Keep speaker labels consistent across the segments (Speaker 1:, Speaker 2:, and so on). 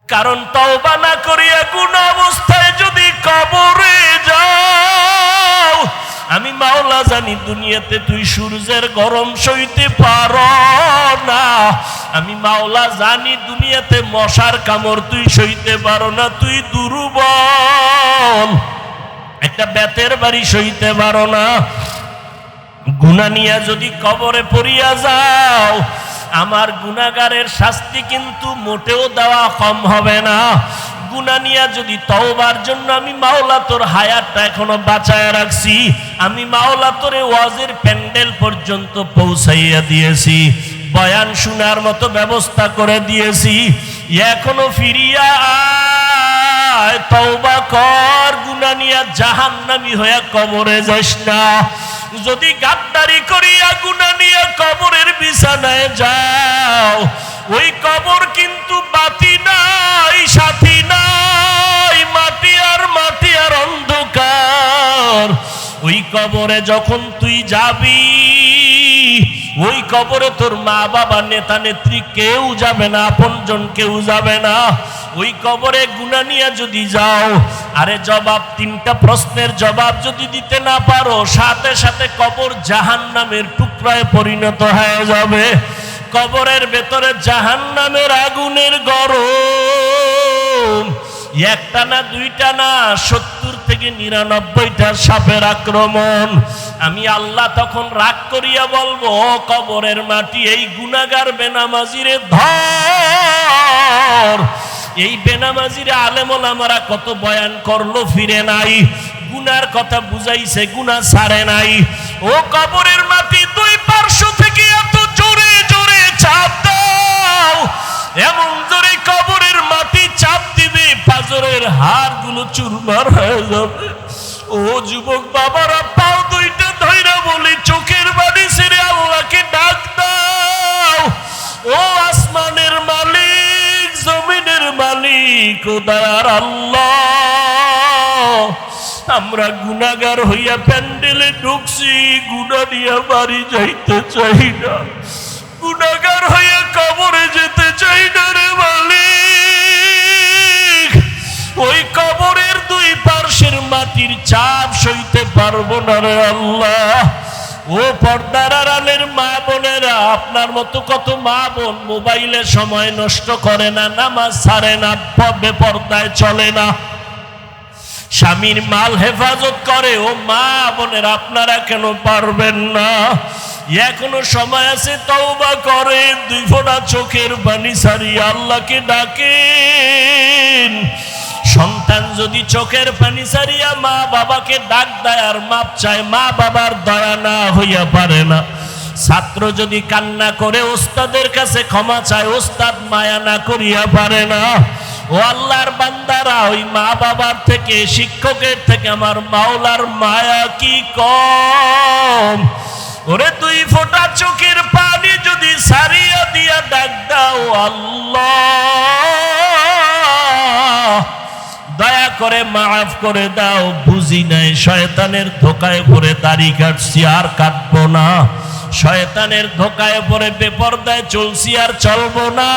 Speaker 1: কারণ তওবা না করিয়া গুনাহ অবস্থায় যদি কবরে যাও, আমি মাওলা জানি দুনিয়াতে তুই সূর্যের গরম সইতে পারো না। আমি মাওলা জানি দুনিয়াতে মশার কামড় তুই সইতে পারো না, তুই দুর্বল, একটা বেতের বাড়ি সইতে পারো না। গুনাহ নিয়া যদি কবরে পড়িয়া যাও, আমার গুনাহগারের শাস্তি কিন্তু মোটেও দেওয়া কম হবে না। গুনাহ নিয়া যদি তওবার জন্য আমি মাওলা তোর হায়াতটা এখনো বাঁচায় রাখছি, আমি মাওলা তোরে ওয়াজের প্যান্ডেল পর্যন্ত পৌঁছাইয়া দিয়েছি, বয়ান শোনার মতো ব্যবস্থা করে দিয়েছি, এখনো ফিরিয়া আয়, তওবা কর, গুনাহ নিয়া জাহান্নামী হয়ে কবরে যাস না। যদি গাদ্দারি করিয়া গুনাহ নিয়ে কবরের বিছানায় যাও, ওই কবর কিন্তু বাতি নাই, সাথী নাই, মাটি আর অন্ধকার। ওই কবরে যখন তুই যাবি, ওই কবরে তোর মা বাবা নেতা নেত্রী কেউ যাবে না, আপনজন কেউ যাবে না। ওই কবরে গুনাহ নিয়ে যদি যাও, আরে জবাব, তিনটা প্রশ্নের জবাব যদি দিতে না পারো, সাথে সাথে কবর জাহান্নামের টুকরায় পরিণত হয়ে যাবে। কবরের ভেতরে জাহান্নামের আগুনের গরম, একটা না দুইটা না, 70 থেকে 99টা সাপের আক্রমণ। আমি আল্লাহ তখন রাগ করিয়া বলবো, কবরের মাটি এই গুনাহগার বেনামাজিরে ধর। এই বেনামাজিরে আলেম ওলামারা কত বয়ান করলো, ফিরে নাই, গুনার কথা বুঝাইছে, গুনাহ ছাড়ে নাই। ও কবরের মাটি, দুই পার্শ্ব থেকে এত জোরে জোরে চাপ দাও, এমন জোরে কবরের মাটি চাপ দিবে পাজরের হাড়গুলো চুরমার হয়ে যাবে। ও যুবক বাবারা, পাও দুইটা ধইরা বলি, চোখের বাড়ি ছেড়ে আল্লাহকে ডাক দাও। ও আসমানের মালিক, জমিনের মালিক, ও দয়ার আল্লাহ, আমরা গুনাহগার হইয়া প্যান্ডেলে ঢুকছি, গুনাহ নিয়ে বাড়ি যাইতে চাই না, গুনাহগার হইয়া কবরে যেতে চাই না রে মালিক। ওই কবরের দুই পার্শ্বের মাটির চাপ সইতে পারবো না রে আল্লাহ। ও পর্দার আড়ালের মা বোনেরা, আপনার মতো কত মা বোন মোবাইলে সময় নষ্ট করে না, নামাজ ছাড়ে না, বেপর্দায় চলে না, স্বামীর মাল হেফাজত করে। ও মা বোনেরা, আপনারা কেন পারবেন না? এখনো সময় আছে, তওবা করে দুই ফোঁটা চোখের পানি ছাড়িয়ে আল্লাহকে ডাকেন। সন্তান যদি চোখের পানি ছাড়িয়া মা বাবাকে ডাক দেয় আর মাপ চায়, মা বাবার দয়া না হইয়া পারে না। ছাত্র যদি কান্না করে ওস্তাদের কাছে ক্ষমা চায়, ওস্তাদ মায়া না করিয়া পারে না। ও আল্লাহর বান্দারা, ওই মা বাবার থেকে, শিক্ষকের থেকে আমার মাওলার মায়া কি কম? ওরে দুই ফোঁটা চোখের পানি যদি ছাড়িয়া দিয়া ডাক দাও, আল্লাহ দয়া করে মাফ করে দাও, বুঝি নাই, শয়তানের ধোকায় পড়ে দাড়ি কাটছি, আর কাটবো না, শয়তানের ধোকায় পড়ে বেপরদায় চলছি, আর চলবো না,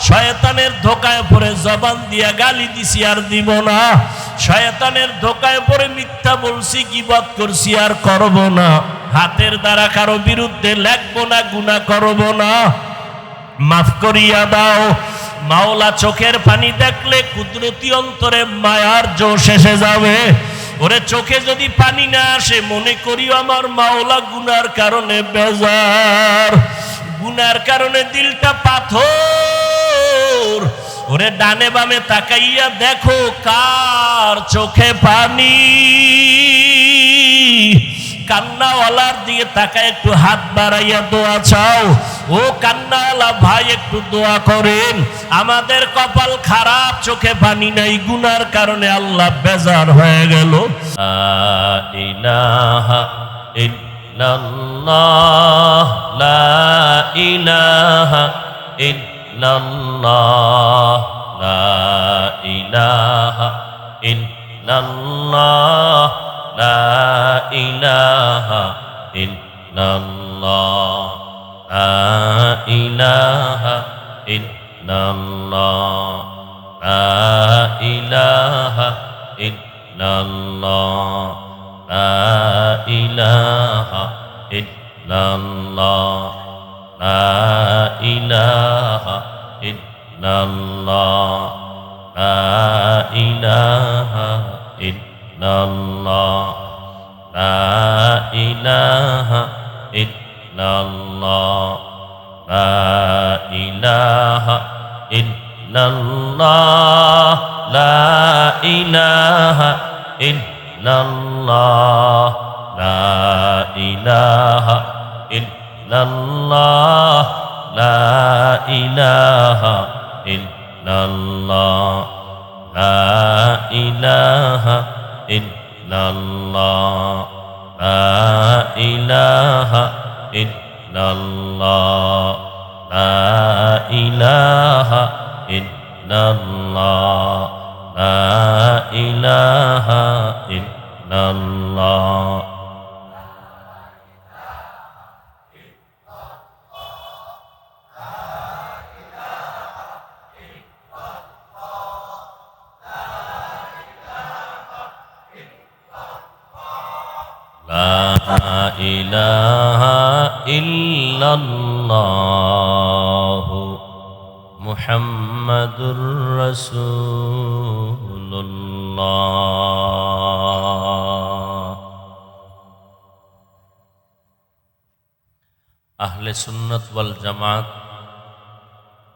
Speaker 1: শয়তানের ধোকায় পড়ে জবান দিয়া গালি দিছি, আর দিব না, শয়তানের ধোকায় পড়ে মিথ্যা বলছি, গীবত করছি, আর করব না, হাতের দ্বারা কারো বিরুদ্ধে লেখবো না, গুনাহ করব না, মাফ করিয়া দাও। মাওলা চোখের পানি দেখলে কুদরতি অন্তরে মায়ার জোশ এসে যাবে। ওরে চোখে যদি পানি না আসে, মনে করিও আমার মাওলা গুনার কারণে বেজার, গুনার কারণে দিলটা পাথর। ওরে ডানে বামে তাকাইয়া দেখো কার চোখে পানি। কান্নাওয়ালার দিকে তাকায় একটু হাত বাড়াইয়া দোয়া চাও। ও কান্নাওয়ালা ভাই, একটু দোয়া করেন। আমাদের কপাল খারাপ, চোখে পানি নাই, গুনার কারণে আল্লাহ বেজার হয়ে গেল। লা ইলাহা ইল্লাল্লাহ, লা ইলাহা ইল্লাল্লাহ, লা ইলাহা ইল্লাল্লাহ, লা ইলাহা ইল্লাল্লাহ, লা ইলাহা ইল্লাল্লাহ, লা ইলাহা ইল্লাল্লাহ লা ইলাহা ইল্লাল্লাহ লা ইলাহা ইল্লাল্লাহ লা ইলাহা ইল্লাল্লাহ লা ইলাহা ইল্লাল্লাহ লা ইলাহা ইল্লাল্লাহ লা ইলাহা ইল্লাল্লাহ লা ইলাহা ইল্লাল্লাহ লা ইলাহা ইল্লাল্লাহ লা ইলাহা ইল্লাল্লাহ লা ইলাহা ইল্লাল্লাহ লা ইলাহা ইল্লাল্লাহ লা ইলাহা ইল্লাল্লাহ লা ইলাহা ইল্লাল্লাহ মুহাম্মাদুর রাসূলুল্লাহ। আহলে সুন্নাত ওয়াল জামাত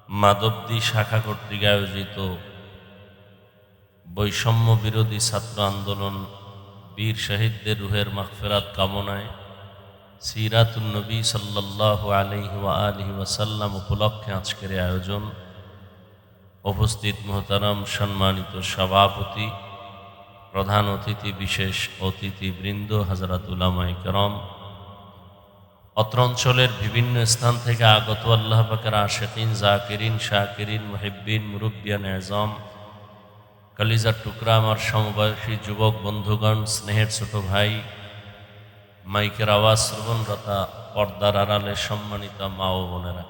Speaker 1: মাধবদী শাখা কর্তৃক আয়োজিত বৈষম্য বিরোধী ছাত্র আন্দোলন বীর শহীদদের রুহের মাগফিরাত কামনায় সিরাতুন নবী সাল্লাল্লাহু আলাইহি ওয়া আলিহি ওয়াসাল্লাম উপলক্ষে আজকের আয়োজন। উপস্থিত মুহতারাম সম্মানিত সভাপতি, প্রধান অতিথি, বিশেষ অতিথিবৃন্দ, হযরত উলামায়ে কেরাম, অত্র অঞ্চলের বিভিন্ন স্থান থেকে আগত আল্লাহ পাকের আশিকিন, জাকিরিন, শাকিরিন, মুহিব্বিন, মুরব্বিয়ান আযম, কলিজার টুকরা আমার সমবয়সী যুবক বন্ধুগণ, স্নেহের ছোট ভাই, মাইকের আওয়াজ শ্রবণরতা পর্দার আড়ালে সম্মানিত মা ও বোনেরা,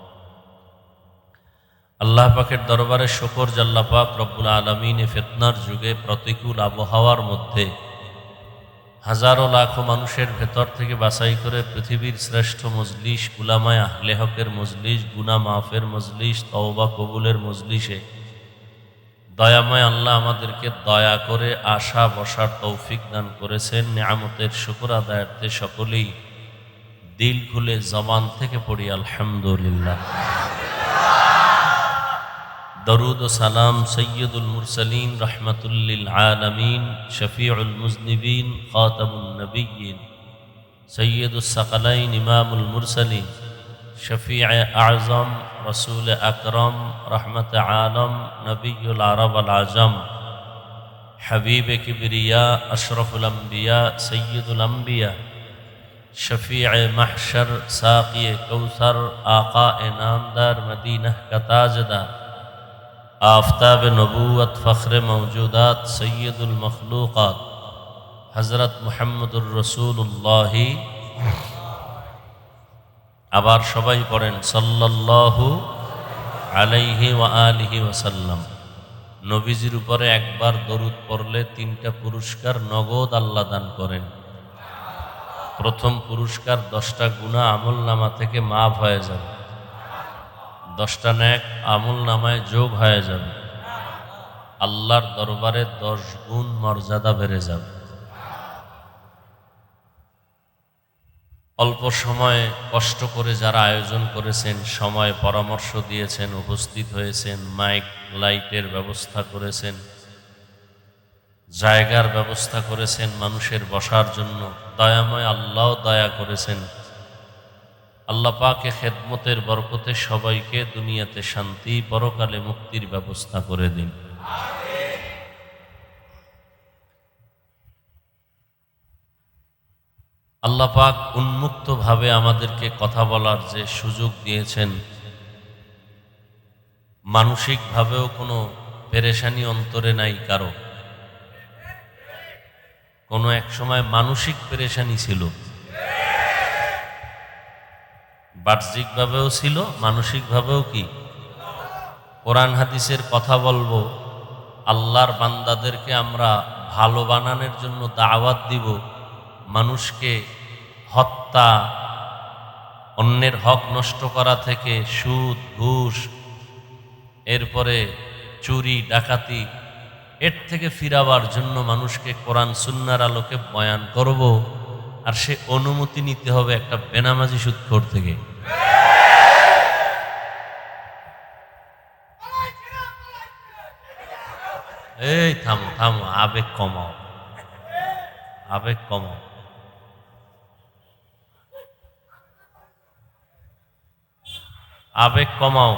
Speaker 1: আল্লাহ পাকের দরবারে শুকর যে আল্লাহ পাক রব্বুল আলামিন ফিতনার যুগে প্রতিকূল আবহাওয়ার মধ্যে হাজারো লাখো মানুষের ভেতর থেকে বাছাই করে পৃথিবীর শ্রেষ্ঠ মজলিস, উলামায়ে আহলে হকের মজলিস, গুনাহ মাফের মজলিস, তওবা কবুলের মজলিসে দয়াময় আল্লাহ আমাদেরকে দয়া করে আশা বসার তৌফিক দান করেছেন। নিয়ামতের শুকর আদায়ার্থে সকলেই দিল খুলে জবান থেকে পড়ি আলহামদুলিল্লাহ। দরুদ ও সালাম সৈয়দুল মুরসালিন রহমাতুল লিল আলামিন শফিউল মুজনিবিন খাতামুন নবিয়্যিন সৈয়দুস সাকালাইন ইমামুল মুরসালিন শফিয়ে আজম রসুল আকরম রহমত আলম নবীল আরব আল আজম হবিব কিবরিয়া আশরফুল আম্বিয়া সৈয়দুল আম্বিয়া शफीए महशर साक़िए कौसर आक़ाए नामदार मदीना का ताजदार आफ़ताब नबूवत फ़ख्र मौजूदात सैयदुल मखलूक़ात हज़रत मुहम्मदुर रसूलुल्लाह। আবার সবাই পড়েন সাল্লাল্লাহু আলাইহি ওয়া আলিহি ওয়াসাল্লাম। নবীজির উপরে একবার দরুদ পড়লে 3টা পুরস্কার নগদ আল্লাহ দান করেন। প্রথম পুরস্কার 10টা গুনাহ আমলনামা থেকে মাফ হয়ে যাবে, 10টা নেক আমলনামায় যোগ হয়ে যাবে, আল্লাহর দরবারে 10 গুণ মর্যাদা বেড়ে যাবে। অল্প সময়ে কষ্ট করে যারা আয়োজন করেছেন, সময় পরামর্শ দিয়েছেন, উপস্থিত হয়েছেন, মাইক লাইটের ব্যবস্থা করেছেন, জায়গার ব্যবস্থা করেছেন মানুষের বসার জন্য, দয়াময় আল্লাহ দয়া করেছেন। আল্লাহ পাকে খেদমতের বরকতে সবাইকে দুনিয়াতে শান্তি, পরকালে মুক্তির ব্যবস্থা করে দিন। আল্লাহ পাক উন্মুক্তভাবে আমাদেরকে কথা বলার যে সুযোগ দিয়েছেন, মানসিকভাবেও কোনো পেরেশানি অন্তরে নাই কারো। কোনো এক সময় মানসিক পেরেশানি ছিল, বাহ্যিকভাবেও ছিল, মানসিকভাবেও কি। কোরআন হাদিসের কথা বলবো, আল্লাহর বান্দাদেরকে আমরা ভালো বানানোর জন্য দাওয়াত দিব, মানুষকে হত্যা, অন্যের হক নষ্ট করা থেকে, সুদ ঘুষ, এরপরে চুরি ডাকাতি, এর থেকে ফিরাবার জন্য মানুষকে কোরআন সুন্নাহর আলোকে বয়ান করব, আর সে অনুমতি নিতে হবে একটা বেনামাজি সুদখোর থেকে। এই থামো থামো, আবেগ কমাও, আবেগ কমাও। আবেগ কমাও।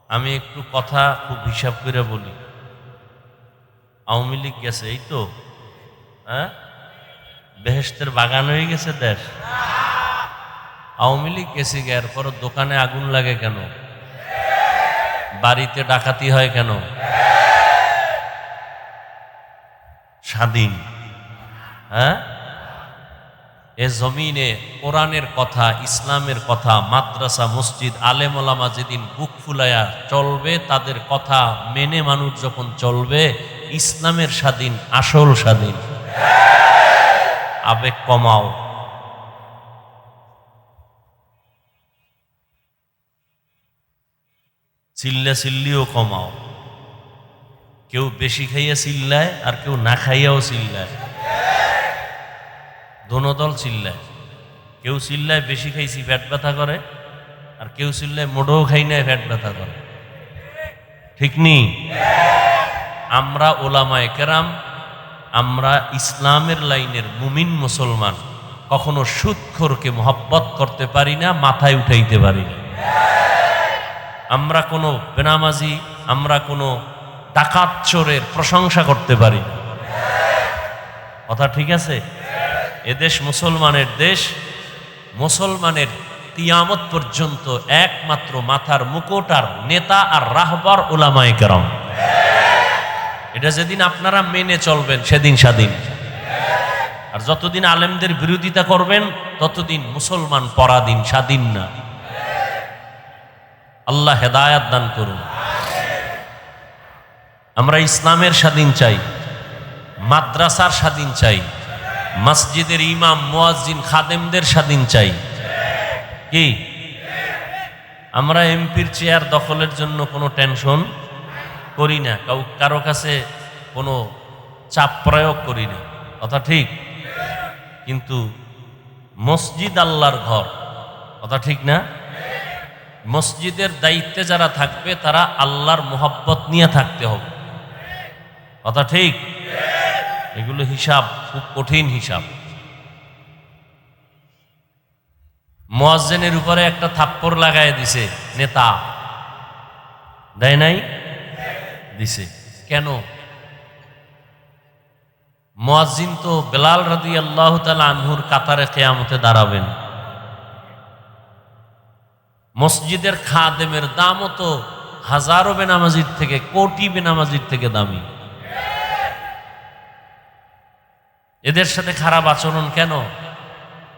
Speaker 1: আমি একটু কথা খুব হিসাব করে বলি। আওয়ামী লীগ গেছে, এই তো, হ্যাঁ, বেহেশতের বাগান হয়ে গেছে দেশ। আওয়ামী লীগ গেছে, এরপর দোকানে আগুন লাগে কেন? বাড়িতে ডাকাতি হয় কেন? স্বাধীন, হ্যাঁ, এ জমিনে কোরআনের কথা, ইসলামের কথা, মাদ্রাসা মসজিদ আলেম ওলামা যেদিন বুক ফুলায়া চলবে, তাদের কথা মেনে মানুষ যখন চলবে, ইসলামের স্বাধীন, আসল স্বাধীন। আবেগ কমাও। চিল্লা চিল্লিও কমাও। কেউ বেশি খাইয়া চিল্লায়, আর কেউ না খাইয়াও চিল্লায়। দোনো দল চিল্লায়। কেউ চিল্লায় বেশি খাইছি পেট ব্যথা করে, আর কেউ চিল্লায় মোটেও খাই নাই পেট ব্যথা করে। ঠিক নি? আমরা ওলামায়ে কেরাম, আমরা ইসলামের লাইনের মুমিন মুসলমান, কখনো সুদখোরকে মহব্বত করতে পারি না, মাথায় উঠাইতে পারি না। আমরা কোনো বেনামাজি, আমরা কোনো ডাকাত চোরের প্রশংসা করতে পারি না। কথা ঠিক আছে? এদেশ মুসলমানের দেশ। মুসলমানের কিয়ামত পর্যন্ত একমাত্র মাথার মুকুট আর নেতা আর রাহবার উলামায়ে কেরাম। এটা যেদিন আপনারা মেনে চলবেন, সেদিন স্বাধীন। আর যতদিন আলেমদের বিরোধিতা করবেন, ততদিন মুসলমান পরাধীন, স্বাধীন না। আল্লাহ হেদায়াত দান করুন। আমরা ইসলামের স্বাধীন চাই, মাদ্রাসার স্বাধীন চাই, মসজিদের ইমাম মুয়াজ্জিন খাদেমদের স্বাধীন চাই। কি আমরা এমপির চেয়ার দখলের জন্য কোনো টেনশন করি না, কারো কাছে কোনো চাপ প্রয়োগ করি না। কথা ঠিক? কিন্তু মসজিদ আল্লাহর ঘর। কথা ঠিক না? মসজিদের দায়িত্বে যারা থাকবে, তারা আল্লাহর মোহাব্বত নিয়ে থাকতে হবে। কথা ঠিক? এগুলো হিসাব খুব কঠিন হিসাব। মুয়াজ্জিনের উপরে একটা থাপ্পড় লাগায় দিছে নেতা, দেয় নাই? দিছে। কেন? মুয়াজ্জিন তো বেলাল রাদিয়াল্লাহু তাআলা আনহুর কাতারে কিয়ামতে দাঁড়াবেন। মসজিদের খাদেমের দামও তো হাজারো বেনামাজির থেকে, কোটি বেনামাজির থেকে দামি। এদের সাথে খারাপ আচরণ কেন?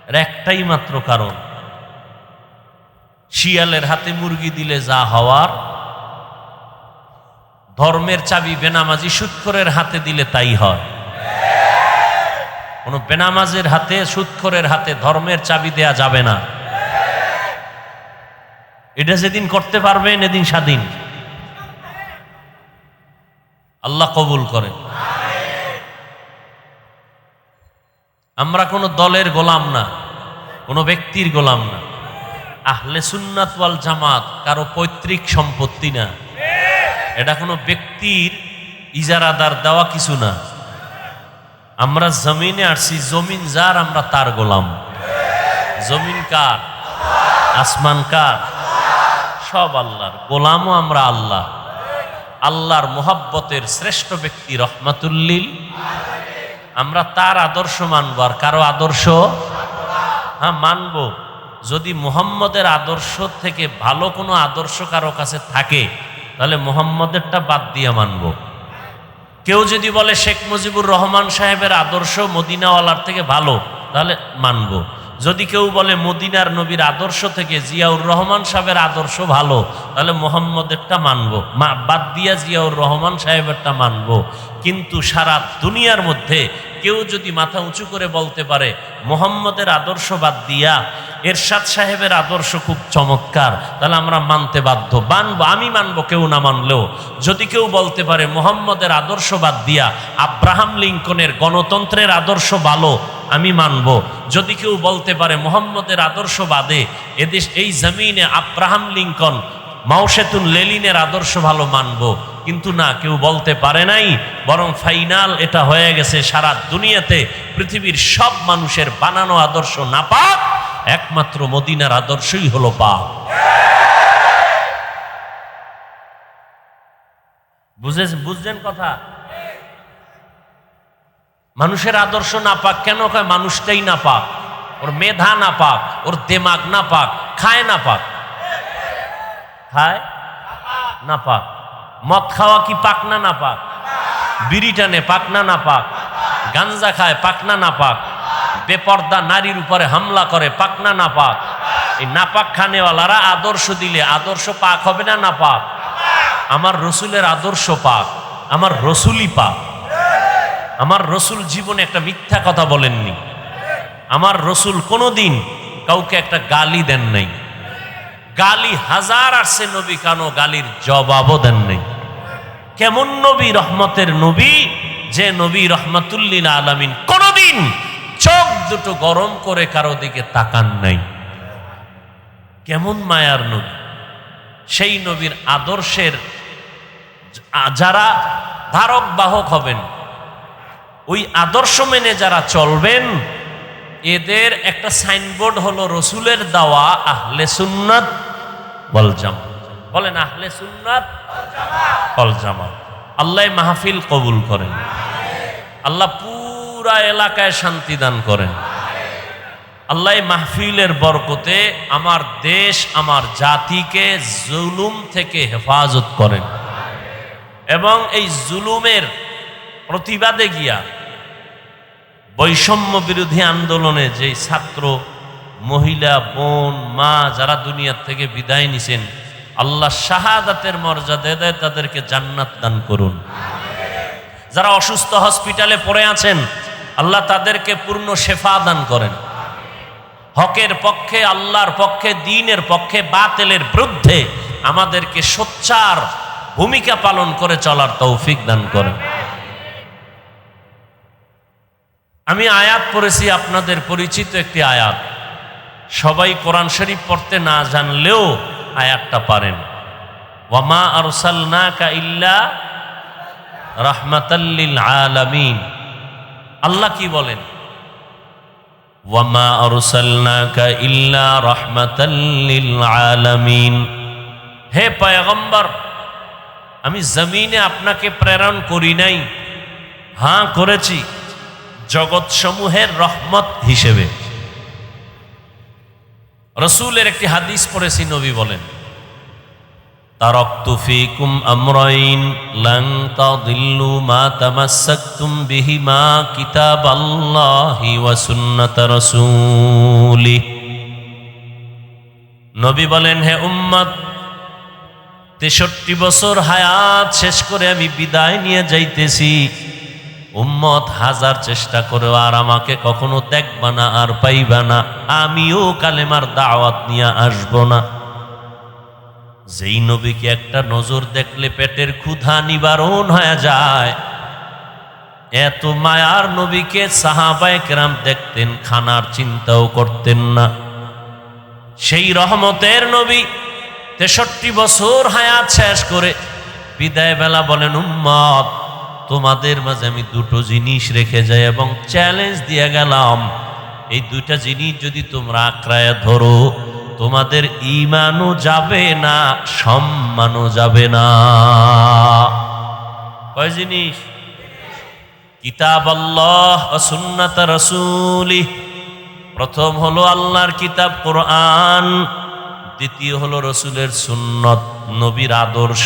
Speaker 1: এর একটাই মাত্র কারণ, শিয়ালের হাতে মুরগি দিলে যা হওয়ার, ধর্মের চাবি বেনামাজি সুদখোরের হাতে দিলে তাই হয়। কোন বেনামাজের হাতে, সুদখোরের হাতে ধর্মের চাবি দেয়া যাবে না। এটা যেদিন করতে পারবেন, এদিন স্বাধীন। আল্লাহ কবুল করে। আমরা কোনো দলের গোলাম না, কোনো ব্যক্তির গোলাম না। আহলে সুন্নাত ওয়াল জামাত কারো পৈতৃক সম্পত্তি না। এটা কোনো ব্যক্তির ইজারাদার দেওয়া কিছু না। আমরা জমিনে আসছি, জমিন যার, আমরা তার গোলাম। জমিন কার? আসমান কার? সব আল্লাহর। গোলামও আমরা আল্লাহ। আল্লাহর মোহাব্বতের শ্রেষ্ঠ ব্যক্তি রহমাতুল্লিল, আমরা তার আদর্শ মানব। আর কারো আদর্শ? হ্যাঁ, মানব। যদি মুহাম্মদের আদর্শ থেকে ভালো কোনো আদর্শ কারো কাছে থাকে, তাহলে মুহাম্মদেরটা বাদ দিয়ে মানব। কেউ যদি বলে শেখ মুজিবুর রহমান সাহেবের আদর্শ মদিনাওয়ালার থেকে ভালো, তাহলে মানব। যদি কেউ বলে মদিনার নবীর আদর্শ থেকে জিয়াউর রহমান সাহেবের আদর্শ ভালো, তাহলে মোহাম্মদেরটা মানবো, বাদ দিয়া জিয়াউর রহমান সাহেবেরটা মানবো। কিন্তু সারা দুনিয়ার মধ্যে কেউ যদি মাথা উঁচু করে বলতে পারে মোহাম্মদের আদর্শ বাদ দিয়া এরশাদ সাহেবের আদর্শ খুব চমৎকার, তাহলে আমরা মানতে বাধ্য, মানবো, আমি মানবো কেউ না মানলেও। যদি কেউ বলতে পারে মোহাম্মদের আদর্শ বাদ দিয়া আব্রাহাম লিঙ্কনের গণতন্ত্রের আদর্শ ভালো, আমি মানব। যদি কেউ বলতে পারে মোহাম্মদের আদর্শ বাদে এদেশ এই জমিনে আব্রাহাম লিঙ্কন মাওশেতুন লেনিনের আদর্শ ভালো, মানব। কিন্তু না, কেউ বলতে পারে নাই, বরং ফাইনাল এটা হয়ে গেছে সারা দুনিয়াতে পৃথিবীর সব মানুষের বানানো আদর্শ নাপাক, একমাত্র মদিনার আদর্শই হলো পাক। বুঝলেন কথা? মানুষের আদর্শ নাপাক কেন কয়? মানুষটাই নাপাক, ওর মেধা নাপাক, ওর দেমাগ নাপাক, খায় নাপাক, খায় নাপাক। মদ খাওয়া কি পাক না নাপাক? বিড়ি টানে পাক না নাপাক? গাঞ্জা খায় পাক না নাপাক? বেপর্দা নারীর উপরে হামলা করে পাক না নাপাক? এই নাপাক খানেওয়ালারা আদর্শ দিলে আদর্শ পাক হবে না নাপাক? আমার রসুলের আদর্শ পাক, আমার রসুলই পাক। আমার রসুল জীবনে একটা মিথ্যা কথা বলেননি। আমার রসুল কোনোদিন কাউকে একটা গালি দেন নাই। গালি হাজার আসছে নবী, কানো গালির জবাবও দেন নাই। কেমন নবী? রহমতের নবী, যে নবী রহমাতুল্লিল আলামিন কোনোদিন চোখ দুটো গরম করে কারো দিকে তাকান নাই। কেমন মায়ার নবী! সেই নবীর আদর্শের যারা ধারক বাহক হবেন, ওই আদর্শ মেনে যারা চলবেন, এদের একটা সাইনবোর্ড হলো রসুলের দেওয়া আহলে সুন্নাত ওয়াল জামাত। বলেন আহলে সুন্নাত ওয়াল জামাত। আল্লাহ মাহফিল কবুল করেন, আল্লাহ পুরা এলাকায় শান্তি দান করেন, আল্লাহ মাহফিলের বরকতে আমার দেশ আমার জাতিকে জুলুম থেকে হেফাজত করেন, এবং এই জুলুমের প্রতিবাদে গিয়া বৈষম্য বিরোধী আন্দোলনে যে ছাত্র, মহিলা, বোন, মা যারা দুনিয়ার থেকে বিদায় নিছেন, আল্লাহ শাহাদাতের মর্যাদা দেয়, তাদেরকে জান্নাত দান করুন। যারা অসুস্থ হসপিটালে পড়ে আছেন, আল্লাহ তাদেরকে পূর্ণ শেফা দান করেন। হকের পক্ষে, আল্লাহর পক্ষে, দ্বীনের পক্ষে, বাতিলের বিরুদ্ধে আমাদেরকে সোচ্চার ভূমিকা পালন করে চলার তৌফিক দান করেন। আমি আয়াত পড়েছি, আপনাদের পরিচিত একটি আয়াত। সবাই কোরআন শরীফ পড়তে না জানলেও আয়াতটা পারেন। ওয়ামা আরসালনাকা ইল্লা রাহমাতাল লিল আলামিন। আল্লাহ কি বলেন? ওয়ামা আরসালনাকা ইল্লা রাহমাতাল লিল আলামিন। হে পয়গম্বর, আমি জমিনে আপনাকে প্রেরণ করি নাই, হ্যাঁ করেছি জগৎ সমূহের রহমত হিসেবে। রসুলের একটি হাদিস পড়েছি, নবী বলেন, তারাকতু ফীকুম আমরাইন লান তাদিল্লু মা তামাসসাকতুম বিহিমা কিতাবাল্লাহি ওয়া সুন্নাত রাসূলি। নবী বলেন, হে উম্মত, 63 বছর হায়াত শেষ করে আমি বিদায় নিয়ে যাইতেছি। উম্মত হাজার চেষ্টা করে আর আমাকে কখনো দেখবা না, আর পাইবা না। আমিও কালেমার দাওয়াত নিয়ে আসব না। যেই নবীকে একটা নজর দেখলে পেটের ক্ষুধা নিবারণ হয়ে যায়, এত মায়ার নবীকে সাহাবায়ে কেরাম দেখতেন, খানার চিন্তাও করতেন না। সেই রহমতের নবী 63 বছর হায়াত শেষ করে বিদায় বেলা বলেন, উম্মত, তোমাদের মাঝে আমি দুটো জিনিস রেখে যাই এবং চ্যালেঞ্জ দিয়ে গেলাম, এই দুইটা জিনিস যদি তোমরা আঁকড়ায় ধরো, তোমাদের ঈমানও যাবে না, সম্মানও যাবে না। কয় জিনিস? কিতাব আল্লাহ ও সুন্নাত রাসূলি। প্রথম হলো আল্লাহর কিতাব কোরআন, দ্বিতীয় হলো রসুলের সুন্নত, নবীর আদর্শ,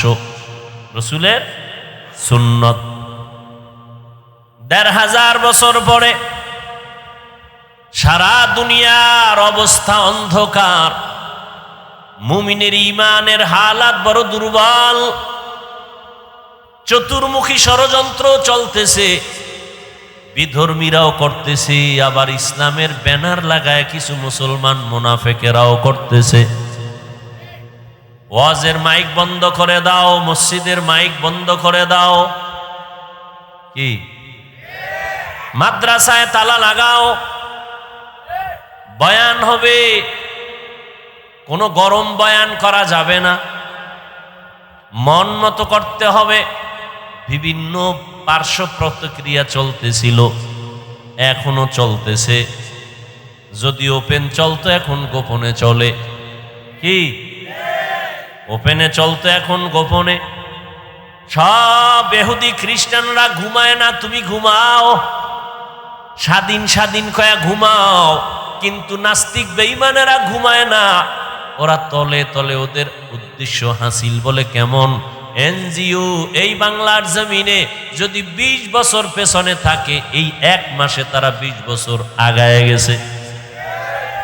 Speaker 1: রসুলের সুন্নত। 1500 বছর পরে সারা দুনিয়ার অবস্থা অন্ধকার, মুমিনের ঈমানের হালাত বড় দুর্বল, চতুর্মুখী ষড়যন্ত্র চলতেছে, বিধর্মীরাও করতেছে, আবার ইসলামের ব্যানার লাগায় কিছু মুসলমান মুনাফিকেরাও করতেছে। ওয়াজের মাইক বন্ধ করে দাও, মসজিদের মাইক বন্ধ করে দাও, কি মাদ্রাসায় তালা লাগাও, বয়ান হবে, কোনো গরম বয়ান করা যাবে না, মন মতো করতে হবে। বিভিন্ন পার্শ্ব প্রতিক্রিয়া চলতেছিল, এখনো চলতেছে। যদি ওপেন চলতো এখন গোপনে চলে, কি ওপেনে চলতো এখন গোপনে। সব ইহুদি খ্রিস্টানরা ঘুমায় না, তুমি ঘুমাও, স্বাধীন স্বাধীন কয়া ঘুমাও, কিন্তু নাস্তিক বেঈমানেরা ঘুমায় না। ওরা তলে তলে ওদের উদ্দেশ্য হাসিল বলে কেমন। এনজিও এই বাংলার জমিনে যদি 20 বছর পেছনে থাকে, এই 1 মাসে তারা 20 বছর আগায় গেছে,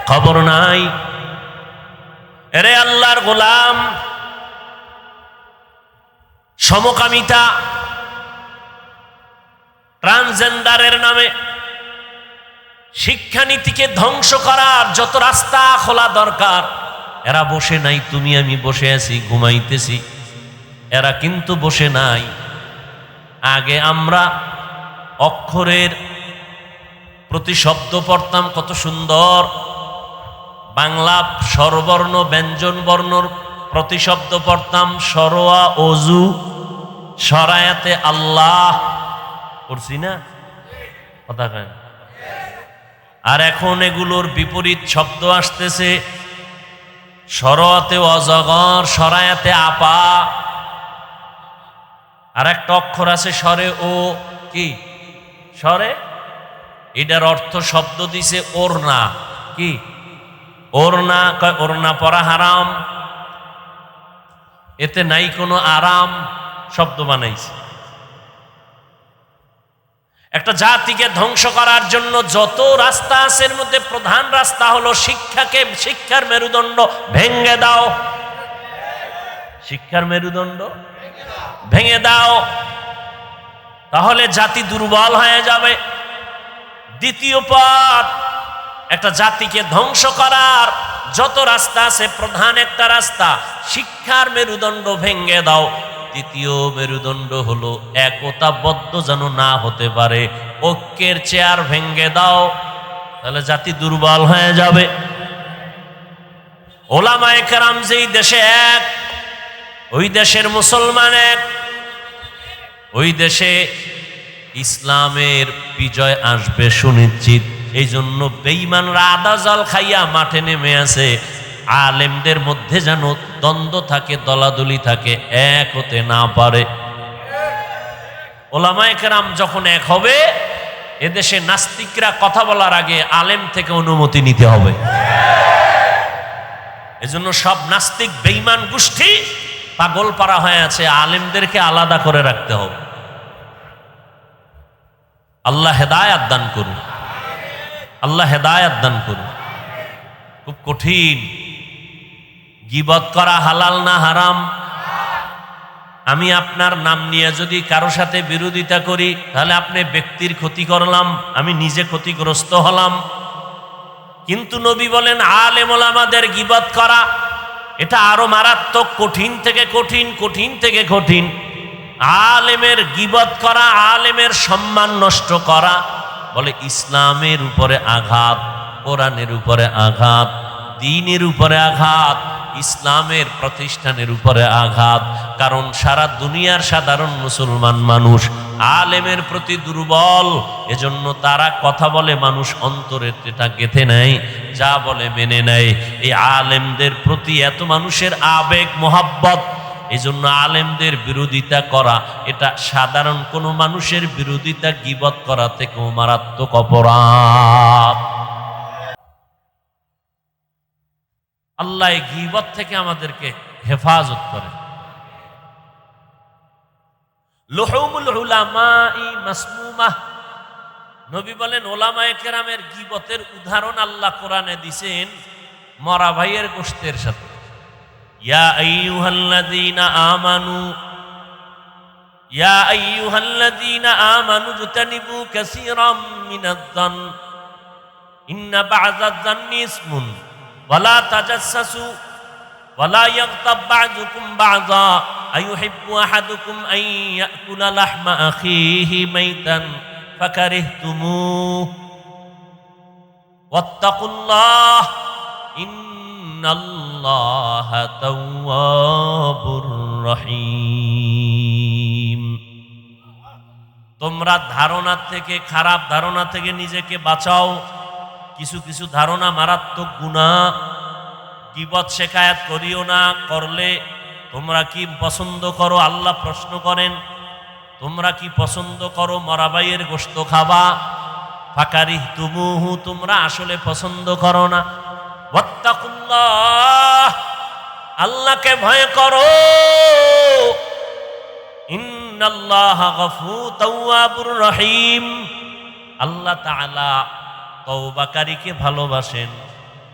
Speaker 1: খবর নাই। এরে আল্লাহর গোলাম, সমকামিতা, ট্রান্সজেন্ডারের নামে শিক্ষানীতিকে ধ্বংস করার যত রাস্তা খোলা দরকার, এরা বসে নাই। তুমি আমি বসে আছি, ঘুমাইতেছি, এরা কিন্তু বসে নাই। আগে আমরা অক্ষরের প্রতিশব্দ পড়তাম, কত সুন্দর বাংলা স্বরবর্ণ ব্যঞ্জন বর্ণর প্রতিশব্দ পড়তাম। সরোয়া অজু, সরায়াতে আল্লাহ পড়ছি না, কথা কেন? আর এখন এগুলোর বিপরীত শব্দ আসতেছে। সরোয়াতে অজগর, সরায়াতে আপা, আর একটা অক্ষর আছে সরে ও, কি সরে, এটার অর্থ শব্দ দিছে ওড়না, কি ওড়না, কয় ওড়না পরা হারাম, এতে নাই কোনো আরাম, শব্দ বানাইছে। একটা জাতিকে ধ্বংস করার জন্য যত রাস্তা আছে, এর মধ্যে প্রধান রাস্তা হলো শিক্ষার মেরুদণ্ড ভেঙে দাও। শিক্ষার মেরুদণ্ড ভেঙে দাও, তাহলে জাতি দুর্বল হয়ে যাবে। দ্বিতীয় পথ, একটা জাতিকে ধ্বংস করার যত রাস্তা আছে, প্রধান একটা রাস্তা শিক্ষার মেরুদণ্ড ভেঙে দাও। দ্বিতীয় মেরুদণ্ড হলো একতাবদ্ধ যেন না হতে পারে, ঐক্যের চেয়ার ভেঙে দাও, তাহলে জাতি দুর্বল হয়ে যাবে। ওলামায়ে কেরাম যেই দেশে এক, ওই দেশের মুসলমান এক, ওই দেশে ইসলামের বিজয় আসবে সুনিশ্চিত। এই জন্য বেঈমানরা আদা জল খাইয়া মাঠে নেমে আছে। আলেমদের মধ্যে যেন দ্বন্দ্ব থাকে, দলাদলি থাকে, এক হতে না পারে। ওলামায়ে কেরাম যখন এক হবে, এদেশে নাস্তিকরা কথা বলার আগে আলেম থেকে অনুমতি নিতে হবে। এজন্য সব নাস্তিক বেঈমান গোষ্ঠী পাগল পারা হয়ে আছে, আলেমদেরকে আলাদা করে রাখতে হবে। আল্লাহ হেদায়েত দান করুন, আল্লাহ হেদায়েত দান করুন। খুব কঠিন। গীবত করা হালাল না হারাম? আমি আপনার নাম নিয়ে যদি কারো সাথে বিরোধিতা করি, তাহলে আপনি ব্যক্তির ক্ষতি করলাম, আমি নিজে ক্ষতিগ্রস্ত হলাম। কিন্তু নবী বলেন আলেম ওলামাদের গীবত করা এটা আরো মারাত্মক, কঠিন থেকে কঠিন, কঠিন থেকে কঠিন। আলেমের গীবত করা, আলেমের সম্মান নষ্ট করা, বলে ইসলামের উপরে আঘাত, কোরআনের উপরে আঘাত, দ্বীনের উপরে আঘাত, ইসলামের প্রতিষ্ঠানের উপরে আঘাত। কারণ সারা দুনিয়ার সাধারণ মুসলমান মানুষ আলেমের প্রতি দুর্বল, এজন্য তারা কথা বলে মানুষ অন্তরে এটা গেঁথে নেয়, যা বলে মেনে নেয়। এই আলেমদের প্রতি এত মানুষের আবেগ মোহাব্বত, এই জন্য আলেমদের বিরোধিতা করা এটা সাধারণ কোনো মানুষের বিরোধিতা গীবত করা থেকেও মারাত্মক অপরাধ। আল্লাহ গীবত থেকে আমাদেরকে হেফাজত করে। লুহুমুল উলামাই মাসমুমাহ, নবী বলেন ওলামায়ে কেরামের গীবতের উদাহরণ আল্লাহ কোরআনে দিছেন মরা ভাইয়ের গোশতের সাথে। ইয়া আইয়ুহাল্লাযীনা আমানু ইয়া আইয়ুহাল্লাযীনা আমানু জতানিবু কাসীরাম মিনায-যন্ন ইন্না বা'যায-যন্নি ইসমুন ওয়ালা তাজাসসু ওয়ালা ইয়াগতাব বা'যুকুম বা'যা আইয়ুহিব্বু আহাদুকুম আন ইয়াকুলা লাহমা আখিহি মাইতান ফাকারিহতুমুহু ওয়াত্তাকুল্লাহ ইন্নাল্লাহা তাওয়াবুর রহিম। তোমরা ধারণা থেকে, খারাপ ধারণা থেকে নিজেকে বাঁচাও। কিছু কিছু ধারণা মারাত্মক গুনাহ। গীবত শেখায়াত করিও না, করলে তোমরা কি পছন্দ করো? আল্লাহ প্রশ্ন করেন, তোমরা কি পছন্দ করো মরা ভাইয়ের গোশত খাবা? ফাকারিহতুমুহু, তোমরা আসলে পছন্দ করো না। ওয়াত্তাকুল্লাহ, আল্লাহকে ভয় করো। ইন্নাল্লাহা তাওয়াবুর রহিম, আল্লাহ তাআলা তওবাকারীকে ভালোবাসেন,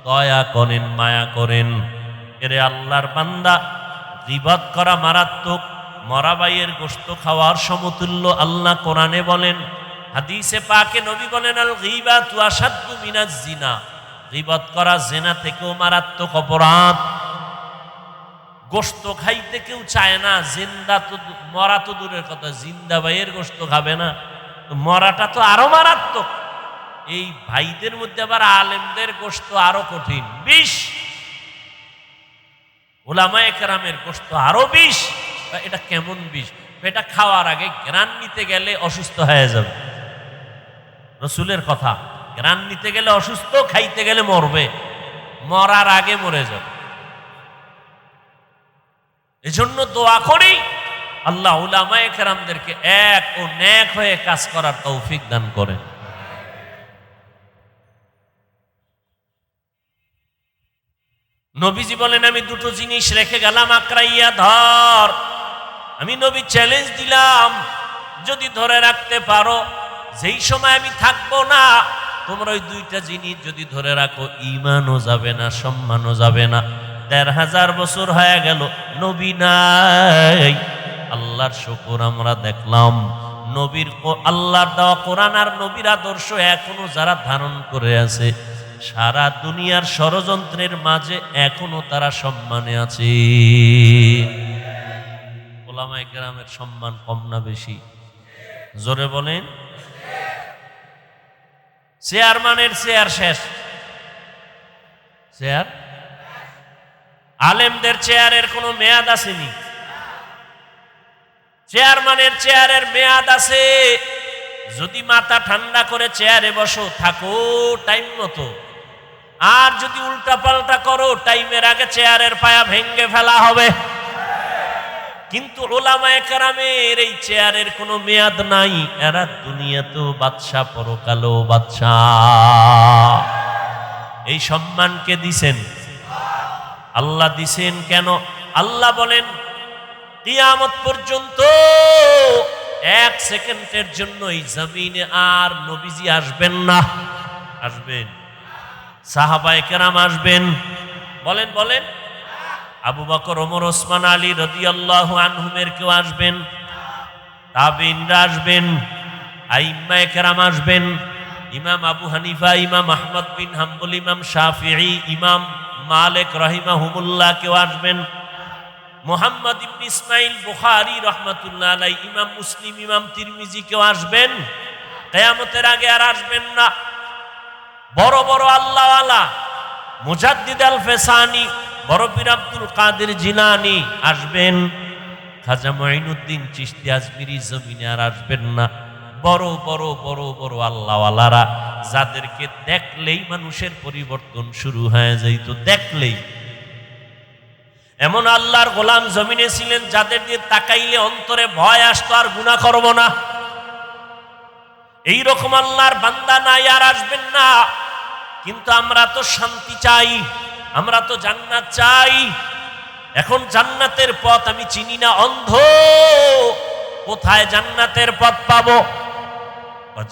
Speaker 1: দয়া করেন, মায়া করেন। এরে আল্লাহর বান্দা, গীবত করা মারাত্মক, মরা ভাইয়ের গোশত খাওয়ার সমতুল্য আল্লাহ কোরআনে বলেন। হাদিসে পাকে নবী বলেন আল গীবাতু আশাদ্দু মিনাজ জিনা, গীবত করা জিনা থেকেও মারাত্মক অপরাধ। গোশত খাইতে কেউ চায় না, জিন্দা তো, মরা তো দূরের কথা, জিন্দা ভাইয়ের গোশত খাবে না, মরাটা তো আরো মারাত্মক। এই ভাইদের মধ্যে আবার আলেমদের গোশত আরো কঠিন, বিষ। উলামায়ে কেরামের গোশত আরো বিষ। এটা কেমন বিষ? এটা খাওয়ার আগে ঘ্রাণ নিতে গেলে অসুস্থ হয়ে যাবে। রসুলের কথা, ঘ্রাণ নিতে গেলে অসুস্থ, খাইতে গেলে মরবে, মরার আগে মরে যাবে। এজন্য দোয়া করি আল্লাহ উলামায়ে কেরামদেরকে এক ও নেক হয়ে কাজ করার তৌফিক দান করেন। নবীজি বলেন আমি দুটো জিনিস রেখে গেলাম, আকরাইয়া ধর। আমি নবী চ্যালেঞ্জ দিলাম, যদি ধরে রাখতে পারো, যেই সময় আমি থাকবো না, তোমরা ওই দুইটা জিনিস যদি ধরে রাখো, ঈমানও যাবে না, সম্মানও যাবে না। ১৫০০ বছর হয়ে গেল, নবী নাই। আল্লাহর শুকর আমরা দেখলাম, নবীর আল্লাহর দেওয়া কোরআন আর নবীর আদর্শ এখনো যারা ধারণ করে আছে, সারা দুনিয়ার ষড়যন্ত্রের মাঝে এখনো তারা সম্মানে আছে। ওলামায়ে কেরামের সম্মান কম না বেশি? জোরে বলেন। চেয়ারম্যানের চেয়ার শেষ, চেয়ার। আলেমদের চেয়ারের কোনো মেয়াদ আসেনি। চেয়ারম্যানের চেয়ারের মেয়াদ আছে। যদি মাথা ঠান্ডা করে চেয়ারে বসো, থাকো টাইম মতো, আর যদি উল্টা পাল্টা করো, টাইমের আগে চেয়ারের পায়া ভেঙ্গে ফেলা হবে। কিন্তু উলামায়ে কেরামের এই চেয়ারের কোনো মেয়াদ নাই। এরা দুনিয়াতেও বাদশা, পরকালেও বাদশা। এই সম্মানকে দিছেন আল্লাহ। দিছেন কেন? আল্লাহ বলেন কিয়ামত পর্যন্ত 1 সেকেন্ডের জন্য এই জমিনে আর নবীজি আসবেন না। আসবেন? সাহাবায়ে কেরাম আসবেন? বলেন বলেন। আবু বকর, ওমর, ওসমান, আলী রাদিয়াল্লাহু আনহুমের কেউ আসবেন? তাবিঈনরা আসবেন, আইম্মায়ে কেরাম আসবেন, ইমাম আবু হানিফা, ইমাম আহমদ বিন হাম্বল, ইমাম শাফিঈ, ইমাম মালিক রাহিমাহুমুল্লাহ কেউ আসবেন, মুহাম্মদ ইবনে ইসমাইল বুখারী রাহমাতুল্লাহ আলাইহি, ইমাম মুসলিম, ইমাম তিরমিজি কেউ আসবেন? কিয়ামতের আগে আর আসবেন না। বড় বড় আল্লাহওয়ালা, মুজাদ্দিদ আল ফেসানি, বড় পীর আব্দুল কাদের জিলানী আসবেন। খাজা মুঈনুদ্দিন চিশতি আজমিরি জমিনে আর আসবেন না। বড় বড় বড় বড় আল্লাহওয়ালারা, যাদেরকে দেখলেই মানুষের পরিবর্তন শুরু হয়ে যাইত, দেখলেই। এমন আল্লাহর গোলাম জমিনে ছিলেন, যাদের দিয়ে তাকাইলে অন্তরে ভয় আসতো, আর গুনাহ করব না। এইরকম আল্লাহর বান্দা নাই, আর আসবেন না। কিন্তু আমরা তো শান্তি চাই, আমরা তো জান্নাত চাই। এখন জান্নাতের পথ আমি চিনি না, অন্ধ। কোথায় জান্নাতের পথ পাবো?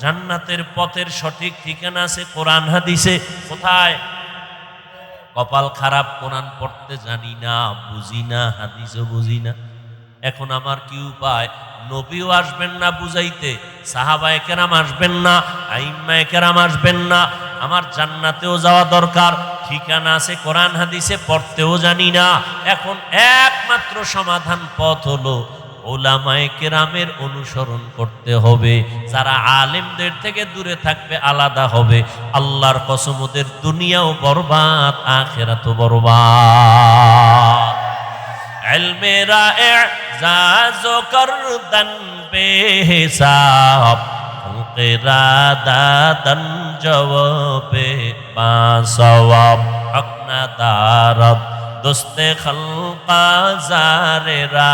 Speaker 1: জান্নাতের পথের সঠিক ঠিকানা আছে কোরআন হাদিসে। কোথায়? কপাল খারাপ, কোরআন পড়তে জানি না, বুঝি না, হাদিসও বুঝি না। এখন আমার কি উপায়? নবীও আসবেন না বুঝাইতে, সাহাবায়ে কেরাম আসবেন না, আইম্মায়ে কেরাম আসবেন না। আমার জান্নাতেও যাওয়া দরকার, ঠিকানা আছে কোরআন হাদিসে, পড়তেও জানি না। এখন একমাত্র সমাধান পথ হলো উলামায়ে কেরামের অনুসরণ করতে হবে। যারা আলেমদের থেকে দূরে থাকবে, আলাদা হবে, আল্লাহর কসম ওদের দুনিয়াও বরবাদ, আখিরাতও বরবাদ। ইলমেরা ইজাজ করদন বেহিসাব, কিরাদাতন জওয়াবে বাসওয়াব, হকনা দারব দোস্তে খলকা জারেরা,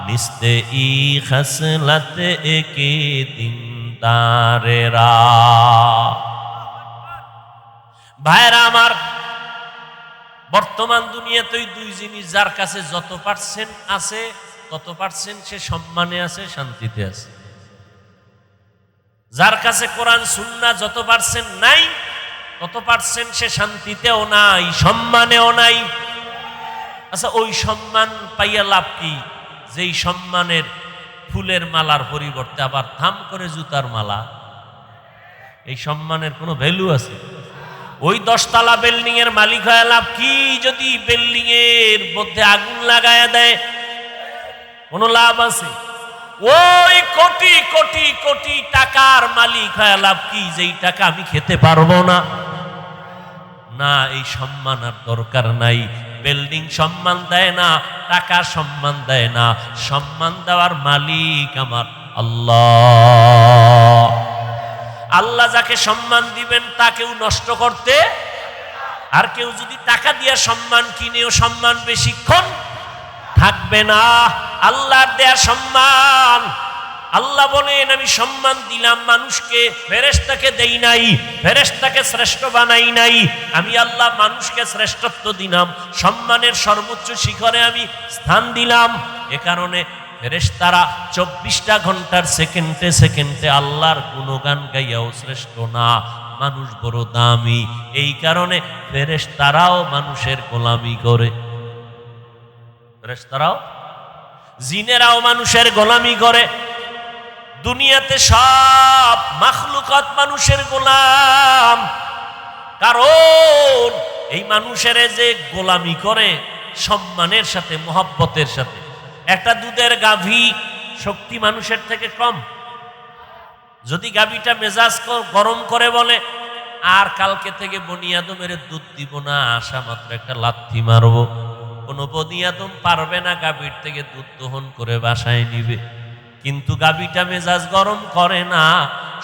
Speaker 1: নিস্তে ই খসলত একে দিনদারেরা। ভাইরা আমার, বর্তমান দুনিয়াতে ওই দুই জিনিস, যার কাছে যত পার্সেন্ট আছে তত পার্সেন্ট সে সম্মানে আছে, শান্তিতে আছে। যার কাছে কোরআন সুন্নাহ যত পার্সেন্ট নাই তত পার্সেন্ট সে শান্তিতেও নাই, সম্মানেও নাই। আচ্ছা, ওই সম্মান পাইয়া লাভ কি? যেই সম্মানের ফুলের মালার পরিবর্তে আবার থাম করে জুতার মালা, এই সম্মানের কোনো ভ্যালু আছে? ওই 10 তলা বিল্ডিং এর মালিক হয়ে লাভ কি যদি বিল্ডিং এর মধ্যে আগুন লাগায় দেয়? কোনো লাভ আছে? ওই কোটি কোটি কোটি টাকার মালিক হয়ে লাভ কি, যেই টাকা আমি খেতে পারবো না? না, এই সম্মান আর দরকার নাই। বিল্ডিং সম্মান দেয় না, টাকা সম্মান দেয় না, সম্মান দেওয়ার মালিক আমার আল্লাহ। আল্লাহ যাকে সম্মান দিবেন তা কেউ নষ্ট করতে, আর কেউ যদি টাকা দিয়ে সম্মান কিনেও সম্মান বেশিক্ষণ থাকবে না। আল্লাহর দেয়া সম্মান, আল্লাহ বলেন আমি সম্মান দিলাম মানুষকে, ফেরেশতাকে দেই নাই, ফেরেশতাকে শ্রেষ্ঠ বানাই নাই। আমি আল্লাহ মানুষকে শ্রেষ্ঠত্ব দিলাম, সম্মানের সর্বোচ্চ শিখরে আমি স্থান দিলাম। এ কারণে ফেরেশতারা 24টা ঘন্টার সেকেন্ডে সেকেন্ডে আল্লাহর গুণগান গাইয়াও শ্রেষ্ঠ না, মানুষ বড় দামি। এই কারণে ফেরেশতারাও মানুষের গোলামি করে। ফেরেশতারাও, জিনেরাও মানুষের গোলামি করে। দুনিয়াতে সব মাখলুকাত মানুষের গোলাম, কারণ এই মানুষের যে গোলামি করে সম্মানের সাথে, মহব্বতের সাথে। একটা দুধের গাভী শক্তি মানুষের থেকে কম। যদি গাভীটা মেজাজ গরম করে বলে আর কালকে থেকে বনি আদমের দুধ দিব না, আসা মাত্র একটা লাথি মারবো, কোনো বনি আদম পারবে না গাভীর থেকে দুধ দহন করে বাসায় নিবে। কিন্তু গাভীটা মেজাজ গরম করে না,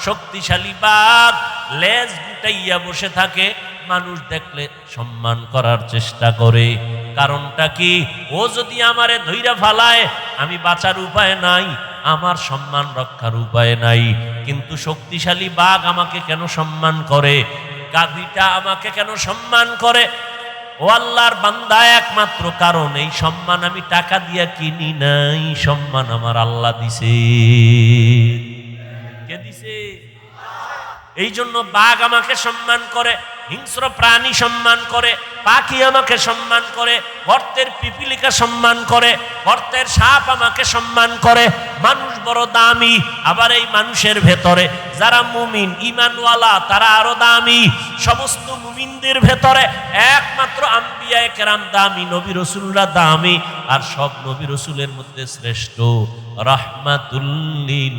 Speaker 1: শক্তিশালী বাঘ লেজ গুটাইয়া বসে থাকে, মানুষ দেখলে সম্মান করার চেষ্টা করে। কারণটা কি? ও যদি আমারে ধইরা ফালায় আমি বাঁচার উপায় নাই, আমার সম্মান রক্ষার উপায় নাই। কিন্তু শক্তিশালী বাঘ আমাকে কেন সম্মান করে? গাভীটা আমাকে কেন সম্মান করে? ও আল্লাহর বান্দা, একমাত্র কারণ এই সম্মান আমি টাকা দিয়া কিনি নাই, সম্মান আমার আল্লাহ দিছে। কে দিছে? এই জন্য বাঘ আমাকে সম্মান করে, হিংস্র প্রাণী সম্মান করে, পাখি আমাকে সম্মান করে, গর্তের পিপিলিকা সম্মান করে, গর্তের সাপ আমাকে সম্মান করে। মানুষ বড় দামি। আবার এই মানুষের ভেতরে যারা মুমিন ঈমানওয়ালা তারা আরো দামি। সমস্ত মুমিনদের ভেতরে একমাত্র আম্বিয়ায়ে কেরাম দামি, নবী রাসূলরা দামি। আর সব নবী রাসূলের মধ্যে শ্রেষ্ঠ রাহমাতুল লিল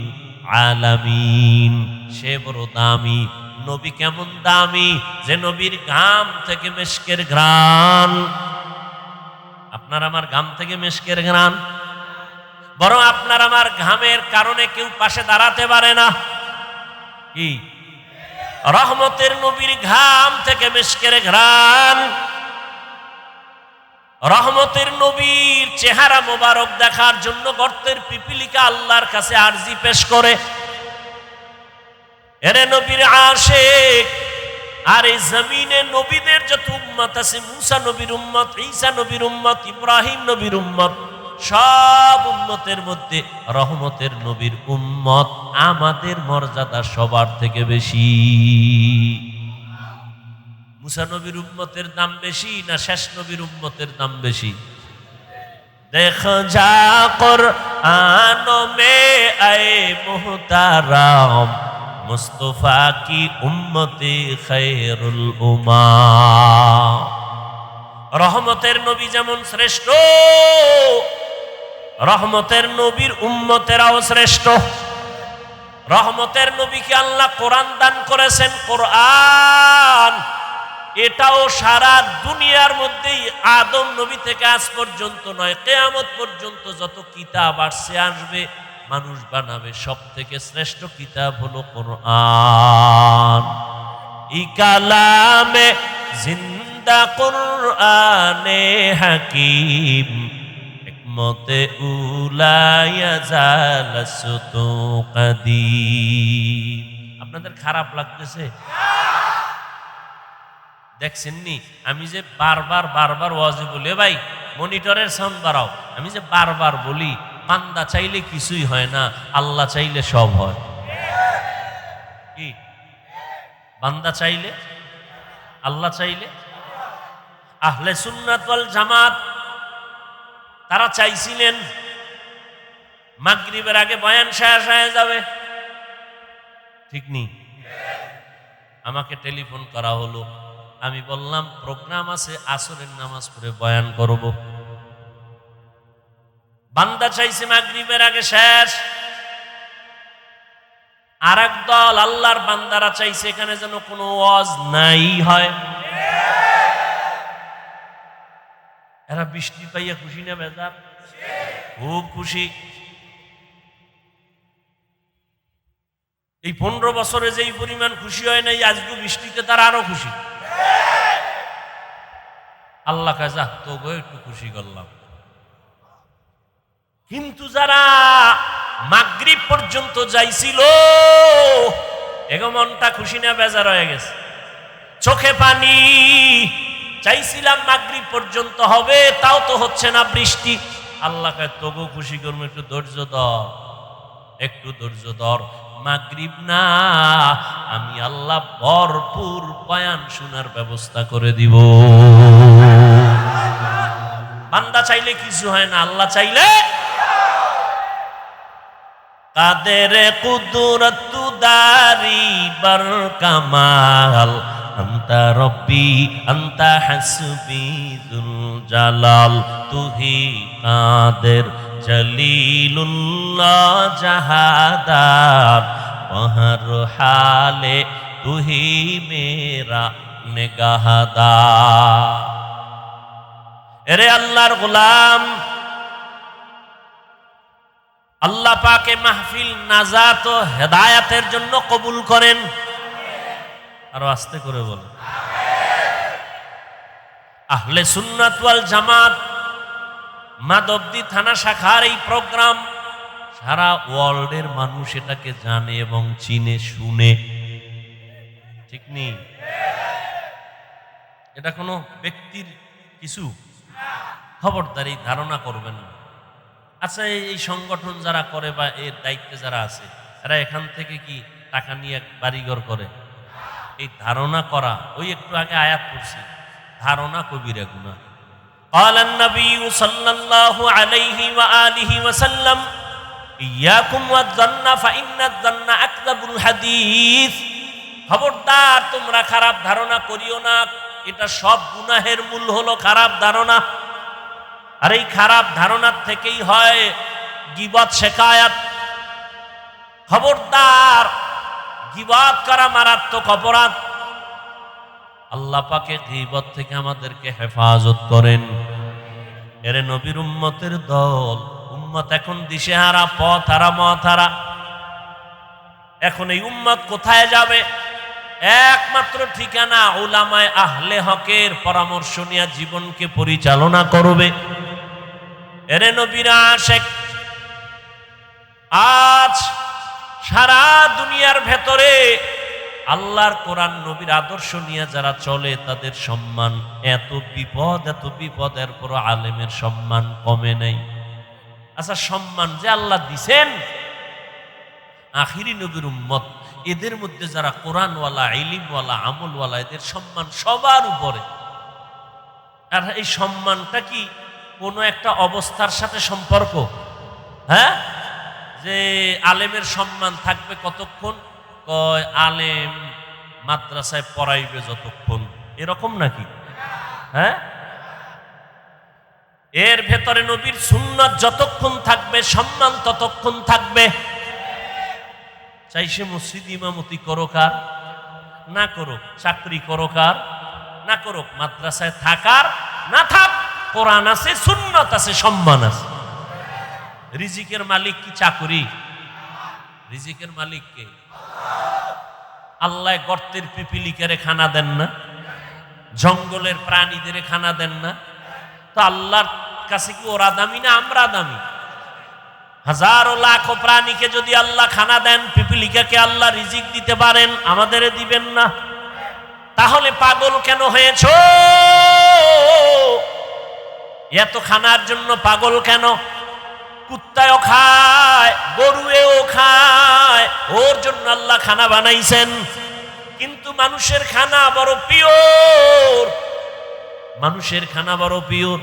Speaker 1: আলামিন, সে বড় দামি। নবী কেমন দামি? যে নবীর ঘাম থেকে মেশকের ঘ্রাণ। আপনার আমার ঘাম থেকে মেশকের ঘ্রাণ, বরং আপনার আমার ঘামের কারণে কেউ পাশে দাঁড়াতে পারে না। কি? রহমতের নবীর ঘাম থেকে মেশকের ঘ্রাণ। রহমতের নবীর চেহারা মোবারক দেখার জন্য গর্তের পিপিলিকা আল্লাহর কাছে আরজি পেশ করে, এরে নবীর আশিক। আর এই জমিনে নবীদের যত উম্মত আছে, মুসা নবীর উম্মত, ঈসা নবীর উম্মত, ইব্রাহিম নবীর উম্মত, সব উম্মতের মধ্যে রহমতের নবীর উম্মত আমাদের মর্যাদা সবার থেকে বেশি। মুসা নবীর উম্মতের দাম বেশি না শেষ নবীর উম্মতের দাম বেশি? দেখ যা কুরআন মে আয়ে মুহতারাম মুস্তফা কি উম্মতে খায়রুল উম্মাহ। রহমতের নবী যেমন শ্রেষ্ঠ, রহমতের নবীর উম্মতেরাও শ্রেষ্ঠ। রহমতের নবীকে আল্লাহ কোরআন দান করেছেন। কোরআন এটাও সারা দুনিয়ার মধ্যেই আদম নবী থেকে আজ পর্যন্ত নয়, কিয়ামত পর্যন্ত যত কিতাব আসবে মানুষ বানাবে, সব থেকে শ্রেষ্ঠ কিতাব হলো কোরআন। ই কালামে জিন্দা কোরআনে হাকিম হিকমতে উলায়া জালাসতু কাদিম। আপনাদের খারাপ লাগতেছে? দেখছেননি আমি যে বারবার ওয়াজে বলি, ভাই মনিটরের সাউন্ড বাড়াও, আমি যে বারবার বলি বান্দা চাইলে কিছুই হয় না, আল্লাহ চাইলে সব হয়। কি বান্দা চাইলে, আল্লাহ চাইলে? আহলে সুন্নাত ওয়াল জামাত তারা চাইছিলেন মাগরিবের আগে বয়ান শেষ হয়ে যাবে, ঠিক নেই? আমাকে টেলিফোন করা হলো, আমি বললাম প্রোগ্রাম আছে, আসরের নামাজ পড়ে বয়ান করব। বান্দা চাইছে মাগরিবের আগে শেষ, আর এক দল আল্লাহর বান্দারা চাইছে এখানে যেন কোনো ওয়াজ নাই হয়। এরা বৃষ্টি পাইয়া খুশি না বেজার? খুব খুশি। এই 15 বছরে যেই পরিমাণ খুশি হয় নাই, আজকে বৃষ্টিতে তারা আরো খুশি। আল্লাহ কাজা তো একটু খুশি করলাম। কিন্তু যারা মাগরিব পর্যন্ত যাইছিল, এগো মনটা খুশি না বেজার হয়ে গেছে, চোখে পানি। চাইছিলাম মাগরিব পর্যন্ত হবে, তাও তো হচ্ছে না বৃষ্টি। আল্লাহ কাজ তোগো খুশি করবো, একটু ধৈর্য ধর, একটু ধৈর্য ধর। মাগরিব না, আমি আল্লাহ ভরপুর বয়ান শোনার ব্যবস্থা করে দিব। বান্দা চাইলে কিছু হয় না, আল্লাহ চাইলে। কাদের কুদরত দারি বার কামাল আন্তা রব্বি আন্তা হাসবি যুল জালাল তুহি কাদের জলিলুল্লাহ জাহাদার বহর হালে তুহি মেরা নিগাহদার। এরে আল্লাহর গোলাম, আল্লাহ পাকে মাহফিল নাজাত ও হেদায়াতের জন্য কবুল করেন। আরো আস্তে করে বলেন। আহলে সুন্নাত ওয়াল জামাত মাধবদী থানা শাখার এই প্রোগ্রাম সারা ওয়ার্ল্ডের মানুষ এটাকে জানে এবং চিনে শুনে, ঠিক নেই? এটা কোনো ব্যক্তির কিছু, খবরদার এই ধারণা করবেন না। আচ্ছা, এই সংগঠন যারা করে বা এর দায়িত্বে যারা আছে, এরা এখান থেকে কি টাকা নিয়ে বাড়িঘর করে? এই ধারণা করা, ওই একটু আগে আয়াত পড়ছি, ধারণা কবিরা গুনাহ। قال النبي صلى الله عليه وآله وسلم إياكم والظن فإن الظن أكذب الحديث। খবরদার তোমরা খারাপ ধারণা করিও না, এটা সব গুনাহের মূল হলো খারাপ ধারণা। আর এই খারাপ ধারণার থেকেই হয় গীবত, শিকায়াত। খবরদার, গীবত করা মারাত্মক অপরাধ। আল্লাহ পাকে গীবত থেকে আমাদেরকে হেফাজত করেন। এরে নবীর উম্মতের দল, উম্মত এখন দিশেহারা, পথহারা, মতহারা। এখন এই উম্মত কোথায় যাবে? একমাত্র ঠিকানা উলামায়ে আহলে হকের পরামর্শ নিয়ে জীবনকে পরিচালনা করবে। এরে নবীর আশিক, আজ সারা দুনিয়ার ভেতরে আল্লাহর কোরআন নবীর আদর্শ নিয়ে যারা চলে তাদের সম্মান, এত বিপদ এরপর আলেমের সম্মান কমে নাই। আচ্ছা, সম্মান যে আল্লাহ দিছেন, আখিরি নবীর উম্মত, এদের মধ্যে যারা কোরআনওয়ালা, ইলমওয়ালা, আমলওয়ালা, এদের সম্মান সবার উপরে। আর এই সম্মানটা কি কোনো একটা অবস্থার সাথে সম্পর্ক? হ্যাঁ, যে আলেমের সম্মান থাকবে কতক্ষণ? কয় আলেম মাদ্রাসায় পড়াইবে যতক্ষণ, এরকম নাকি? হ্যাঁ, এর ভেতরে নবীর সুন্নাত যতক্ষণ থাকবে সম্মান ততক্ষণ থাকবে। চাই সে মসজিদ ইমামতি করুক আর না করুক, চাকরি করুক আর না করুক, মাদ্রাসায় থাকার না থাক, কোরআন আছে, সুন্নাত আছে, সম্মান আছে। রিজিকের মালিক কি চাকরি? রিজিকের মালিক কে? আল্লাহ গর্তের পিপিলিকারে খানা দেন না? জঙ্গলের প্রাণীদের খানা দেন না? তো আল্লাহর কাছে কি ওরা দামি না আমরা দামি? হাজারো লাখো প্রাণীকে যদি আল্লাহ খানা দেন, পিপিলিকাকে আল্লাহ রিজিক দিতে পারেন, আমাদের দিবেন না? তাহলে পাগল কেন হয়েছ? এত খানার জন্য পাগল কেন? কুত্তায়ও খায়, গরুয়েও খায়, ওর জন্য আল্লাহ খানা বানাইছেন। কিন্তু মানুষের খানা বড় পিওর, মানুষের খানা বড় পিওর।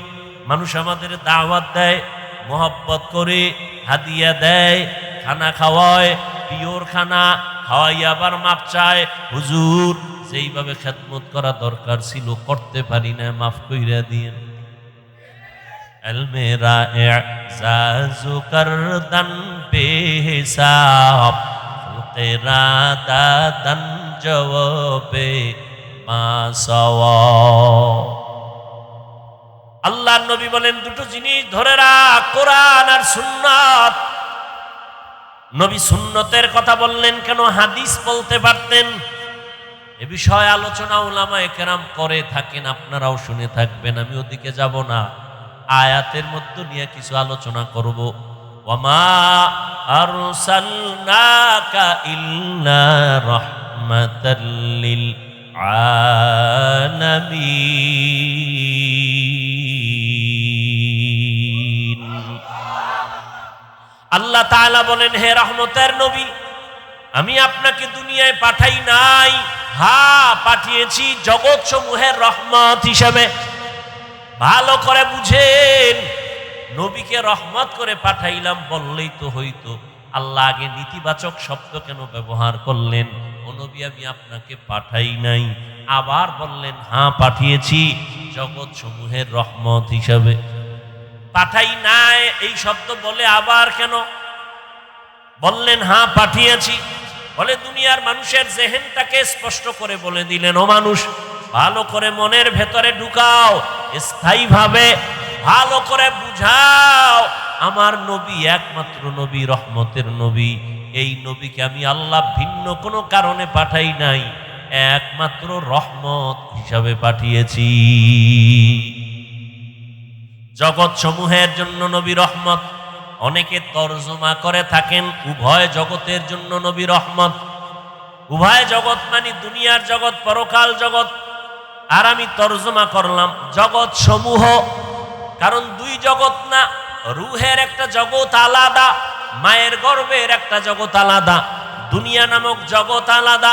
Speaker 1: মানুষ আমাদের দাওয়াত দেয়, মোহাব্বত করে হাদিয়া দেয়, খানা খাওয়ায়, পিওর খানা খাওয়াই, আবার মাপ চায়, হুজুর যেইভাবে খেদমত করা দরকার ছিল করতে পারি না, মাফ কইরা দিয়েন। মেরা এজাজু করদন বেহিসাব, তেরা দাদন জওয়াবে মাসাওয়া। আল্লাহর নবী বলেন দুটো জিনিস ধরে রাখ, কোরআন আর সুন্নাত। নবী সুন্নতের কথা বললেন কেন? হাদিস বলতে পারতেন। এ বিষয়ে আলোচনা উলামায়ে কেরাম করে থাকেন, আপনারাও শুনে থাকবেন, আমি ওদিকে যাব না। আয়াতের মধ্যে নিয়ে কিছু আলোচনা করব। ওয়ামা আরসালনাকা ইল্লা রাহমাতাল লিল আলামিন। আল্লাহ তাআলা বলেন, হে রহমতের নবী, আমি আপনাকে দুনিয়ায় পাঠাই নাই, হ্যাঁ পাঠিয়েছি জগৎ সমূহের রহমত হিসেবে। ভালো করে বুঝেন, নবীকে রহমত করে পাঠাইলাম বললেই তো হইতো। আল্লাহ আগে নেতিবাচক শব্দ কেন ব্যবহার করলেন? ও নবী, আমি আপনাকে পাঠাই নাই। আবার বললেন, হ্যাঁ পাঠিয়েছি জগৎ সমূহের রহমত হিসাবে। পাঠাই নাই এই শব্দ বলে আবার কেন বললেন হ্যাঁ পাঠিয়েছি? বলে দুনিয়ার মানুষের জেহেনটাকে স্পষ্ট করে বলে দিলেন, ও মানুষ, ভালো করে মনের ভেতরে ঢুকাও, স্থায়ীভাবে ভালো করে বুঝাও, আমার নবী একমাত্র নবী, রহমতের নবী। এই নবীকে আমি আল্লাহ ভিন্ন কোনো কারণে পাঠাই নাই, একমাত্র রহমত হিসাবে পাঠিয়েছি। জগৎ সমূহের জন্য নবী রহমত। অনেকে তর্জমা করে থাকেন উভয় জগতের জন্য নবী রহমত। উভয় জগৎ মানে দুনিয়ার জগৎ, পরকাল জগৎ। আর আমি তর্জমা করলাম জগৎ সমূহ, কারণ দুই জগৎ না, রুহের একটা জগৎ আলাদা, মায়ের গর্ভের একটা জগৎ আলাদা, দুনিয়া নামক জগৎ আলাদা,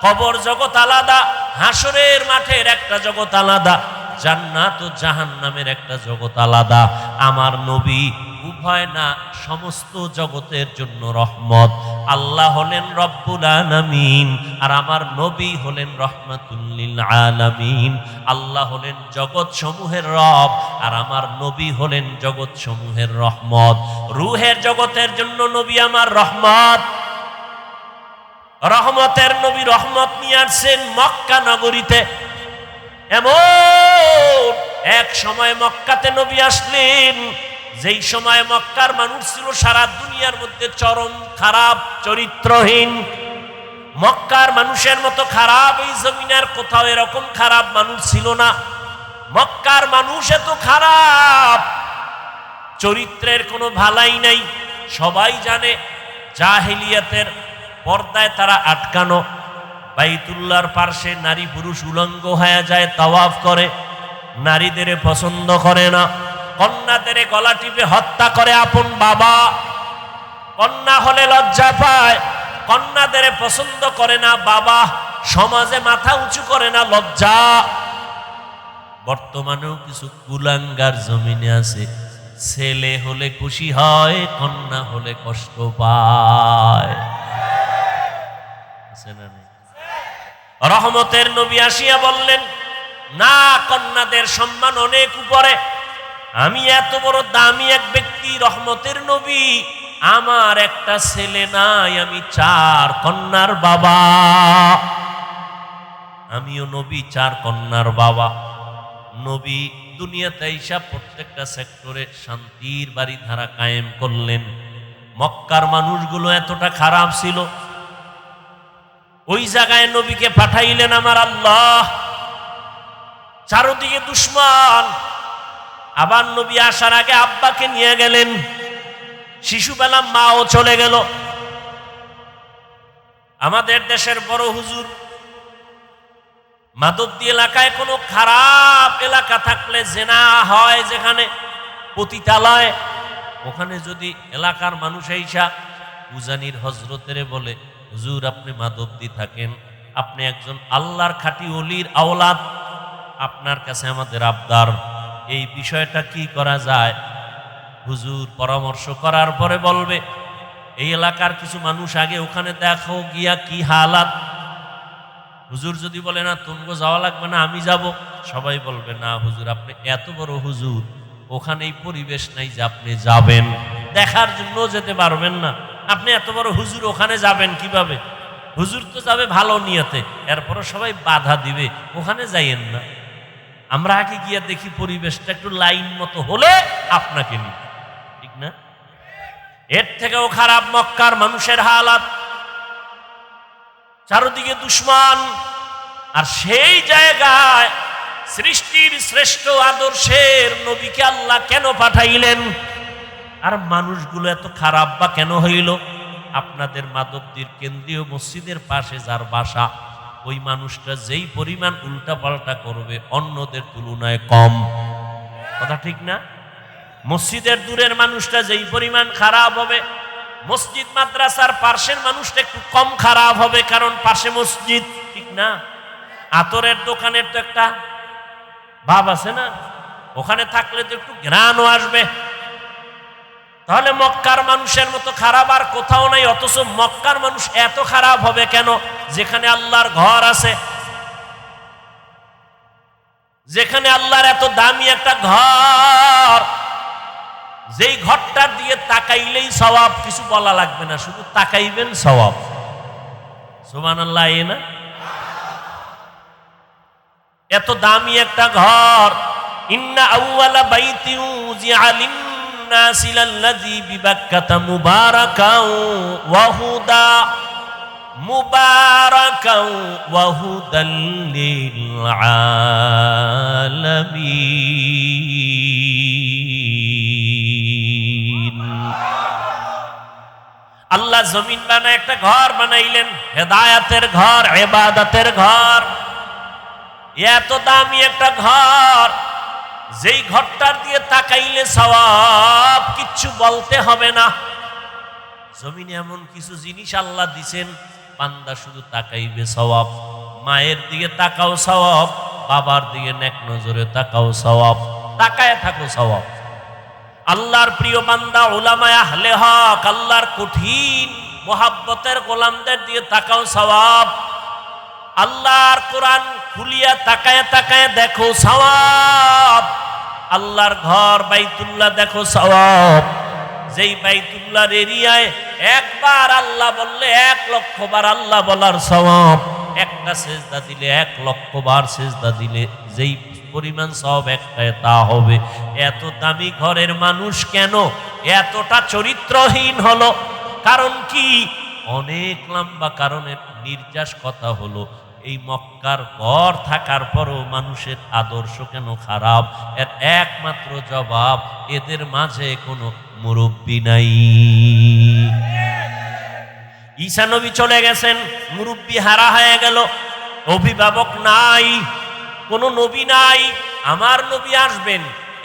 Speaker 1: কবর জগৎ আলাদা, হাসরের মাঠের একটা জগৎ আলাদা, জান্নাত ও জাহান্নামের একটা জগৎ আলাদা। আমার নবী উভয় না, সমস্ত জগতের জন্য রহমত। আল্লাহ হলেন রব্বুল আলামিন, আর আমার নবী হলেন রহমাতুল লিল আলামিন। আল্লাহ হলেন জগৎ সমূহের রব, আর আমার নবী হলেন জগৎ সমূহের রহমত। রুহের জগতের জন্য নবী আমার রহমত। রহমতের নবী রহমত নিয়ে আসছেন মক্কা নগরীতে। এমন এক সময় মক্কাতে নবী আসলেন, যেই সময় মক্কার মানুষ ছিল সারা দুনিয়ার মধ্যে চরম খারাপ, চরিত্রহীন। মক্কার মানুষের মতো খারাপ এই জমিনের কোথাও এরকম খারাপ মানুষ ছিল না। মক্কার মানুষ এত খারাপ, চরিত্রের কোনো ভালাই নাই। সবাই জানে জাহেলিয়াতের পর্দায় তারা আটকানো, বাইতুল্লাহর পার্শ্বে নারী পুরুষ উলঙ্গ হয়ে যায়, তাওয়াফ করে, নারীদের পছন্দ করে না। কন্যাদের গলা টিপে হত্যা করে আপন বাবা। কন্যা হলে লজ্জা পায়, কন্যাদের পছন্দ করে না বাবা, সমাজে মাথা উঁচু করে না লজ্জা। বর্তমানেও কিছু কুলাঙ্গার জমিনে আছে, ছেলে হলে খুশি হয়, কন্যা হলে কষ্ট পায়। রহমতের নবী আসিয়া বললেন, না, কন্যাদের সম্মান অনেক উপরে। আমি এত বড় দামি এক ব্যক্তি, রহমতের নবী, আমার একটা ছেলে নাই, আমি 4 কন্যার বাবা। আমিও নবী, 4 কন্যার বাবা। নবী দুনিয়াতে আইসা প্রত্যেকটা সেক্টরে শান্তির বাড়ি ধারা কায়েম করলেন। মক্কার মানুষগুলো এতটা খারাপ ছিল, ওই জায়গায় নবীকে পাঠাইলেন আমার আল্লাহ। চারদিকে দুশমন। আবার নবী আসার আগে আব্বাকে নিয়ে গেলেন, শিশুবেলা মাও চলে গেল। আমাদের দেশের বড় হুজুর মাধবদী এলাকায় কোনো খারাপ এলাকা থাকলে, জেনা হয় যেখানে, পতিতালয়, ওখানে যদি এলাকার মানুষ আইসা উজানির হজরতের বলে, হুজুর আপনি মাধবদী থাকেন, আপনি একজন আল্লাহর খাঁটি ওলির আওলাদ, আপনার কাছে আমাদের আবদার, এই বিষয়টা কি করা যায়? হুজুর পরামর্শ করার পরে বলবে, এই এলাকার কিছু মানুষ আগে ওখানে দেখো গিয়া কি হালাত। হুজুর যদি বলে, না তুমগো যাওয়া লাগবে না, আমি যাব, সবাই বলবে, না হুজুর আপনি এত বড় হুজুর, ওখানে এই পরিবেশ নাই যে আপনি যাবেন, দেখার জন্য যেতে পারবেন না, আপনি এত বড় হুজুর ওখানে যাবেন কিভাবে? হুজুর তো যাবে ভালো নিয়তে, এরপরও সবাই বাধা দিবে, ওখানে যাইয়েন না। আমরা আগে গিয়া দেখি পরিবেশটা একটু লাইন মতো হলে আপনাকে নিব, ঠিক না? এর থেকেও খারাপ মক্কার মানুষের হালাত, চারদিকে দুশমন। আর সেই জায়গায় সৃষ্টির শ্রেষ্ঠ আদর্শের নবীকে আল্লাহ কেন পাঠাইলেন? আর মানুষগুলো এত খারাপ বা কেন হইল? আপনাদের মাধবদীর কেন্দ্রীয় মসজিদের পাশে যার বাসা, ওই মানুষটা যেই পরিমাণ উল্টা পাল্টা করবে অন্যদের তুলনায় কম, কথা ঠিক না? মসজিদের দূরের মানুষটা যেই পরিমাণ খারাপ হবে, মসজিদ মাদ্রাসার পাশের মানুষটা একটু কম খারাপ হবে, কারণ পাশে মসজিদ, ঠিক না? আতরের দোকানের তো একটা ভাব আছে না, ওখানে থাকলে তো একটু ঘ্রাণও আসবে। তাহলে মক্কার মানুষের মতো খারাপ আর কোথাও নাই, অথচ মক্কার মানুষ এত খারাপ হবে কেন? যেখানে আল্লাহর ঘর আছে, যেখানে আল্লাহর এত দামি একটা ঘর, যেই ঘরটার দিয়ে তাকাইলেই সওয়াব, কিছু বলা লাগবে না, শুধু তাকাইবেন সওয়াব। সুবহানাল্লাহ, না? এত দামি একটা ঘর। ইন্না আউওয়ালা বাইতিন উযিআ লিন-নাসি লাল্লাযী বিবাক্কাতা মুবারাকাও ওয়া হুদা, মুবারাকাও ওয়া হুদাল লিল আলামিন। আল্লাহ জমিন বানায় একটা ঘর বানাইলেন, হেদায়েতের ঘর, ইবাদতের ঘর। এত দামি একটা ঘর, যেই ঘরটার দিয়ে তাকাইলে সওয়াব, কিচ্ছু বলতে হবে না। জমিনে এমন কিছু জিনিস আল্লাহ দিছেন, বান্দা শুধু তাকাইবে সওয়াব। মায়ের দিকে তাকাও সওয়াব, বাবার দিকে নেক নজরে তাকাও সওয়াব, তাকায় থাকো সওয়াব। আল্লাহর প্রিয় বান্দা উলামায়ে আহলে হক, আল্লাহর কঠিন মোহাব্বতের গোলামদের দিকে তাকাও সওয়াব। আল্লাহর কোরআন খুলিয়া তাকায় তাকায় দেখো সওয়াব। আল্লাহর ঘর বাইতুল্লাহ দেখো সওয়াব। যেই বাইতুল্লাহর এরিয়ায় একবার আল্লাহ বললে 1 লক্ষ বার আল্লাহ বলার সওয়াব, একটা সেজদা দিলে 1 লক্ষ বার সেজদা দিলে যেই পরিমাণ সওয়াব একটায় তা হবে। এত দামি ঘরের মানুষ কেন এতটা চরিত্রহীন হলো? কারণ কি? অনেক লম্বা কারণের নির্যাস কথা হলো, এই মক্কার ঘর থাকার পরও মানুষের আদর্শ কেন খারাপ? এর একমাত্র জবাব, এদের মাঝে কোনো মুরব্বী নাই। ঈসা নবী চলে গেছেন, মুরব্বী হারা হয়ে গেল, অভিভাবক নাই, কোনো নবী নাই। আমার নবী আসবেন,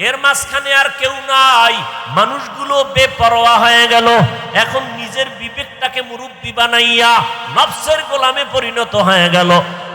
Speaker 1: এর মাঝখানে আর কেউ নাই। মানুষগুলো বেপরোয়া হয়ে গেল। এখন নিজের বিবেকটাকে মুরব্বি বানাইয়া নফসের গোলামে পরিণত হয়ে গেল।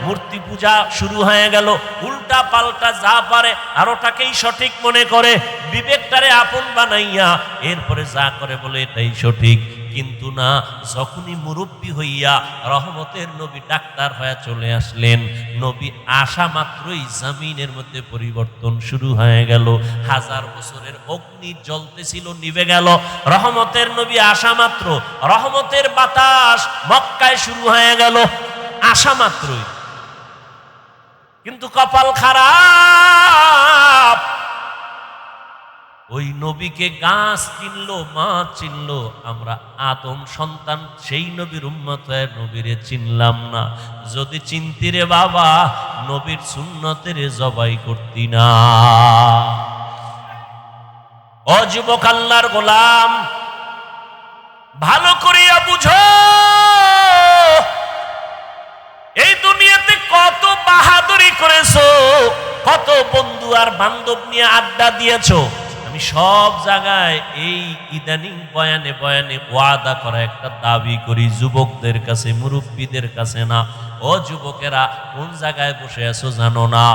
Speaker 1: মূর্তি পূজা শুরু হয়ে গেল। উল্টা পাল্টা যা পারে আর ওটাকেই সঠিক মনে করে, বিবেকটারে আপন বানাইয়া এরপরে যা করে বলে এটাই সঠিক। কিন্তু না, যখনই মুরব্বী হইয়া রহমতের নবী ডাক্তার হয়ে চলে আসলেন, নবী আসা মাত্রই জমিনের মধ্যে পরিবর্তন শুরু হয়ে গেল। 1000 বছরের অগ্নি জ্বলতেছিল, নিভে গেল। রহমতের নবী আসা মাত্র রহমতের বাতাস মক্কায় শুরু হয়ে গেল আসা মাত্রই। কিন্তু কপাল খারাপ, ওই নবীকে গাছ চিনলো, মাছ চিনলো, আমরা আদম সন্তান সেই নবীর উম্মত হয়ে নবীরে চিনলাম না। যদি চিনতি রে বাবা, নবীর সুন্নতের জবাই করতি না। ও যুবক আল্লাহর গোলাম, ভালো করিয়া বুঝো, এই দুনিয়াতে কত বাহাদুরি করেছো, কত বন্ধু আর বান্ধব নিয়ে আড্ডা দিয়েছো। আমি সব জায়গায় এই ইদানিং বয়ানে বয়ানে ওয়াদা করা একটা দাবি করি যুবকদের কাছে, মুরব্বীদের কাছে না। ও যুবকেরা, কোন জায়গায় বসে আছো জানো না?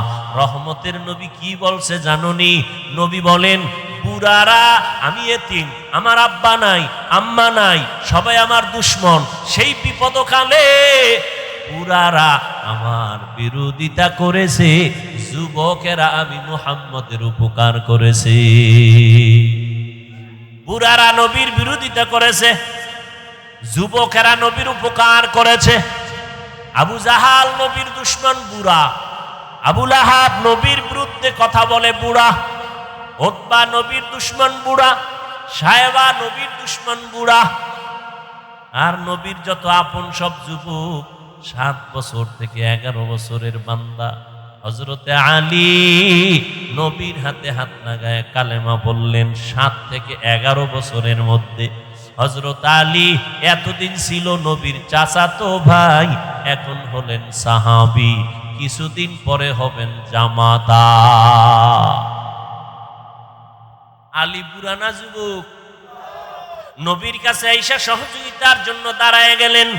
Speaker 1: রহমতের নবী কি বলছে জানোনি? নবী বলেন, বুড়ারা, আমি এতিম, আমার আব্বা নাই, আম্মা নাই, সবাই আমার দুশ্মন। সেই বিপদকালে বুড়ারা আমার বিরোধিতা করেছে, যুবকেরা আমি মুহাম্মদের উপকার করেছি। বুড়ারা নবীর বিরোধিতা করেছে, যুবকেরা নবীর উপকার করেছে। আবু জাহাল নবীর দুশ্মন বুড়া, আবু লাহাব নবীর বিরুদ্ধে কথা বলে বুড়া, উতবা নবীর দুশ্মন বুড়া, সায়েবা নবীর দুশ্মন বুড়া। আর নবীর যত আপন সব যুবক, 7 বছর থেকে 11 বছরের বান্দা। হযরতে আলী নবীর হাতে হাত লাগায় কালেমা বললেন 7 থেকে 11 বছরের মধ্যে। হযরত আলী এতদিন ছিল নবীর চাচাতো ভাই, এখন হলেন সাহাবী, কিছুদিন পরে হবেন জামাতা। আলী বুড়া না যুবক? নবীর কাছে আইসা সহযোগিতার জন্য দাঁড়ায় গেলেন।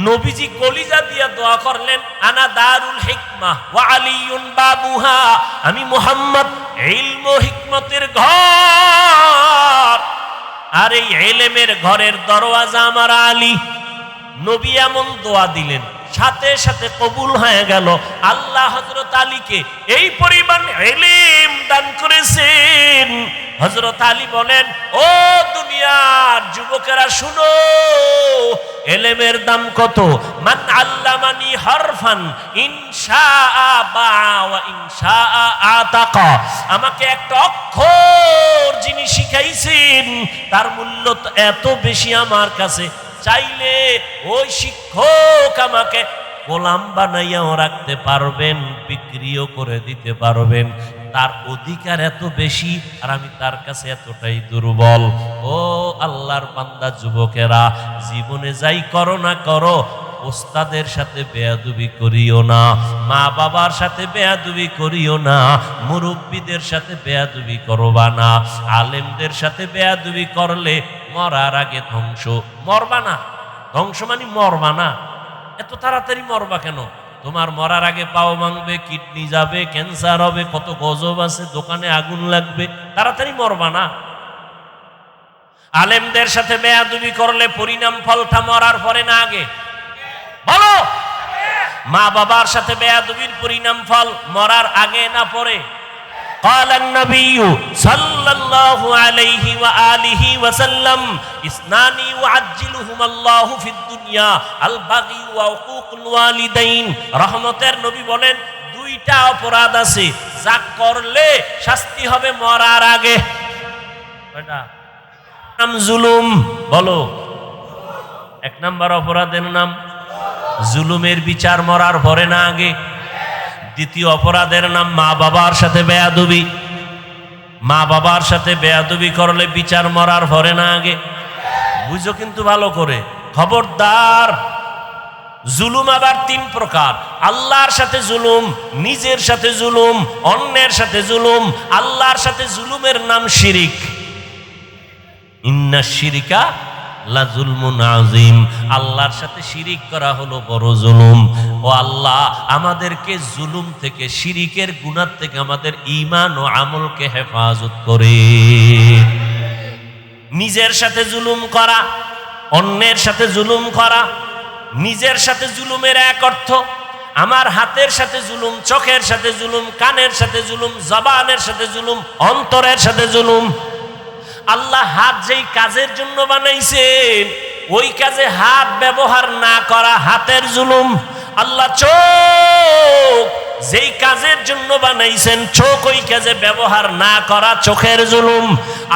Speaker 1: নবীজি কলিজা দিয়া দোয়া করলেন, আনা দারুল হিকমাহ ওয়া আলিয়ুন বাবুহা, আমি মুহাম্মদ ইলম ও হিকমতের ঘর, আর এই ইলমের ঘরের দরওয়াজা আমার আলী। নবী এমন দোয়া দিলেন, সাথে সাথে কবুল হয়ে গেল। আল্লাহ হযরত আলীকে এই পরিমাণ ইলম দান করেছেন। হযরত আলী বলেন, ও দুনিয়ার যুবকেরা শুনো, ইলমের দাম কত? মান আল্লামানি হরফান ইনশাআ বাআ ওয়া ইনশাআ আতাকা, আমাকে একটা অক্ষর যিনি শিখাইছেন তার মূল্য তো এত বেশি আমার কাছে, চাইলে ওই শিক্ষক আমাকে গোলাম বানাইয়াও রাখতে পারবেন, বিক্রিও করে দিতে পারবেন। তার অধিকার এত বেশি, আর আমি তার কাছে এতটাই দুর্বল। ও আল্লাহর বান্দা যুবকেরা, জীবনে যাই করো না করো, ওস্তাদের সাথে বেয়াদবি করিও না, মা বাবার সাথে বেয়াদবি করিও না, মুরব্বীদের সাথে বেয়াদবি করবা না। আলেমদের সাথে বেয়াদবি করলে মরার আগে ধ্বংস। মরবা না, ধ্বংস মানে মরবা না। এত তাড়াতাড়ি মরবা কেন? তোমার মরার আগে পাও ভাঙবে, কিডনি যাবে, ক্যান্সার হবে, কত গজব আছে, দোকানে আগুন লাগবে, তাড়াতাড়ি মরবা না। আলেমদের সাথে বেয়াদবি করলে পরিণাম ফলটা মরার পরে না আগে? বলো। মা বাবার সাথে বেয়াদবির পরিণাম ফল মরার আগে না পরে? قال النبي صلى الله عليه وآله وسلم اثنان يعجلهما الله في الدنيا البغي وعقوق الوالدين। রহমতের নবী বলেন, দুইটা অপরাধ আছে যা করলে শাস্তি হবে মরার আগে। কয়টা? নাম জুলুম। বলো। 1 নাম্বার অপরাধের নাম জুলুমের বিচার মরার পরে না আগে। দ্বিতীয় অপরাধের নাম মা বাবার সাথে বেয়াদবি। মা বাবার সাথে বেয়াদবি করলে বিচার মরার পরে না আগে। বুঝো কিন্তু ভালো করে, খবরদার জুলুম আবার তিন প্রকার, আল্লাহর সাথে জুলুম, নিজের সাথে জুলুম, অন্যের সাথে জুলুম। আল্লাহর সাথে জুলুমের নাম শিরিক। ইন্না শিরিকা লা যুলমুন আযীম, আল্লাহর সাথে শিরিক করা হলো বড় জুলুম। ও আল্লাহ, আমাদেরকে জুলুম থেকে, শিরিকের গুনাহ থেকে আমাদের ঈমান ও আমলকে হেফাজত করে। নিজের সাথে জুলুম করা, অন্যের সাথে জুলুম করা। নিজের সাথে জুলুমের এক অর্থ, আমার হাতের সাথে জুলুম, চোখের সাথে জুলুম, কানের সাথে জুলুম, জবানের সাথে জুলুম, অন্তরের সাথে জুলুম। আল্লাহ হাত যেই কাজের জন্য বানাইছেন ওই কাজে হাত ব্যবহার না করা হাতের জুলুম। আল্লাহ চোখ যেই কাজের জন্য বানাইছেন চোখ ওই কাজে ব্যবহার না করা চোখের জুলুম।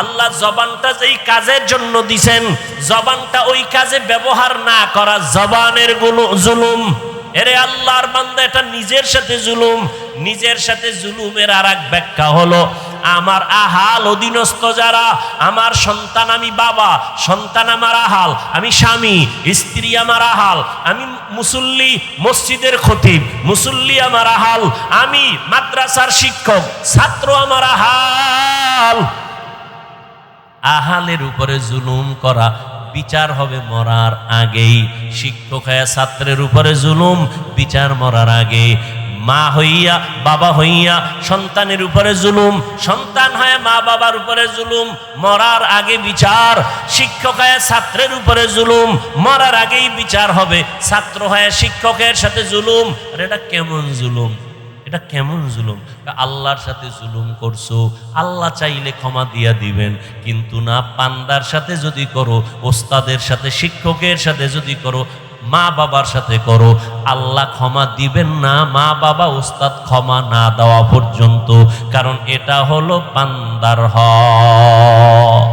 Speaker 1: আল্লাহ জবানটা যেই কাজের জন্য দিছেন জবানটা ওই কাজে ব্যবহার না করা জবানের জুলুম। এরে আল্লাহর বান্দা, এটা নিজের সাথে জুলুম। নিজের সাথে জুলুমের আর এক ব্যাখ্যা হলো, আমার আহাল অধীনস্থ যারা, আমার সন্তান আমি বাবা, সন্তান আমার আহাল, আমি স্বামী, স্ত্রী আমার আহাল, আমি মুসল্লি, মসজিদের খতিব, মুসল্লি আমার আহাল, আমি মাদ্রাসার শিক্ষক, ছাত্র আমার আহাল। আহালের উপরে জুলুম করা বিচার হবে মরার আগেই। শিক্ষক হয়ে ছাত্রের উপরে জুলুম, বিচার মরার আগে। মা হইয়া বাবা হইয়া সন্তানের উপরে জুলুম, সন্তান হয়ে মা বাবার উপরে জুলুম, মরার আগে বিচার। শিক্ষক হয়ে ছাত্রের উপরে জুলুম, মরার আগেই বিচার হবে। ছাত্র হয়ে শিক্ষকের সাথে জুলুম। আর এটা কেমন জুলুম? এটা কেমন জুলুম? আল্লাহর সাথে জুলুম করছো, আল্লাহ চাইলে ক্ষমা দিয়া দিবেন, কিন্তু না পান্দার সাথে যদি করো, ওস্তাদের সাথে, শিক্ষকের সাথে যদি করো, মা বাবার সাথে করো, আল্লাহ ক্ষমা দিবেন না মা বাবা ওস্তাদ ক্ষমা না দেওয়া পর্যন্ত। কারণ এটা হলো বান্দার হক।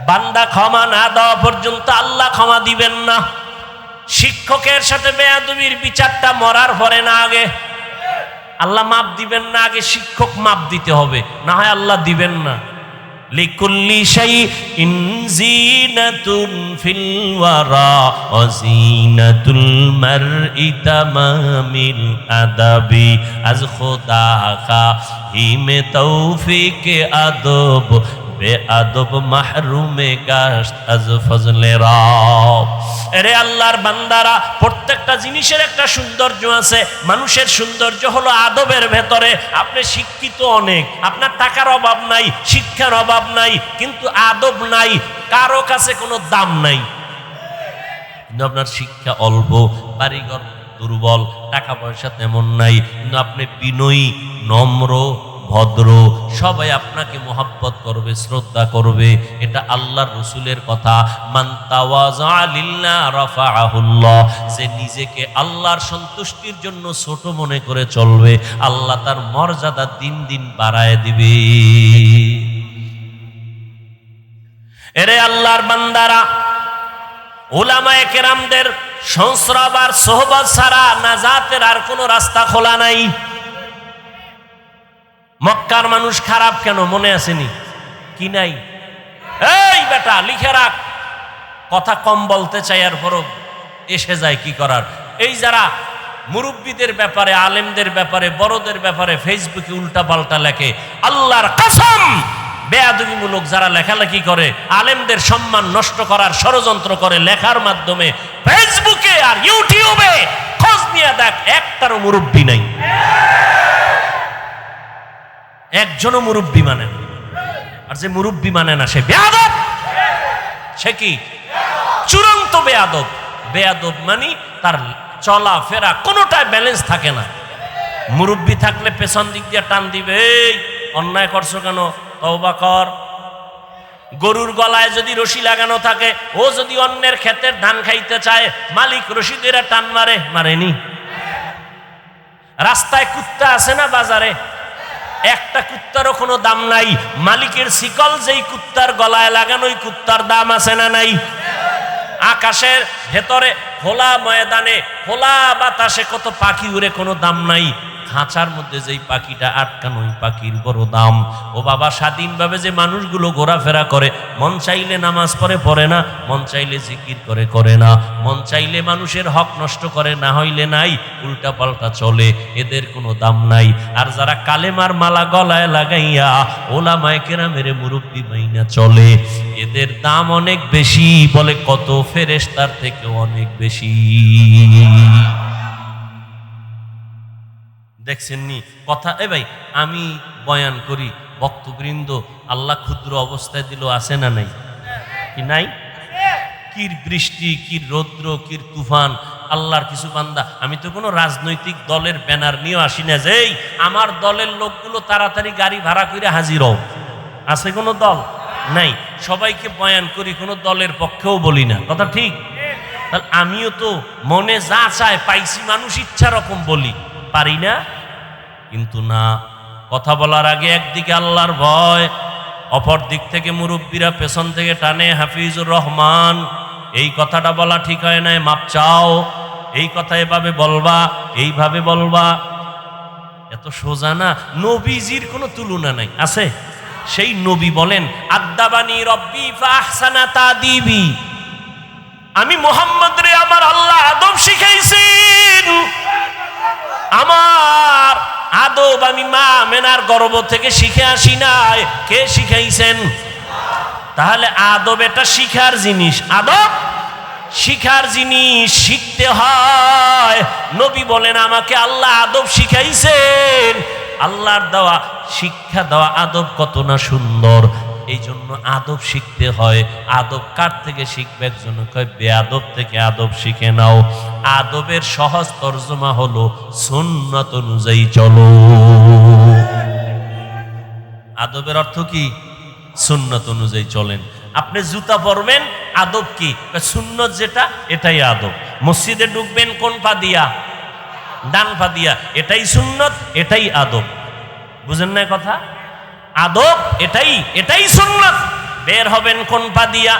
Speaker 1: বান্দা ক্ষমা না দেওয়া পর্যন্ত আল্লাহ ক্ষমা দিবেন না। শিক্ষকের সাথে বেয়াদবির বিচারটা মরার পরে না আগে। আল্লাহ মাপ দিবেন না, আগে শিক্ষক মাপ দিতে হবে, না হয় আল্লাহ দিবেন না। লিকুল্লি শাইইন জিনাতুন ফিল ওয়ারা ওয়া জিনাতুল মারই তামামিল আদাবি আজ খোদা হিমে তৌফিক আদব বেআদব মাহরুমে গাশত আজ ফজলে রব। এরে আল্লাহর বান্দারা, প্রত্যেকটা জিনিসের একটা সৌন্দর্য আছে। মানুষের সৌন্দর্য হলো আদবের ভেতরে। আপনি শিক্ষিত অনেক, আপনার টাকার অভাব নাই, শিক্ষার অভাব নাই, কিন্তু আদব নাই, কারো কাছে কোনো দাম নাই। কিন্তু আপনার শিক্ষা অল্প, কারিগর দুর্বল, টাকা পয়সা তেমন নাই, কিন্তু আপনি বিনয়ী, নম্র, ভদ্র, সবাই আপনাকে মোহাব্বত করবে, শ্রদ্ধা করবে। এটা আল্লাহর রসুলের কথা। মান তাওয়াযা লিল্লাহ রাফাআহুল্লাহ, যে নিজেকে আল্লাহর সন্তুষ্টির জন্য ছোট মনে করে চলবে, আল্লাহ তার মর্যাদা দিন দিন বাড়ায় দিবে। এরে আল্লাহর বান্দারা, উলামায়ে কেরামদের সংস্রব আর সোহবত ছাড়া নাজাতের আর কোনো রাস্তা খোলা নাই। মক্কার মানুষ খারাপ কেন মনে আসেনি? কি নাই? এই বেটা লিখে রাখ, কথা কম বলতে চাই আর পরও এসে যায়, কি করার। এই যারা মুরব্বীদের ব্যাপারে, আলেমদের ব্যাপারে, বড়দের ব্যাপারে ফেসবুকে উল্টা পাল্টা লেখে, আল্লাহর কসম বেয়াদবিমূলক যারা লেখালেখি করে, আলেমদের সম্মান নষ্ট করার ষড়যন্ত্র করে লেখার মাধ্যমে ফেসবুকে আর ইউটিউবে, খোঁজ নিয়ে দেখ একটারও মুরব্বী নাই, একজনও মুরব্বী মানে না। আর যে মুরব্বী মানে না সে বেয়াদব। সে কি? চূড়ান্ত বেয়াদব। বেয়াদব মানে তার চলা ফেরা কোনোটাই ব্যালেন্স থাকে না। মুরব্বী থাকলে পেছন দিক দিয়ে টান দিবে, এই অন্যায় করছো কেন, তওবা কর। গরুর গলায় যদি রশি লাগানো থাকে, ও যদি অন্যের ক্ষেতের ধান খাইতে চায়, মালিক রশি দিয়ে টান মারে, মারেনি? রাস্তায় কুত্তা আছে না বাজারে? একটা কুত্তারও কোনো দাম নাই। মালিকের শিকল যেই কুত্তার গলায় লাগানো, ওই কুত্তার দাম আছে না নাই? আকাশের ভেতরে খোলা ময়দানে, খোলা বাতাসে কত পাখি উড়ে, কোনো দাম নাই। খাঁচার মধ্যে যেই পাখিটা আটকানো, ওই পাখির বড় দাম। ও বাবা, স্বাধীনভাবে যে মানুষগুলো ঘোরাফেরা করে, মন চাইলে নামাজ পড়ে না, মন চাইলে জিকির করে না, মন চাইলে মানুষের হক নষ্ট করে, না হইলে নাই, উল্টা পাল্টা চলে, এদের কোনো দাম নাই। আর যারা কালেমার মালা গলায় লাগাইয়া ওলামায়ে কেরামের মুরব্বি মাইনা চলে, এদের দাম অনেক বেশি। বলে কত? ফেরেশতার থেকে অনেক বেশি। দেখছেন নি কথা? ভাই, আমি বয়ান করি, বক্তবৃন্দ আল্লাহ ক্ষুদ্র অবস্থায় দিল, আছে না নাই? কি নাই? কির বৃষ্টি, কির রৌদ্র, কির তুফান, আল্লাহর কিছু বান্দা। আমি তো কোনো রাজনৈতিক দলের ব্যানার নিয়ে আসি না যে এই আমার দলের লোকগুলো তাড়াতাড়ি গাড়ি ভাড়া করে হাজির হও। আছে কোনো দল? নাই। সবাইকে বয়ান করি, কোনো দলের পক্ষেও বলি না, কথা ঠিক? তাহলে আমিও তো মনে যা চায় পাইছি, মানুষ ইচ্ছা রকম বলি, পারি না? কিন্তু না, কথা বলার আগে একদিকে আল্লাহর ভয়, অপর দিক থেকে মুরব্বীরা পেছন থেকে টানে, হাফিজুর রহমান এই কথাটা বলা ঠিক হয় না, মাপ চাও, এই কথা এভাবে বলবা, এইভাবে বলবা। এত সোজা না। নবীজির কোনো তুলনা নাই, আছে? সেই নবী বলেন, আদাবানি রব্বি ফাহসানা তাদিবি, আমি মুহাম্মদ রে আমার আল্লাহ আদব শিখাইছেন। আমার আদব আমি মা মেনার গর্ভ থেকে শিখে আসি নাই, কে শিখাইছেন? তাহলে আদব এটা শিখার জিনিস, আদব শিখার জিনিস, শিখতে হয়। নবী বলেন, আমাকে আল্লাহ আদব শিখাইছেন। আল্লাহর দেওয়া শিক্ষা দেওয়া আদব কত না সুন্দর। এই জন্য আদব শিখতে হয়। আদব কার থেকে শিখবে? একজন কয় বেয়াদব থেকে আদব শিখে নাও। আদবের সহজ তর্জমা হলো সুন্নাত অনুযায়ী চলো। আদবের অর্থ কি? সুন্নাত অনুযায়ী চলেন। আপনি জুতা পরবেন, আদব কি? সুন্নত যেটা, এটাই আদব। মসজিদে ঢুকবেন কোন পা দিয়া? ডান পা দিয়া, এটাই সুন্নত, এটাই আদব। বুঝেন না কথা? আদব এটাই সুন্নত। বের হবেন কোন পা দিয়া?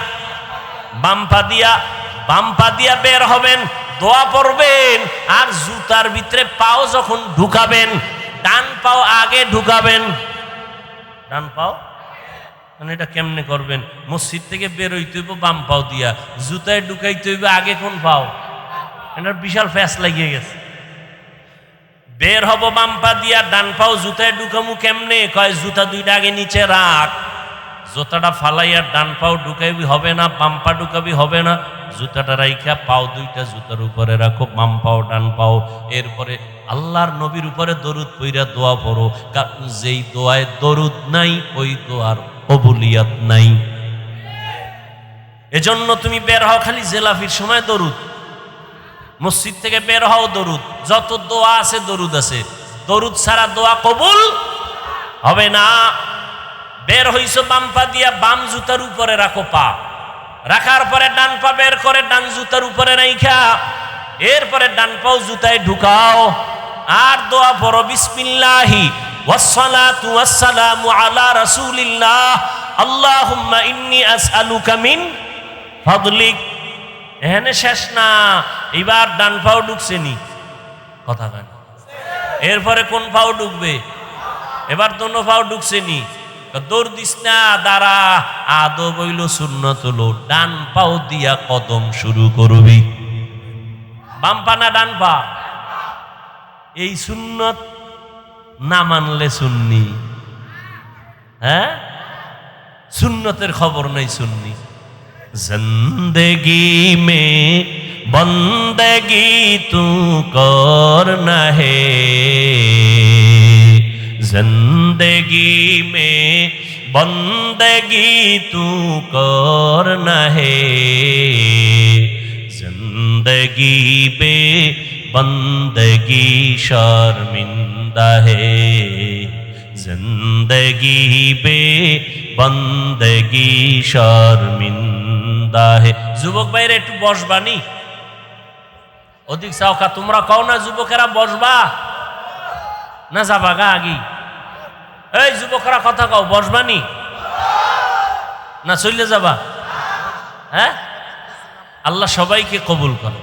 Speaker 1: বাম পা দিয়া। বাম পা দিয়া বের হবেন, দোয়া পড়বেন, আর জুতার ভিতরে পাও যখন ঢুকাবেন, ডান পাও আগে ঢুকাবেন। ডান পাও মানে এটা কেমনে করবেন? মসজিদ থেকে বের হইতে হইব বাম পাও দিয়া, জুতায় ঢুকাইতে হইব আগে কোন পাও? এটার বিশাল ফ্যাস লাগিয়ে গেছে। বের হব বাম পা দিয়া, ডান পাও জুতায় ঢুকামু কেমনে? কয় জুতা দুইটা আগে নিচে রাখ, জুতাটা ফালাইয়া ডান পাও ঢুকাইবি হবে না, বাম পা ঢুকাবি হবে না। জুতাটা রাইখা পাও দুইটা জুতার উপরে রাখো, বাম পাও ডান পাও। এরপরে আল্লাহর নবীর উপরে দরুদ পইরা দোয়া পড়ো, কারণ যেই দোয়ায় দরুদ নাই ওই দোয়ার কবুলিয়ত নাই। এজন্য তুমি বের হও খালি জেলাফির সময় দরুদ, মসজিদ থেকে বের হও দরুদ, যত দোয়া আছে দরুদ আছে। দরুদ ছাড়া দোয়া কবুল হবে না। বের হইছো বাম পা দিয়া, বাম জুতার উপরে রাখো পা, রাখার পরে ডান পা বের করে ডান জুতার উপরে রাইখা এরপরে ডান পাও জুতায় ঢুকাও, আর দোয়া পড়ো বিসমিল্লাহি ওয়াসসালাতু ওয়াসসালামু আলা রাসূলিল্লাহ আল্লাহুম্মা ইন্নী আসআলুকা মিন ফাদলিক। এখানে শেষ না, এবার ডান পাও ঢুকছে নি, কথা কেন? এরপরে কোন পাও ঢুকবে? এবার দোনো পাও ঢুকছে নি, দৌড় দিস না, দাঁড়া। আদব হইল সুন্নত হলো ডান পাও দিয়া কদম শুরু করবি। বাম পা না ডান পা? এই সুন্নত না মানলে সুন্নি। হ্যাঁ, সুন্নতের খবর নাই সুন্নি। जिंदगी में बंदगी तू करना है, जिंदगी में बंदगी तू करना है, जिंदगी पे बंदगी शर्मिंदा है, जिंदगी पे बंदगी शर्मिंदा है। যুবক ভাইরা একটু বসবানি, অধিক চাওকা তোমরা কও না যুবকেরা বসবা না যাবা গা আগি? এই যুবকরা কথা কও, বসবানি না চলে যাবা? হ্যাঁ, আল্লাহ সবাইকে কবুল করে।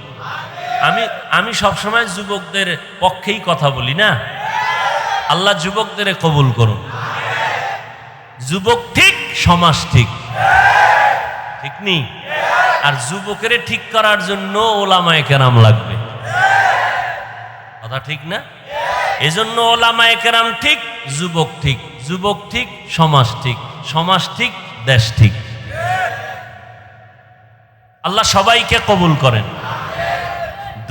Speaker 1: আমি সবসময় যুবকদের পক্ষেই কথা বলি না, আল্লাহ যুবকদের কবুল করুন। যুবক ঠিক, সমাজ ঠিক, ঠিক নেই? আর যুবকের ঠিক করার জন্য ওলামায়ে কেরাম লাগবে, কথা ঠিক না? এজন্য ওলামায়ে কেরাম ঠিক, যুবক ঠিক, যুবক ঠিক, সমাজ ঠিক, সমাজ ঠিক, দেশ ঠিক। আল্লাহ সবাইকে কবুল করেন।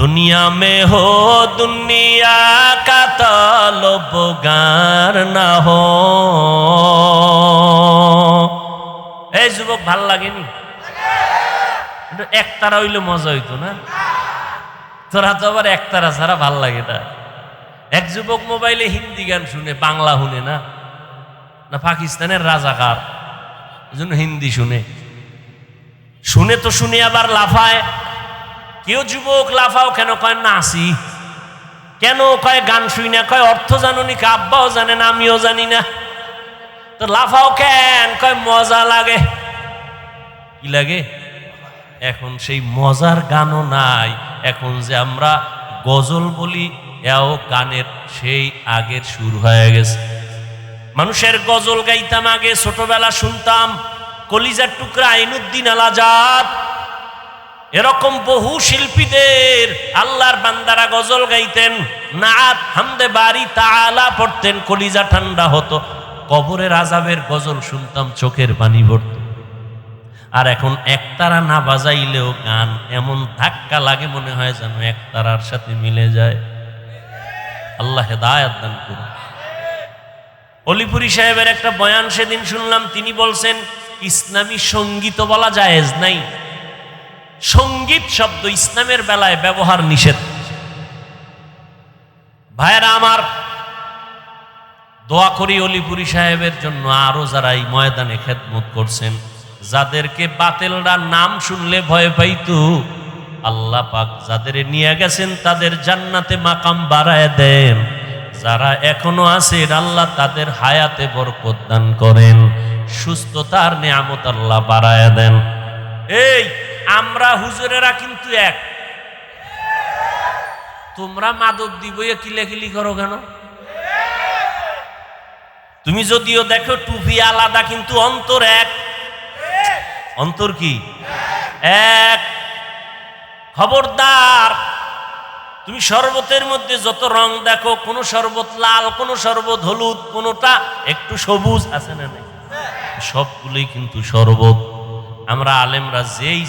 Speaker 1: दुनिया में हो दुनिया का तलबगार ना हो। এই যুবক ভাল লাগেনি? একতারা হইলে মজা হইতো না? তোরা তো আবার একতারা ছাড়া ভাল লাগে না। এক যুবক মোবাইলে হিন্দি গান শুনে, বাংলা শুনে না, না পাকিস্তানের রাজাকার, এজন্য হিন্দি শুনে, শুনে তো শুনে আবার লাফায়। কেউ যুবক লাফাও কেন? কয় নাচি। কেন? কয় গান শুই না। কয় অর্থ জানুনি, আব্বাও জানে না, আমিও জানি না। তো লাফাও কেন? কয় মজা লাগে। কি লাগে? এখন সেই মজার গানও নাই। এখন যে আমরা গজল বলি, এও গানের সেই আগের সুর হয়ে গেছে। মানুষের গজল গাইতাম আগে, ছোটবেলা শুনতাম কলিজার টুকরা আইনুদ্দিন আল আজাদ, এরকম বহু শিল্পীদের আল্লাহর বান্দারা গজল গাইতেন, নাত হামদে বারি তাআলা পড়তেন, কলিজা ঠান্ডা হতো। কবরের আযাবের গজল শুনতাম, চোখের পানি পড়ত। আর এখন একতারা না বাজাইলেও গান এমন ধাক্কা লাগে, মনে হয় যেন একতারার সাথে মিলে যায়। আল্লাহ হেদায়েত দান করুন। অলিপুরি সাহেবের একটা বয়ান সেদিন শুনলাম, তিনি বলছেন ইসলামী সঙ্গীত বলা জায়েজ নাই। সঙ্গীত শব্দ ইসলামের বেলায় ব্যবহার নিষেধ। ভাইরা আমার, দোয়া করি অলিপুরি সাহেবের জন্য, আরো যারা এই ময়দানে খেদমত করছেন, যাদেরকে বাতিলরা নাম শুনলে ভয় পাইতো, আল্লাহ পাক যাদের নিয়ে গেছেন তাদের জান্নাতে মাকাম বাড়ায় দেন। যারা এখনো আছেন, আল্লাহ তাদের হায়াতে বরকত দান করেন, সুস্থতার নিয়ামত আল্লাহ বাড়ায় দেন। এই আমরা হুজুরেরা কিন্তু এক। তোমরা মাদক দিবইয়া কিলাকিলি করো কেন? তুমি যদিও দেখো টুপি আলাদা, কিন্তু অন্তর এক। অন্তর কি এক? খবরদার, তুমি শরবতের মধ্যে যত রং দেখো, কোন শরবত লাল, কোন শরবত হলুদ, কোনটা একটু সবুজ আছে না নাই? সবগুলোই কিন্তু শরবত। আমরা আলেমরা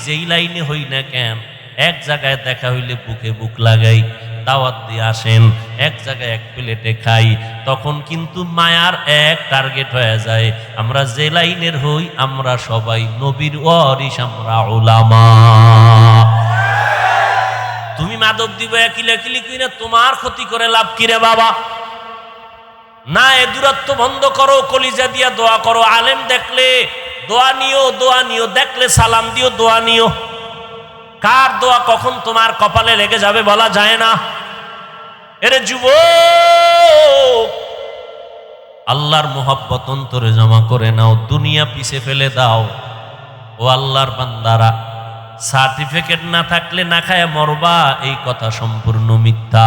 Speaker 1: যেই লাইনে হই না কেন, এক জায়গায় দেখা হইলে বুকে বুক লাগাই, দাওয়াত দিয়ে আসেন, এক জায়গায় এক প্লেটে খাই, তখন কিন্তু মায়ার এক টার্গেট হয়ে যায়। আমরা যে লাইনের হই, আমরা সবাই নবীর ওয়ারিস, আমরা উলামা। তুমি মাদক দিবে কিলাকিলি কইরা তোমার ক্ষতি করে লাভ কি রে বাবা? না, এ দূরত্ব বন্ধ করো, কলিজা দিয়া দোয়া করো। আলেম দেখলে দোয়া নিও, দোয়া নিও, দেখলে সালাম দিও, দোয়া নিও। কার দোয়া কখন তোমার কপালে লেগে যাবে বলা যায় না। এরে যুবক, আল্লাহর মোহাব্বত অন্তরে জমা করে নাও, দুনিয়া পিছে ফেলে দাও। ও আল্লাহর বান্দারা, সার্টিফিকেট না থাকলে না খায় মরবা, এই কথা সম্পূর্ণ মিথ্যা।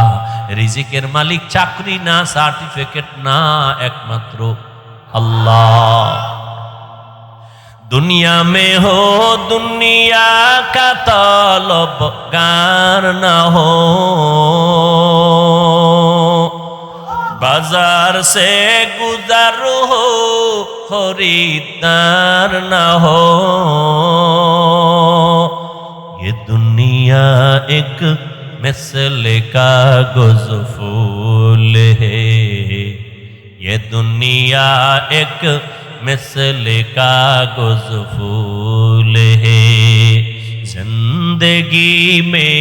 Speaker 1: রিজিকের মালিক চাকরি না, সার্টিফিকেট না, একমাত্র আল্লাহ। दुनिया में हो दुनिया का तलबगार ना हो, बाजार से गुजर हो खरीदार ना हो। ये दुनिया एक मिसल कागज फूल है, ये दुनिया एक मिसल कागज फूल है। जिंदगी में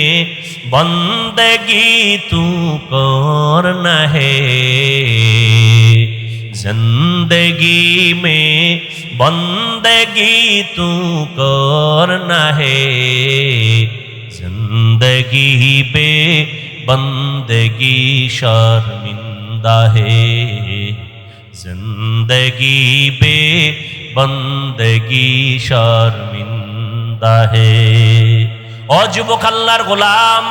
Speaker 1: बंदगी तू करना है, जिंदगी में बंदगी तू करना है। जिंदगी पे बंदगी शर्मिंदा है, जिंदगी बे बंदगी शर्मिंदा है। ও যুবক আল্লাহর গোলাম,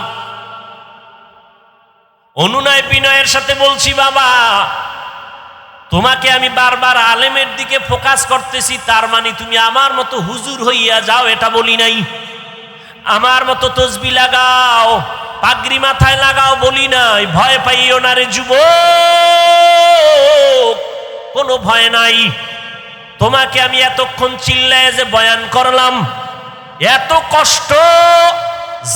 Speaker 1: অনুনয় বিনয়ের সাথে বলছি বাবা, তোমাকে আমি বারবার আলেমের দিকে ফোকাস করতেছি, তার মানে তুমি আমার মতো হুজুর হইয়া যাও এটা বলি নাই। আমার মতো তসবি লাগাও, পাগড়ি মাথায় লাগাও বলি নাই। ভয় পাইও না রে যুবক, কোনো ভয় নাই। তোমাকে আমি এতক্ষণ চিল্লায় যে বয়ান করলাম, এত কষ্ট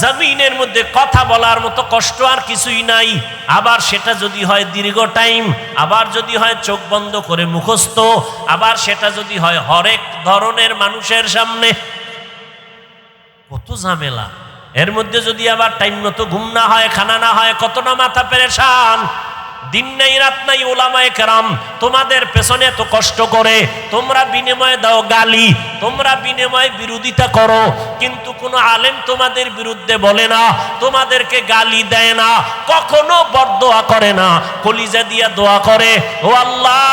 Speaker 1: জমিনের মধ্যে কথা বলার মতো কষ্ট আর কিছুই নাই। আবার সেটা যদি হয় দীর্ঘ টাইম, আবার যদি হয় চোখ বন্ধ করে মুখস্থ, আবার সেটা যদি হয় হরেক ধরনের মানুষের সামনে, কত ঝামেলা। এর মধ্যে যদি আবার টাইম মতো ঘুম না হয়, খানা না হয়, কত না মাথা পেরেশান। দিন নাই রাত নাই ওলামায়ে কেরাম তোমাদের পেছনে এত কষ্ট করে, তোমরা বিনিময়ে দাও গালি, তোমরা বিনিময়ে বিরোধিতা করো, কিন্তু কোনো আলেম তোমাদের বিরুদ্ধে বলে না, তোমাদেরকে গালি দেয় না, কখনো বরদোয়া করে না, কলিজা দিয়া দোয়া করে, ও আল্লাহ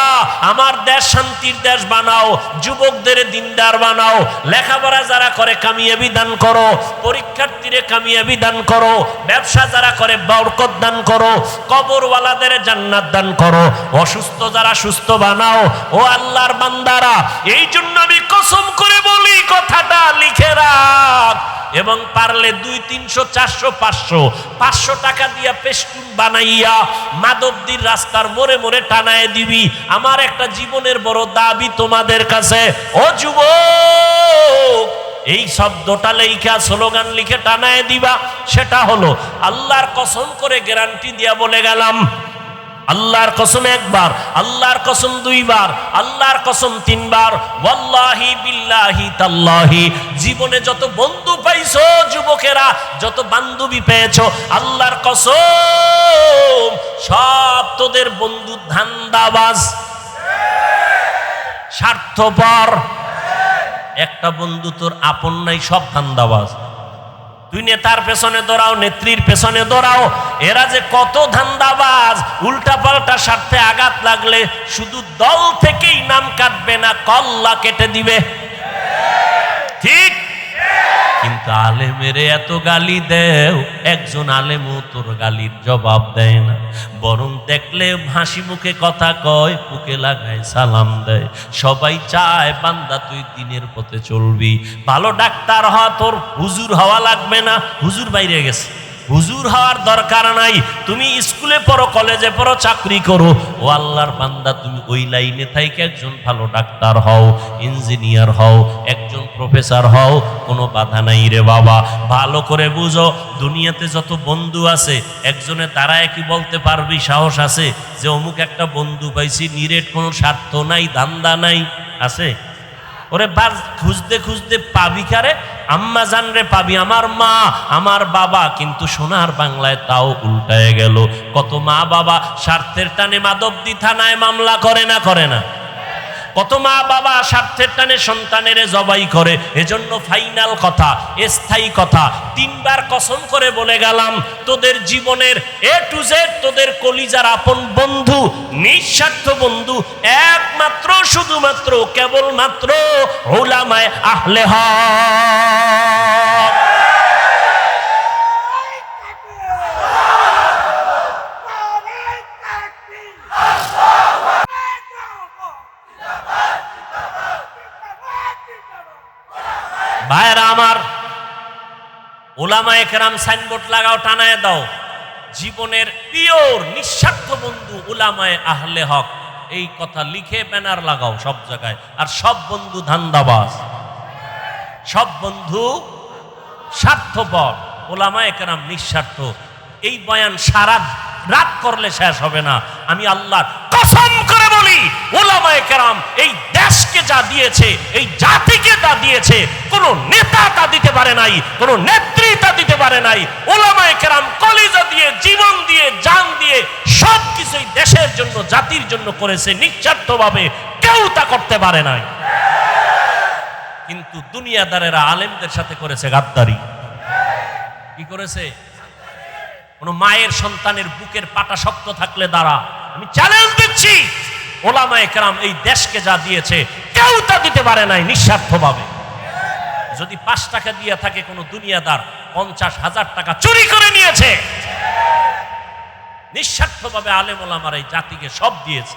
Speaker 1: আমার দেশ শান্তির দেশ বানাও, যুবকদের দিনদার বানাও, লেখাপড়া যারা করে কামিয়াবি দান করো, পরীক্ষার্থীরে কামিয়াবি দান করো, ব্যবসা যারা করে বরকত দান করো, কবরওয়ালাদের জান্নাত দান করো, অসুস্থ যারা সুস্থ বানাও। ও আল্লাহর বান্দারা, এই জন্য আমি কসম করে বলি, কথাটা লিখে রাখ, এবং পারলে 200, 300, 400, 500 টাকা দিয়া পেস্টুন বানাইয়া মাধবদীর রাস্তার মোড়ে মোড়ে টানায় দিবি। আমার একটা জীবনের বড় দাবি তোমাদের কাছে, ও যুবক, এই শব্দটা লেখা স্লোগান লিখে টানায় দিবা। সেটা হলো, আল্লাহর কসম করে গ্যারান্টি দিয়া বলে গেলাম, আল্লাহর কসম একবার, আল্লাহর কসম দুইবার, আল্লাহর কসম তিনবার, ওয়াল্লাহি বিল্লাহি তাল্লাহি, জীবনে যত বন্ধু পাইছো যুবকেরা, যত বান্ধবী পেয়েছো, আল্লাহর কসম সব তোদের বন্ধু ধান্দাবাজ, স্বার্থপর। একটা বন্ধু তোর আপন নাই, সব ধান্দাবাজ। তুই নেতার পেছনে দৌড়াও, নেত্রীর পেছনে দৌড়াও, এরা যে কত ধান্দাবাজ, উল্টা পাল্টা স্বার্থে আঘাত লাগলে শুধু দল থেকেই নাম কাটবে না, কল্লা কেটে দিবে, ঠিক? কিন্তু আলেমেরে এত গালি দেও, একজন আলেমও তোর গালির জবাব দেয় না, বরং দেখলে হাসি মুখে কথা কয়, বুকে লাগায় সালাম দেয়। সবাই চায় বান্দা তুই দিনের পথে চলবি, ভালো ডাক্তার হওয়া, তোর হুজুর হওয়া লাগবে না, হুজুর বাইরে গেছে, হুজুর হওয়ার দরকার নাই, তুমি স্কুলে পড়ো, কলেজে পড়ো, চাকরি করো, ও আল্লাহর বান্দা তুমি ওই লাইনে থাইকে একজন ভালো ডাক্তার হও, ইঞ্জিনিয়ার হও, একজন প্রফেসর হও, কোনো বাধা নাই রে বাবা। ভালো করে বুঝো, দুনিয়াতে যত বন্ধু আছে, একজনে দাঁড়ায় কি বলতে পারবি, সাহস আছে যে অমুক একটা বন্ধু পাইছি, নিরেট কোনো স্বার্থ নাই, ধান্দা নাই, আছে? ওরে বাস খুঁজতে খুঁজতে পাবি কারে? আম্মা জানরে পাবি, আমার মা, আমার বাবা, কিন্তু সোনার বাংলায় তাও উল্টায় গেল। কত মা বাবা স্বার্থের টানে মাধবদী থানায় মামলা করে না, করে না? কত মা বাবা স্বার্থের টানে সন্তানের জবাই করে। এজন্য ফাইনাল কথা, স্থায়ী কথা, 3 বার কসম করে বলে গেলাম, তোদের জীবনের A to Z, তোদের কলিজার আপন বন্ধু, নিঃস্বার্থ বন্ধু, একমাত্র শুধুমাত্র কেবলমাত্র উলামায়ে আহলে হক। ভাইরা আমার, উলামায়ে কেরাম সাইনবোর্ড লাগাও, টানায় দাও, জীবনের পিওর নিঃস্বার্থ বন্ধু উলামায়ে আহলে হক, এই কথা লিখে ব্যানার লাগাও সব জায়গায়। আর সব বন্ধু ধান্দাবাজ, সব বন্ধু স্বার্থপর, উলামায়ে কেরাম নিঃস্বার্থ। এই বয়ান সারা রাত করলে শেষ হবে না। আমি আল্লাহর কসম করে বলি, উলামায়ে কেরাম এই দেশকে যা দিয়েছে, এই জাতিকে যা দিয়েছে, কোন নেতা তা দিতে পারে নাই, কোন নেত্রী তা দিতে পারে নাই। উলামায়ে কেরাম কলিজা দিয়ে, জীবন দিয়ে, জান দিয়ে সবকিছুই দেশের জন্য, জাতির জন্য করেছে, নিঃস্বার্থভাবে, কেউ তা করতে পারে নাই। কিন্তু দুনিয়াদারেরা আলেমদের সাথে করেছে গাদ্দারি। কি করেছে? কোন মায়ের সন্তানের বুকের পাটা শক্ত থাকলে দাঁড়া। আমি চ্যালেঞ্জ দিচ্ছি, উলামায়ে কেরাম এই দেশকে যা দিয়েছে কেউ তা দিতে পারে নাই নিঃস্বার্থভাবে। যদি 5 টাকা দিয়ে থাকে কোন দুনিয়াদার, 50,000 টাকা চুরি করে নিয়েছে। নিঃস্বার্থভাবে আলেম ওলামার এই জাতিকে সব দিয়েছে।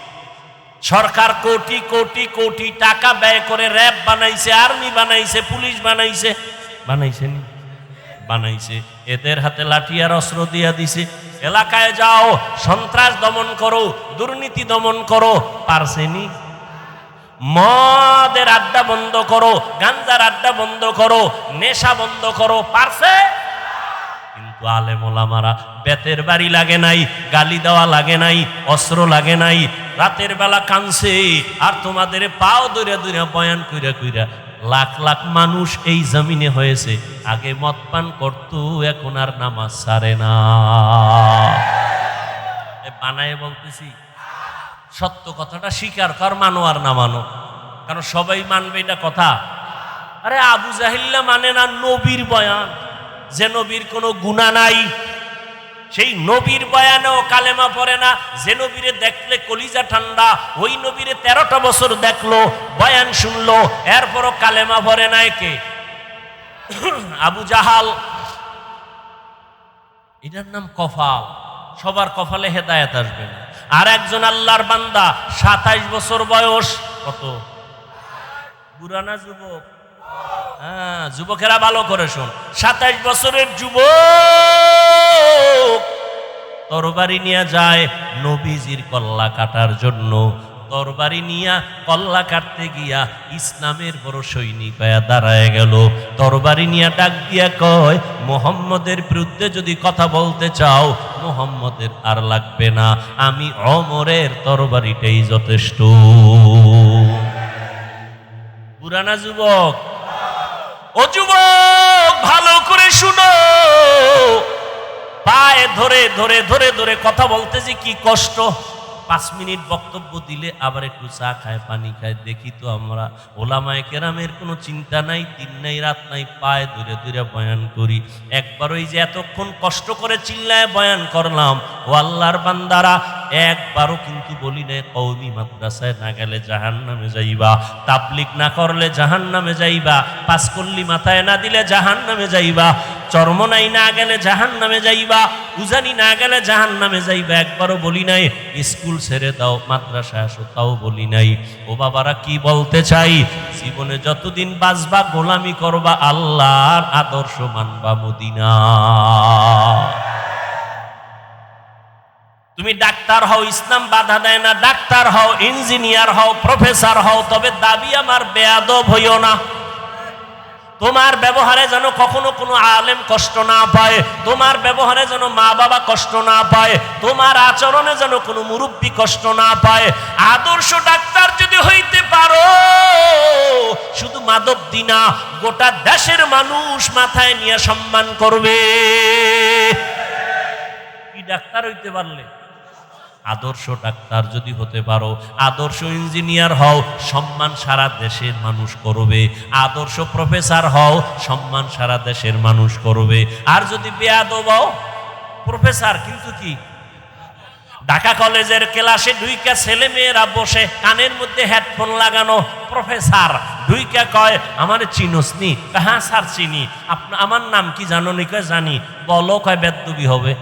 Speaker 1: সরকার কোটি কোটি কোটি টাকা ব্যয় করে র্যাব বানাইছে, আর্মি বানাইছে, পুলিশ বানাইছে, বানাইছে নি? বানাইছে। এদের হাতে লাঠি আর অস্ত্র দিয়া দিছে, এলাকায় যাও, সন্ত্রাস দমন করো, দুর্নীতি দমন করো, পারছেনি? মদের আড্ডা বন্ধ করো, গাঞ্জার আড্ডা বন্ধ করো, নেশা বন্ধ করো, পারছে? কিন্তু আলেম ওলামারা বেতের বাড়ি লাগে নাই, গালি দেওয়া লাগে নাই, অস্ত্র লাগে নাই, রাতের বেলা কানছে আর তোমাদের পাও দইরা দইরা বয়ান কইরা কইরা লাখ লাখ মানুষ এই জমিনে হয়েছে। আগে মদ পান করতো, এখন আর নামাজ ছাড়ে না। বানায় বলতেছি, সত্য কথাটা স্বীকার কর, মানো আর না মানো, কারণ সবাই মানবে এটা কথা। আরে আবু জাহিল্লা মানে না নবীর বয়ান, যে নবীর কোনো গুনাহ নাই, সেই নবীর বয়ানেও কালেমা পড়ে না। যে নবীরে দেখলে কলিজা ঠান্ডা, ওই নবীরে 13টা বছর দেখলো, বয়ান শুনলো, এরপরও কালেমা পড়ে নাই। কে? আবু জাহাল। এটার নাম কফাল। সবার কপালে হেদায়েত আসবে না। আর একজন আল্লাহর বান্দা, 27 বছর বয়স। কত? বুড়া না যুবক? হ্যাঁ, যুবকেরা ভালো করে শোন। 27 বছরের যুবক তরবারি নিয়ে যায় নবীজির কল্লা কাটার জন্য। তরবারি নিয়া কল্লা কাটতে গিয়া ইসলামের বড় সৈনিক হয়ে দাঁড়ায় গেল। তরবারি নিয়া ডাক দিয়া কয়, মুহাম্মদের বিরুদ্ধে যদি কথা বলতে চাও, মুহাম্মদের আর লাগবে না, আমি ওমরের তরবারিটাই যথেষ্ট। পুরানা যুবক? ও যুবক, ভালো করে শুনো। পায়ে ধরে ধরে ধরে ধরে কথা বলতে যে কি কষ্ট। 5 মিনিট বক্তব্য দিলে আবার একটু চা খায়, পানি খায়। দেখি তো আমরা ওলামায়ে কেরামের কোনো চিন্তা নাই, দিন নাই রাত নাই, পায়ে ধরে ধরে বয়ান করি। একবার ওই যে এতক্ষণ কষ্ট করে চিল্লায় বয়ান করলাম, ও আল্লাহর বান্দারা, একবারও কিন্তু বলি না কওমি মাদ্রাসায় না গেলে জাহান্নামে যাইবা, তাবলীগ না করলে জাহান্নামে যাইবা, পাঁচকল্লি মাথায় না দিলে জাহান্নামে যাইবা, চরমনাই না গেলে জাহান্নামে যাইবা, উজানি না গেলে জাহান্নামে যাইবা। একবারও বলি নাই স্কুল ছেড়ে দাও, মাদ্রাসায় আসো, তাও বলি নাই। ও বাবারা, কি বলতে চাই, জীবনে যতদিন বাঁচবা গোলামি করবা, আল্লাহর আদর্শ মানবা, মদিনা। তুমি ডাক্তার হও, ইসলাম বাধা দেয় না। ডাক্তার হও, ইঞ্জিনিয়ার হও, প্রফেসর হও, তবে দাবি আমার বেয়াদব হইও না। তোমার ব্যবহারে যেন কখনো কোনো আলেম কষ্ট না পায়, তোমার ব্যবহারে যেন মা বাবা কষ্ট না পায়, তোমার আচরণে যেন কোনো মুরব্বী কষ্ট না পায়। আদর্শ ডাক্তার যদি হইতে পারো, শুধু মাধবদী না, গোটা দেশের মানুষ মাথায় নিয়ে সম্মান করবে। কি ডাক্তার হইতে পারলে? আদর্শ ডাক্তার যদি হতে পারো, আদর্শ ইঞ্জিনিয়ার হও, সম্মান সারা দেশের মানুষ করবে। আদর্শ প্রফেসর হও, সম্মান সারা দেশের মানুষ করবে। আর যদি বেয়াদব হও, প্রফেসর কিন্তু কি, ঢাকা কলেজের ক্লাসে ঢুইকা ছেলে মেয়েরা বসে, কানের মধ্যে হেডফোন লাগানো, প্রফেসর ঢুইকা কয়, আমার চিনোস নি? হ্যাঁ স্যার চিনি। আমার নাম কি জানো নি? কয় জানি। বলো। কয় বেদবি হবে।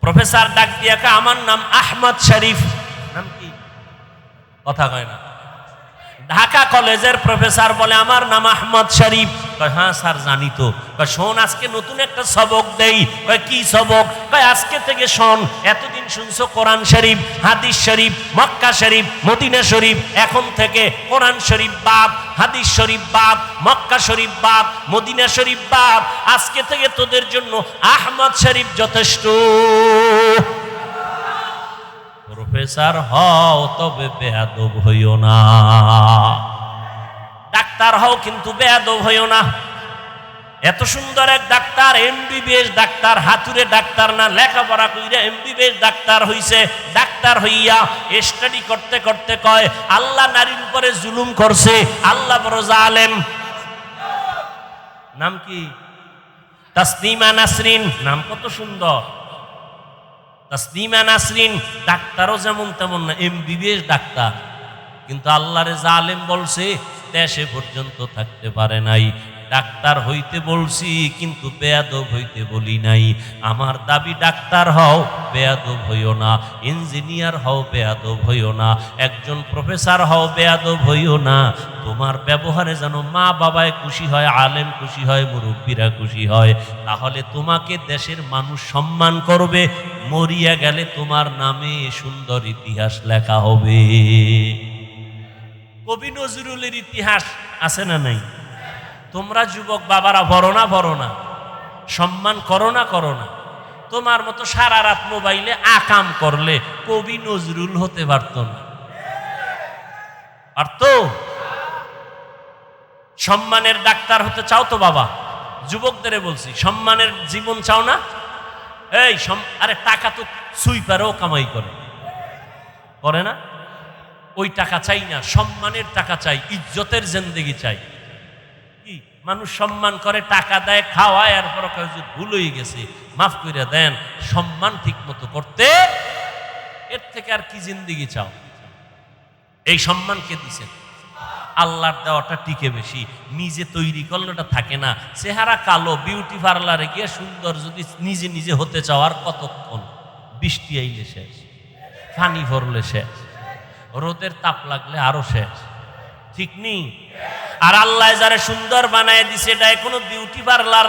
Speaker 1: প্রফেসর ডাক দিয়া কয়, আমার নাম আহমদ শরীফ। নাম কি? কথা কয় না। ঢাকা কলেজের প্রফেসর বলে, আমার নাম আহমদ শরীফ। কয় হ্যাঁ স্যার জানি তো। কয় শোন, আজকে নতুন একটা সবক দেই। কয় কি সবক? কয় আজকে থেকে শোন, এতদিন শুনছো কোরআন শরীফ, হাদিস শরীফ, মক্কা শরীফ, মদিনা শরীফ, এখন থেকে কোরআন শরীফ বাদ, হাদিস শরীফ বাদ, মক্কা শরীফ বাদ, মদিনা শরীফ বাদ। আজকে থেকে তোদের জন্য আহমদ শরীফ যথেষ্ট। প্রফেসর হও, তবে বেয়াদব হইও না। ডাক্তার হও, কিন্তু বেয়াদব হইও না। এত সুন্দর এক ডাক্তার, এমবিবিএস ডাক্তার, হাতুড়ে ডাক্তার না, লেখাপড়া কইরা এমবিবিএস ডাক্তার হইছে। ডাক্তার হইয়া স্টাডি করতে করতে কয়, আল্লাহ নারীর উপরে জুলুম করছে, আল্লাহ বড় জালেম। নাম কি? তাসনিমা নাসরিন। নাম কত সুন্দর, তাসনিমা নাসরিন। ডাক্তারও যেমন তেমন না, এমবিবিএস ডাক্তার। কিন্তু আল্লাহরে জালেম বলছে, দেশে পর্যন্ত থাকতে পারে নাই। ডাক্তার হইতে বলছি কিন্তু বেয়াদব হইতে বলি নাই। আমার দাবি ডাক্তার হও, বেয়াদব হইও না। ইঞ্জিনিয়ার হও, বেয়াদব হইও না। একজন প্রফেসর হও, বেয়াদব হইও না। তোমার ব্যবহারে যেন মা বাবায় খুশি হয়, আলেম খুশি হয়, মুরব্বীরা খুশি হয়। তাহলে তোমাকে দেশের মানুষ সম্মান করবে। মরিয়া গেলে তোমার নামে সুন্দর ইতিহাস লেখা হবে। কবি নজরুলের ইতিহাস আছে না নাই? তোমরা যুবক বাবারা বড় না সম্মান করো না। তোমার মতো সারা রাত মোবাইলে আকাম করলে কবি নজরুল হতে পারত না। পারত? সম্মানের ডাক্তার হতে চাও তো বাবা? যুবকদের বলছি, সম্মানের জীবন চাও না? এই আরে টাকা তো সুইপারও কামাই করে না? ওই টাকা চাই না, সম্মানের টাকা চাই, ইজ্জতের জিন্দেগি চাই। কি মানুষ সম্মান করে, টাকা দেয়, খাওয়ায়, এরপর ভুল হয়ে গেছে মাফ করে দেন। সম্মান ঠিক মতো করতে, এর থেকে আর কি জিন্দেগি চাও? এই সম্মান কে দিছেন? আল্লাহর দেওয়াটা টিকে বেশি। নিজে তৈরি করলে ওটা থাকে না। চেহারা কালো, বিউটি পার্লারে গিয়ে সুন্দর যদি নিজে হতে চাও, আর কতক্ষণ? বৃষ্টি আইলে শেষ, পানি ভরলে শেষ, রোদের তাপ লাগলে আরো শেষ। ঠিক নেই? আর আল্লাহ যারা সুন্দর বানায় দিছে, এটা কোনো বিউটি পার্লার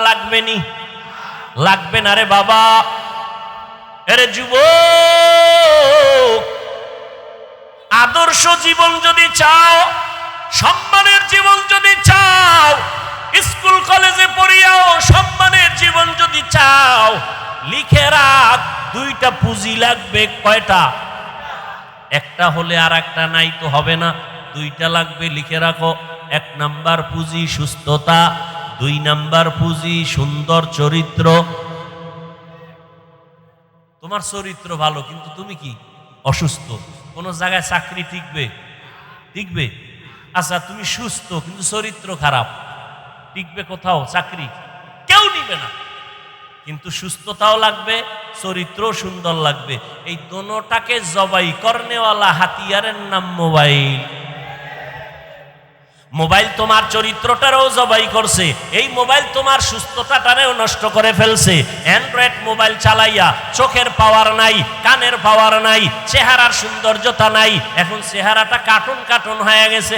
Speaker 1: লাগবে না রে বাবা। এরে যুবক, আদর্শ জীবন যদি চাও, সম্মানের জীবন যদি চাও, স্কুল কলেজে পড়িয়াও সম্মানের জীবন যদি চাও, লিখে রাখ, দুইটা পুঁজি লাগবে। কয়টা? একটা হলে আর একটা নাই তো হবে না, দুইটা লাগবে, লিখে রাখো। 1 নাম্বার পুঁজি সুস্থতা, 2 নাম্বার পুঁজি সুন্দর চরিত্র। তোমার চরিত্র ভালো কিন্তু তুমি কি অসুস্থ, কোন জায়গায় চাকরি টিকবে? আচ্ছা তুমি সুস্থ কিন্তু চরিত্র খারাপ, টিকবে কোথাও? চাকরি কেউ নিবে না। কিন্তু সুস্থতাও লাগবে, চরিত্র সুন্দর লাগবে। এই দোনোটাকে জবাই করনেওয়ালা হাতিয়ারের নাম মোবাইল। মোবাইল তোমার চরিত্রটারও জবাই করছে, এই মোবাইল তোমার সুস্থতাটারেও নষ্ট করে ফেলছে। অ্যান্ড্রয়েড মোবাইল চালাইয়া চোখের পাওয়ার নাই, কানের পাওয়ার নাই, চেহারার সৌন্দর্যতা নাই, এখন চেহারাটা কার্টুন হয়ে গেছে।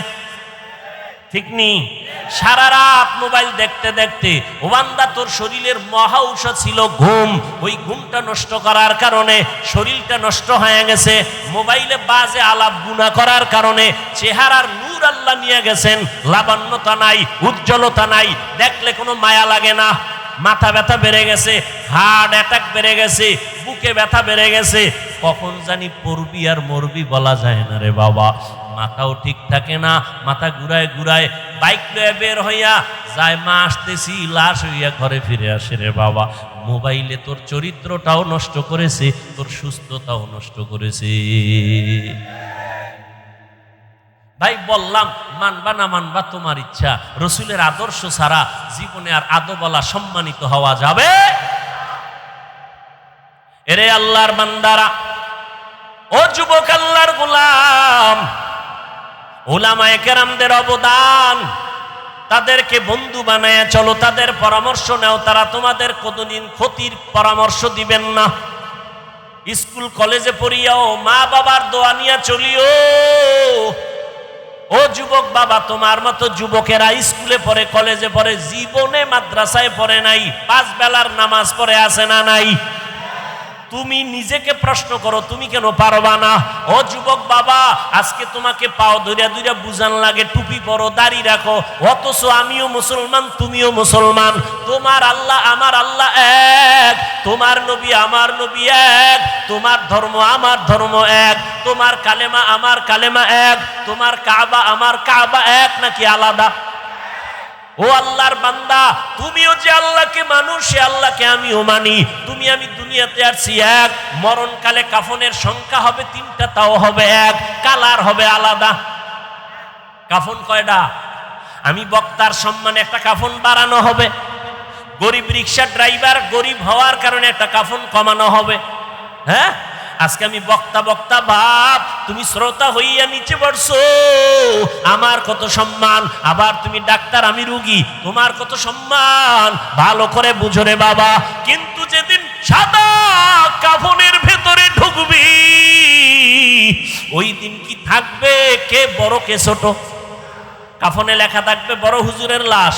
Speaker 1: ঠিক নেই? সারা রাত মোবাইল দেখতে দেখতে ও বান্দা, তোর শরীরের মহা ঔষধ ছিল ঘুম, ওই ঘুমটা নষ্ট করার কারণে শরীরটা নষ্ট হয়ে গেছে। মোবাইলে বাজে আলাপ গুনাহ করার কারণে চেহারার নূর আল্লাহ নিয়ে গেছেন, লাবণ্যতা নাই, উজ্জ্বলতা নাই, দেখলে কোনো মায়া লাগে না। মাথা ব্যথা বেড়ে গেছে, হার্ট অ্যাটাক বেড়ে গেছে, বুকে ব্যথা বেড়ে গেছে, কখন জানি পড়বি আর মরবি বলা যায় না রে বাবা। মাথাও ঠিক থাকে না, মাথা ঘুরায় বাইক লয়ে বের হইয়া যায়, মা আসতেছি, লাশ হইয়া ঘরে ফিরে আসে রে বাবা। মোবাইলে তোর চরিত্রটাও নষ্ট করেছে, তোর সুস্থতাও নষ্ট করেছে। ভাই বললাম, মানবা না মানবা তোমার ইচ্ছা। রসুলের আদর্শ ছাড়া জীবনে আর আদবলা সম্মানিত হওয়া যাবে? এরে আল্লাহর বান্দারা, ও যুবক আল্লাহর গোলাম, উলামায়ে কেরামদের অবদান, তাদেরকে বন্ধু বানায়া চলো, তাদের পরামর্শ নাও, তারা তোমাদের কোনদিন ক্ষতির পরামর্শ দিবেন না। স্কুল কলেজে পড়িয়াও মা বাবার দোয়া নিয়ে চলিও। ও যুবক বাবা, তোমার মতো যুবকেরা স্কুলে পড়ে, কলেজে পড়ে, জীবনে মাদ্রাসায় পড়ে নাই, 5 বেলার নামাজ পড়ে আছে না নাই? তুমি নিজেকে প্রশ্ন করো, তুমি কেন পারবা না? ও যুবক বাবা, আজকে তোমাকে পাও ধরিয়া বুঝান লাগে, টুপি পরো, দাড়ি রাখো, অথচ আমিও মুসলমান, তুমিও মুসলমান। তোমার আল্লাহ আমার আল্লাহ এক, তোমার নবী আমার নবী এক, তোমার ধর্ম আমার ধর্ম এক, তোমার কালেমা আমার কালেমা এক, তোমার কাবা আমার কাবা এক, নাকি আলাদা? ও আল্লাহর বান্দা, তুমিও যে আল্লাহকে মানো, সে আল্লাহকে আমিও মানি। তুমি আমি দুনিয়াতে আসছি এক, মরণকালে কাফনের সংখ্যা হবে 3টা, তাও হবে এক, কালার হবে আলাদা। কাফন কয়টা? আমি বক্তার সম্মানে একটা কাফন বাড়ানো হবে, গরিব রিক্সা ড্রাইভার গরিব হওয়ার কারণে একটা কাফন কমানো হবে। হ্যাঁ, আজকে আমি বক্তা বক্তা বাপ, তুমি শ্রোতা হইয়া নিচে পড়ছো, আমার কত সম্মান। আবার তুমি ডাক্তার, আমি রুগী, তোমার কত সম্মান। ভালো করে বুঝো রে বাবা। কিন্তু যেদিন সাদা কাফনের ভেতরে ঢুকবি, ওই দিন কি থাকবে কে বড় কে ছোট? কাফনে লেখা থাকবে বড় হুজুরের লাশ,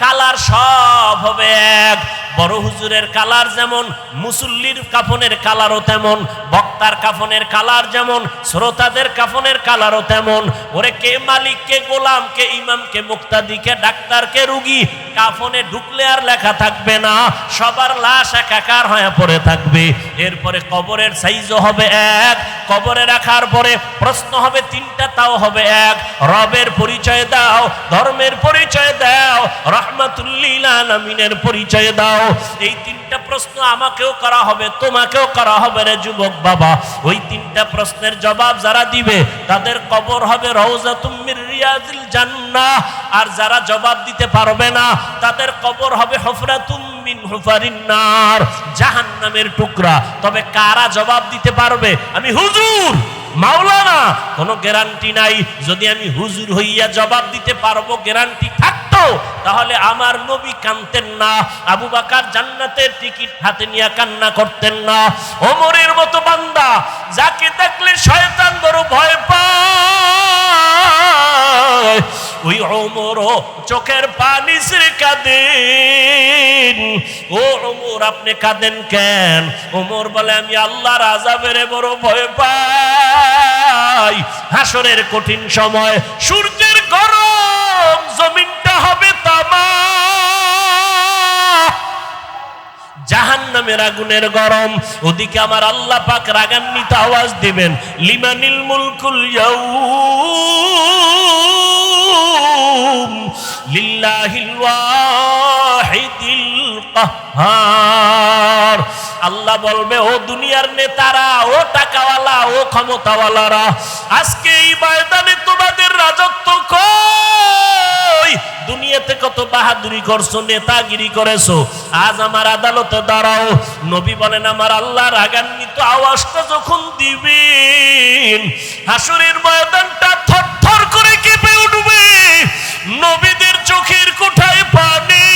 Speaker 1: কালার সব হবে এক। বড় হুজুরের কালার যেমন, মুসল্লির কাফনের কালারও তেমন, বক্তার কাফনের কালার যেমন, শ্রোতাদের কাফনের কালারও তেমন। ওরে কে মালিক, কে গোলাম, কে ইমাম, কে মুক্তাদি, কে ডাক্তার, কে রুগী, কাফনে ঢুকলে আর লেখা থাকবে না, সবার লাশ একাকার হয়ে পড়ে থাকবে। এরপরে কবরের সাইজও হবে এক। কবরে রাখার পরে প্রশ্ন হবে তিনটা, তাও হবে এক। রবের পরিচয় দাও, ধর্মের পরিচয় দাও, রহমাতুল্লিল আলামিনের পরিচয় দাও। এই তিনটা প্রশ্ন আমাকেও করা হবে, তোমাকেও করা হবে রে যুবক বাবা। ওই তিনটা প্রশ্নের জবাব যারা দিবে তাদের কবর হবে রওজাতুম মির রিয়াজিল জান্নাহ। আর যারা জবাব দিতে পারবে না তাদের কবর হবে হুফরাতুম মিন হুফারিন নার, জাহান্নামের টুকরা। তবে কারা জবাব দিতে পারবে? আমি হুজুর, মাওলানা, কোনো গ্যারান্টি নাই। যদি আমি হুজুর হইয়া জবাব দিতে পারবো, গ্যারান্টি থাকতো, তাহলে আমার নবী কাঁদতেন না, আবু বকর জান্নাতের টিকিট হাতে নিয়ে কান্না করতেন না। ওমরের মতো বান্দা যাকে দেখলে শয়তান বড় ভয় পায়, ওই ওমরও চোখের পানি ছেড়ে কাঁদেন। ও ওমর, আপনি কাঁদেন কেন? ওমর বলে, আমি আল্লাহর আযাবের বড় ভয় পাই। হাসরের কঠিন সময় সূর্যের গরম, জমিনটা হবে তামা, জাহান্নামের আগুনের গরম। ওদিকে আমার আল্লাহ পাক রাগান্বিত আওয়াজ দিবেন, লিমানিল মুলকুল ইয়াউম লিল্লাহিল ওয়াহিদিল কাহ্হার। আল্লাহ বলবে, ও দুনিয়ার নেতারা, ও টাকাওয়ালা, ও ক্ষমতাওয়ালারা, আজকে এই ময়দানে তোমাদের রাজত্ব কই? দুনিয়াতে কত বাহাদুরি করছো, নেতাগিরি করেছো, আজ আমার আদালতে দাঁড়াও। নবী বলেন, আমার আল্লাহ রাগান্বিত আওয়াজটা যখন দিবেন, হাসরের ময়দানটা থরথর করে কেঁপে উঠবে। নবীদের চোখের কোঠায় পানি,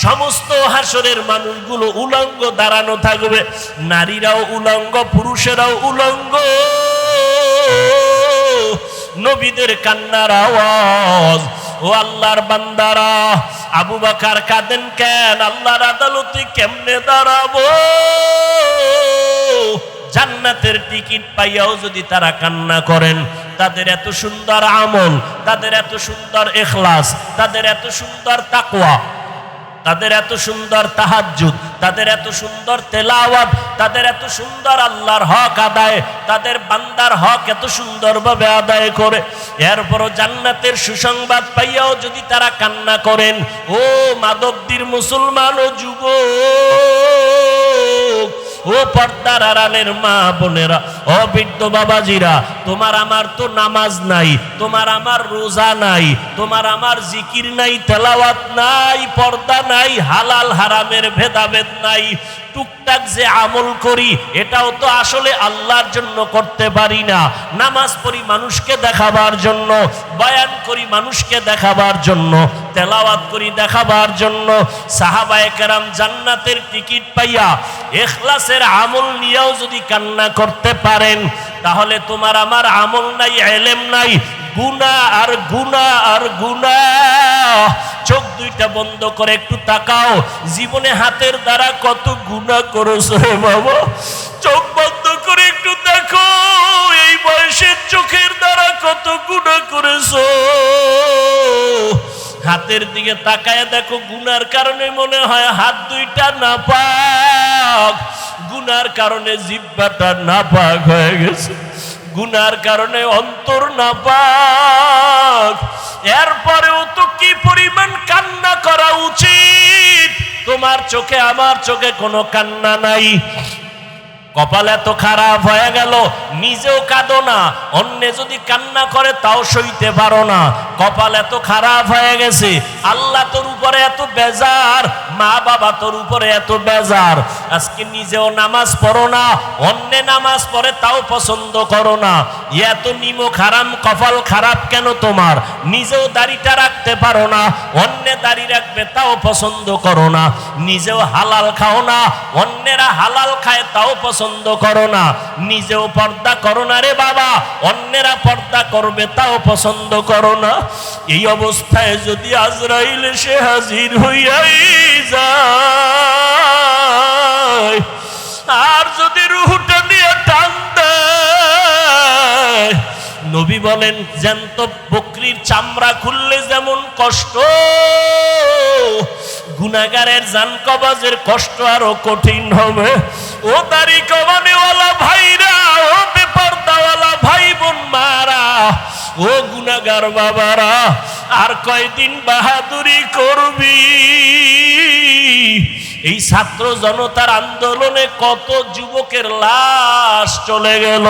Speaker 1: সমস্ত হাসরের মানুষগুলো উলঙ্গ দাঁড়ানো থাকবে, নারীরাও উলঙ্গ, পুরুষেরাও উলঙ্গ। নবীদের কান্নার আওয়াজ। ও আল্লাহর বান্দারা, আবু বকর কাঁদেন কেন? আল্লাহর আদালতে কেমনে দাঁড়াবো? জান্নাতের টিকিট পাইয়াও যদি তারা কান্না করেন, তাদের এত সুন্দর আমল, তাদের এত সুন্দর ইখলাস, তাদের এত সুন্দর তাকওয়া, তাদের এত সুন্দর তাহাজ্জুদ, তাদের এত সুন্দর তেলাওয়াত, তাদের এত সুন্দর আল্লাহর হক আদায়, তাদের বান্দার হক এত সুন্দরভাবে আদায় করে, এরপরও জান্নাতের সুসংবাদ পাইয়াও যদি তারা কান্না করেন, ও মাদকদির মুসলমান ও যুবক, ও পর্দার আড়ালের মা বোনেরা, ও বৃদ্ধ বাবাজিরা, তোমার আমার তো নামাজ নাই, তোমার আমার রোজা নাই, তোমার আমার জিকির নাই, তেলাওয়াত নাই, পর্দা নাই, হালাল হারামের ভেদাভেদ নাই। টুকটাক যে আমল করি এটাও তো আসলে আল্লাহর জন্য করতে পারি না। নামাজ পড়ি মানুষকে দেখাবার জন্য, বয়ান করি মানুষকে দেখাবার জন্য, তেলাওয়াত করি দেখাবার জন্য। সাহাবায়ে কেরাম জান্নাতের টিকিট পাইয়া ইখলাসের আমল নিয়েও যদি কান্না করতে পারেন, তাহলে তোমার আমার আমল নাই, ইলম নাই, গুনাহ আর গুনাহ আর গুনাহ। চোখ দুইটা বন্ধ করে একটু তাকাও, জীবনে হাতের দ্বারা কত গুনাহ করেছো রে বাবা। চোখ বন্ধ করে একটু দেখো, এই বয়সের চোখের দ্বারা কত গুনাহ করেছো। হাতের দিকে তাকায় দেখো, গুনার কারণে মনে হয় হাত দুইটা নাপাক, গুনার কারণে জিহ্বাটা নাপাক হয়ে গেছে, গুনার কারণে অন্তর নাপাক। এরপরেও তো কি পরিমাণ কান্না করা উচিত। তোমার চোখে আমার চোখে কোনো কান্না নাই। কপাল এত খারাপ হয়ে গেল, নিজেও কাঁদো না, অন্য যদি কান্না করে তাও সইতে পারো না। কপাল এত খারাপ হয়ে গেছে, আল্লাহ তোর উপরে এত বেজার, মা বাবা তোর উপরে এত বেজার, আজকে নিজেও নামাজ পড়ো না, অন্য নামাজ পড়ে তাও পছন্দ করো না। এত নিমক হারাম কপাল খারাপ কেন তোমার? নিজেও দাড়িটা রাখতে পারো না, অন্য দাড়ি রাখবে তাও পছন্দ করো না। নিজেও হালাল খাও না, অন্যেরা হালাল খায় তাও পছন্দ করো না। নিজেও পর্দা করো না রে বাবা, অন্যেরা পর্দা করবে তাও পছন্দ করো না। এই অবস্থায় যদি আজরাইল এসে হাজির হইয়াই যায়, আর যদি রূহটা নিয়ে টান দেয়, নবী বলেন জ্যান্ত বকরির চামড়া খুললে যেমন কষ্ট, গুনাহগারের জান কবাজের কষ্ট আরো কঠিন হবে। ও দাড়ি কমানেওয়ালা ভাইরা, ও বেপরদাওয়ালা ভাই বোন মারা, ও গুনাহগার বাবারা, আর কয়দিন বাহাদুরি করবি? এই ছাত্র জনতার আন্দোলনে কত যুবকের লাশ চলে গেল।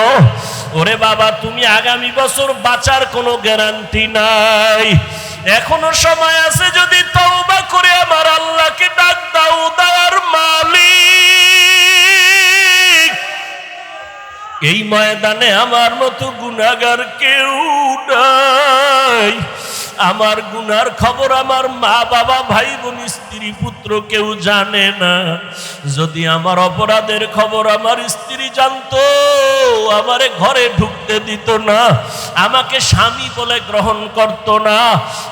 Speaker 1: ওরে বাবা, তুমি আগামী বছর বাঁচার কোনো গ্যারান্টি নাই। এখনো সময় আছে, যদি তওবা করে আমার আল্লাহকে ডাক দাও, দাওয়ার মালিক, এই ময়দানে আমার মতো গুনাহগার কেউ নাই। আমার গুনার খবর আমার মা বাবা ভাই বোন স্ত্রী পুত্র কেউ জানে না। যদি আমার অপরাধের খবর আমার স্ত্রী জানতো, আমারে ঘরে ঢুকতে দিত না, আমাকে স্বামী বলে গ্রহণ করত না।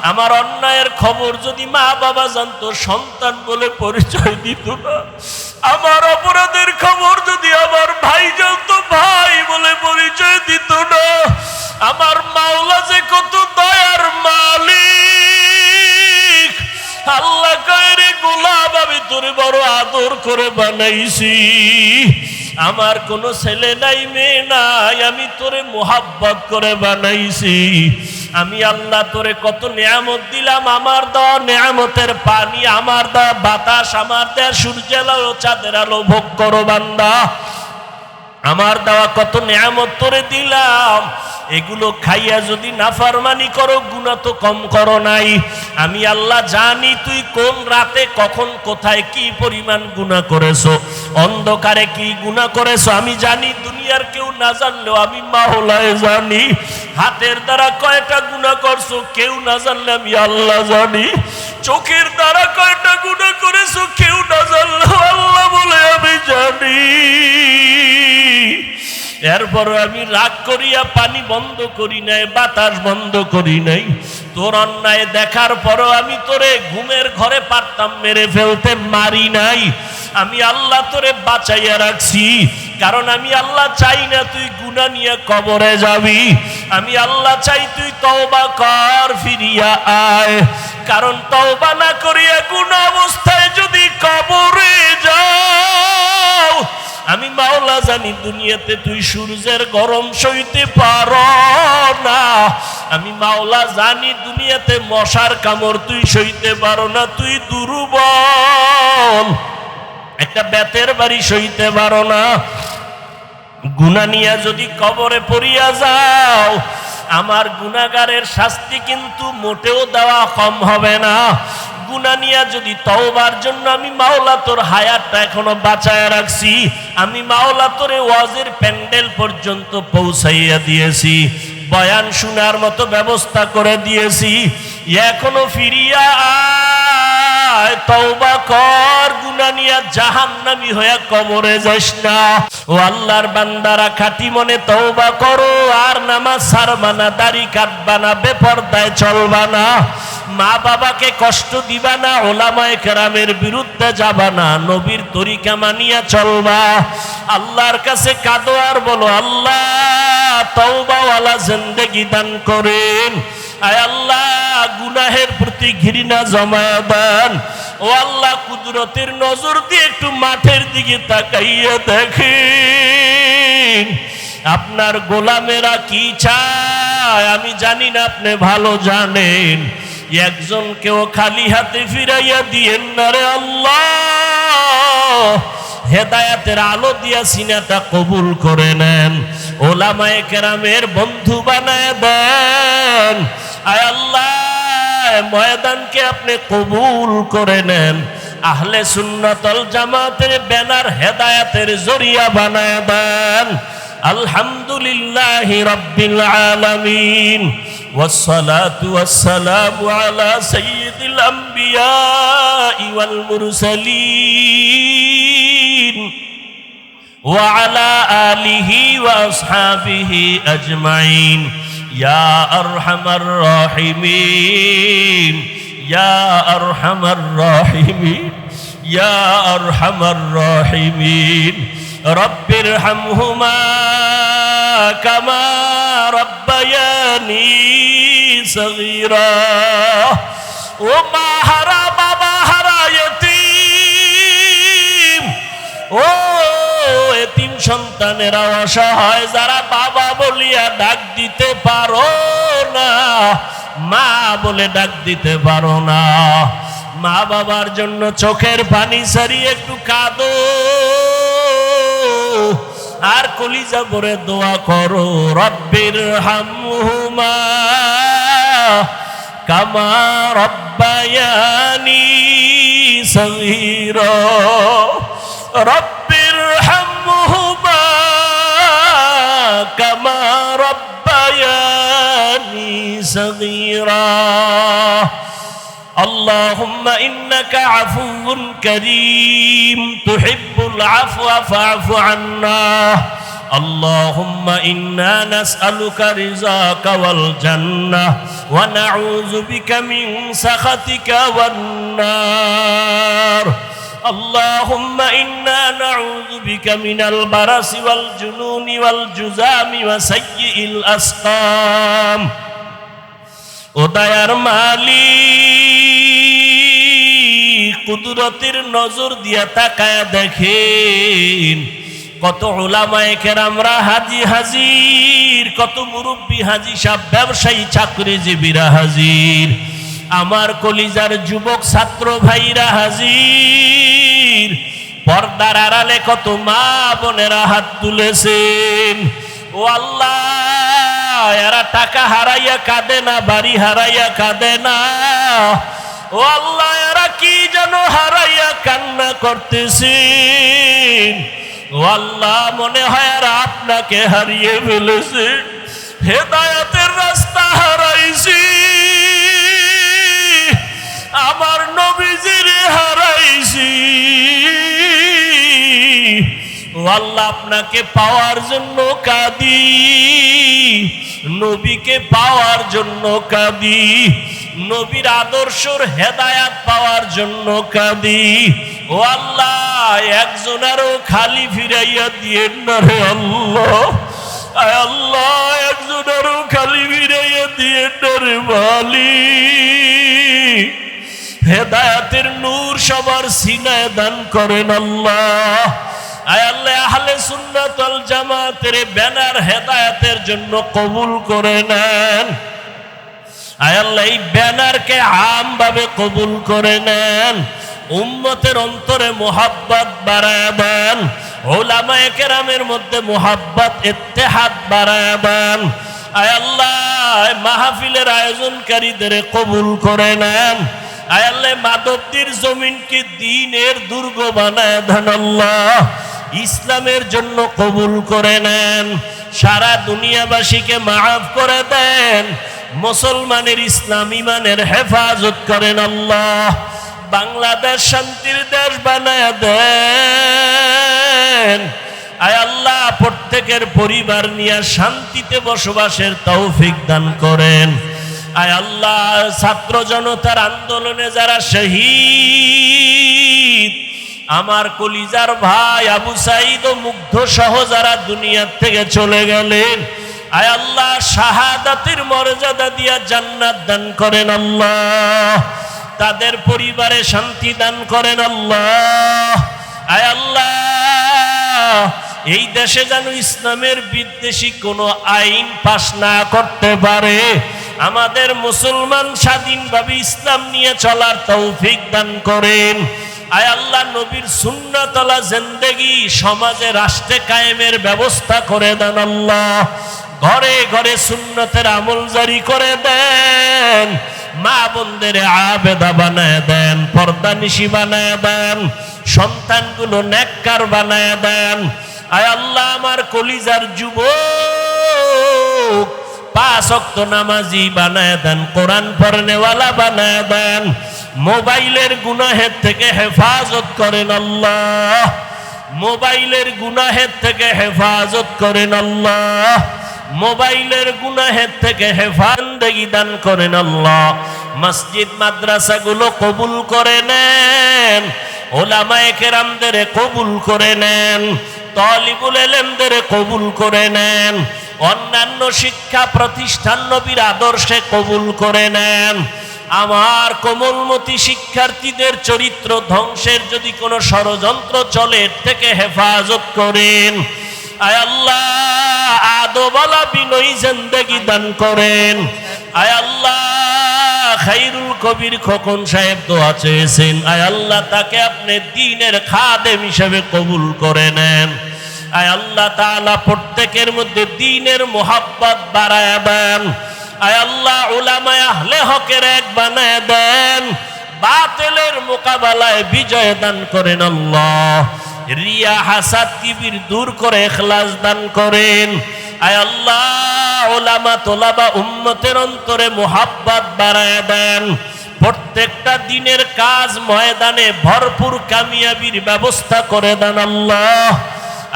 Speaker 1: আমার অন্যায়ের খবর যদি মা বাবা জানতো, সন্তান বলে পরিচয় দিত না। আমার অপরাধের খবর যদি আমার ভাই জানতো, ভাই বলে পরিচয় দিত না। আমার মাওলা যে কত দয়ার মালিক, আল্লাহ কয়রে গোলাম, আমি তোরে বড় আদর করে বানাইছি। আমার কোনো ছেলে নাই, মেয়ে নাই, আমি তোরে মোহাব্বত করে বানাইছি। আমি আল্লাহ তোরে কত নিয়ামত দিলাম, আমার দেওয়া নিয়ামতের পানি, আমার দেওয়া বাতাস, আমার দেওয়া সূর্যের আলো চাঁদের আলো ভোগ করো বান্দা। আমার দেওয়া কত নিয়ামত তোরে দিলাম, এগুলো খাইয়া যদি নাফরমানি করো, গুনাহ তো কম করো নাই। আমি আল্লাহ জানি তুই কোন রাতে কখন কোথায় কি পরিমাণ গুনাহ করেছো, অন্ধকারে কি গুনাহ করেছো আমি জানি। দুনিয়ার কেউ না জানলেও আমি মাওলায় জানি। হাতের দ্বারা কয়টা গুনাহ করছো কেউ না জানলে আমি আল্লাহ জানি। চোখের দ্বারা কয়টা গুনাহ করেছো কেউ না জানলেও আল্লাহ বলে আমি জানি। এরপর আমি রাগ করিয়া পানি বন্ধ করি নাই, বাতাস বন্ধ করি নাই। তোর অন্যায় দেখার পরও আমি তোরে ঘুমের ঘরে পারতাম মেরে ফেলতে, মারি নাই। আমি আল্লাহ তোরে বাঁচাইয়া রাখছি, কারণ আমি আল্লাহ চাই না তুই গুনাহ নিয়ে কবরে যাবি। আমি আল্লাহ চাই তুই তওবা কর, ফিরিয়া আয়। কারণ তওবা না করিয়া গুনাহ অবস্থায় যদি কবরে যাও, আমি মাওলা জানি দুনিয়াতে তুই সূর্যের গরম সইতে পারো না। আমি মাওলা জানি দুনিয়াতে মশার কামড় তুই সইতে পারো না, তুই দুর্বল, একটা বেতের বাড়ি সইতে পারো না। গুনাহ নিয়ে যদি কবরে পড়িয়া যাও, আমার গুনাহগারের শাস্তি কিন্তু মোটেও দেওয়া কম হবে না। গুনাহ নিয়া যদি তওবার জন্য আমি মাওলা তোর হায়াতটা এখনো বাঁচায় রাখছি, আমি মাওলা তোরে ওয়াজের প্যান্ডেল পর্যন্ত পৌঁছাইয়া দিয়েছি, বয়ান শোনার মতো ব্যবস্থা করে দিয়েছি। এখনো ফিরিয়া আয়, তওবা কর, গুনাহ নিয়া জাহান্নামী হয়ে কবরে যাস না। ও আল্লাহর বান্দারা, খাঁটি মনে তওবা করো, আর নামাজ ছাড়বা না, দাড়ি কাটবা না, বেপরদায় চলবা না, মা বাবাকে কষ্ট দিবা না, ওলামায়ে কেরামের বিরুদ্ধে যাবা না, নবীর তরিকা মানিয়া চলবা। আল্লাহর কাছে কাঁদো আর বলো, আল্লাহ তওবাওয়ালা জিন্দেগি দান করেন। আয় আল্লাহ, গুনাহের প্রতি ঘৃণা জমায়া দেন। ও আল্লাহ, কুদরতের নজর দিয়ে একটু মাঠের দিকে তাকাইয়া দেখেন, আপনার গোলামেরা কি চায় আমি জানি না, আপনি ভালো জানেন। একজনকেও খালি হাতে ফিরাইয়া দিয়েন না রে আল্লাহ। হেদায়াতের আলো দিয়া সিনাটা কবুল করে নেন, ওলামায়ে কেরামের বন্ধু বানায় দেন। আয় আল্লাহ, ময়দানকে আপনি কবুল করে নেন, আহলে সুন্নাত ওয়াল জামাতের ব্যানার হেদায়াতের জরিয়া বানায় দেন। আলহামদুলিল্লাহি রাব্বিল আলামিন, ওয়াসসালাতু ওয়াসসালামু আলা সাইয়্যিদিল আমবিয়াই ওয়াল মুরসালিন ওয়া আলা আলিহি ওয়া আসহাবিহি আজমাইন। ইয়া আরহামার রাহিমিন, ইয়া আরহামার রাহিমিন, ইয়া আরহামার রাহিমিন। রব্বির হামহুমা কামা রব্বায়ানি সগীরা। ও মা হারা বাবা হারা ইতিম, ও এতিম সন্তানেরা অসহায় যারা বাবা বলিয়া ডাক দিতে পারো না, মা বলে ডাক দিতে পারো না, মা বাবার জন্য চোখের পানি ছাড়িয়ে একটু কাঁদো আর কলিজা ভরে দোয়া করো। রব্বির হামহুমা কামা রব্বায়ানি সগীরা। রব্বির হামহুমা কামা রব্বায়ানি সগীরা। اللهم إنك عفو كريم تحب العفو فاعف عنا. اللهم إنا نسألك رضاك والجنة ونعوذ بك من سخطك والنار. اللهم إنا نعوذ بك من البرص والجنون والجذام وسيء الأسقام. ও দয়ার মালিক, কুদরতের নজর দিয়া তাকায়া দেখেন কত উলামায়ে কেরামরা হাজি হাজির, কত মুরব্বী হাজি সাহেব, ব্যবসায়ী চাকরিজীবীরা হাজির, আমার কলিজার যুবক ছাত্র ভাইরা হাজির, পর্দার আড়ালে কত মা বোনেরা হাত তুলেছেন। ও আল্লাহ, এরা টাকা হারাইয়া কাঁদে না, বাড়ি হারাইয়া কাঁদে না। ও আল্লাহ, এরা কি যেন হারাইয়া কান্না করতেছেন। ও আল্লাহ, মনে হয় এরা আপনাকে হারিয়ে ফেলেছে, হেদায়াতের রাস্তা হারাইছি, আমার নবীজির হারাইছি। ও আল্লাহ, আপনাকে পাওয়ার জন্য কাঁদি, নবীকে পাওয়ার জন্য কাঁদি, নবীর আদর্শর হেদায়াত পাওয়ার জন্য কাঁদি। ও আল্লাহ, একজনেরও খালি ফিরাইয়া দিয়েন না রে আল্লাহ। আয় আল্লাহ, একজনেরও খালি ফিরাইয়া দিয়েন না রে মালিক। হেদায়াতের নূর সবার সিনায় দান করেন আল্লাহ। আয় আল্লাহ, আহলে সুন্নাত ওয়াল জামাতের ব্যানার হেদায়াতের জন্য কবুল করে নেন। আয় আল্লাহ, এই ব্যানারকে আমভাবে কবুল করে নেন, উম্মতের অন্তরে মুহাব্বত বাড়ায় দেন, উলামায়ে কেরামের মধ্যে মুহাব্বত ইত্তেহাদ বাড়ায় দেন। আয় আল্লাহ, মাহফিলের আয়োজনকারীদের কবুল করে নেন। আয় আল্লাহ, মাধবদীর জমিনকে দ্বীনের দুর্গ বানায় দেন আল্লাহ, ইসলামের জন্য কবুল করে নেন। সারা দুনিয়াবাসীকে মাফ করে দেন, মুসলমানের ইসলাম ইমানের হেফাজত করেন আল্লাহ। বাংলাদেশ শান্তির দেশ বানায় দেন। আয় আল্লাহ, প্রত্যেকের পরিবার নিয়ে শান্তিতে বসবাসের তৌফিক দান করেন। আয় আল্লাহ, ছাত্র জনতার আন্দোলনে যারা শহীদ, আমার কলিজার ভাই আবু সাঈদ ও মুগ্ধ সহ যারা দুনিয়া থেকে চলে গেলেন, আয় আল্লাহ, শাহাদাতের মর্যাদা দিয়া জান্নাত দান করেন আল্লাহ, তাদের পরিবারে শান্তি দান করেন আল্লাহ। আয় আল্লাহ, এই দেশে যেন ইসলামের বিদ্বেষী কোনো আইন পাশ না করতে পারে, আমাদের মুসলমান স্বাধীনভাবে ইসলাম নিয়ে চলার তৌফিক দান করেন। আয় আল্লাহ নবীর সুন্নাতওয়ালা জিন্দেগি সমাজে রাষ্ট্রে কায়েমের ব্যবস্থা করে দেন আল্লাহ। ঘরে ঘরে সুন্নতের আমল জারি করে দেন। মা বোনদের আবেদা বানায় দেন, পর্দানিশী বানায় দেন, সন্তানগুলো নেককার বানায় দেন। আয় আল্লাহ আমার কলিজার যুবক 5 ওয়াক্ত নামাজি বানায় দেন, কোরআন পড়নেওয়ালা বানায় দেন। মোবাইলের গুনাহের থেকে হেফাজত করেন আল্লাহ, মোবাইলের গুনাহের থেকে হেফাজত করেন আল্লাহ, মোবাইলের গুনাহের থেকে হেফাজত দান করেন আল্লাহ। মসজিদ মাদ্রাসাগুলো কবুল করে নেন, ওলামায়ে কেরামদের কবুল করে নেন, তালিবুল ইলমদের কবুল করে নেন, অন্যান্য শিক্ষা প্রতিষ্ঠান নবীর আদর্শে কবুল করে নেন। আমার কোমলমতি শিক্ষার্থীদের চরিত্র ধ্বংসের যদি কোনো ষড়যন্ত্র চলে এর থেকে হেফাজত করেন। আয় আল্লাহ আদবওয়ালা বিনয়ী জিন্দেগি দান করেন। আয় আল্লাহ খায়রুল কবির খোকন সাহেব দোয়া চেয়েছেন, আয় আল্লাহ তাকে আপনি দ্বীনের খাদেম হিসেবে কবুল করে নেন। আয় আল্লাহ তাআলা প্রত্যেকের মধ্যে দ্বীনের মোহাব্বত বাড়ায় দেন। আয় আল্লাহ উলামায়ে আহলে হকের এক বানায় দেন, বাতিলের মোকাবেলায় বিজয় দান করেন আল্লাহ। রিয়া হাসাদ কিবির দূর করে ইখলাস দান করেন। আয় আল্লাহ উলামা তোলাবা উম্মতের অন্তরে মোহাব্বত বাড়ায় দেন। প্রত্যেকটা দিনের কাজ ময়দানে ভরপুর কামিয়াবির ব্যবস্থা করে দেন আল্লাহ।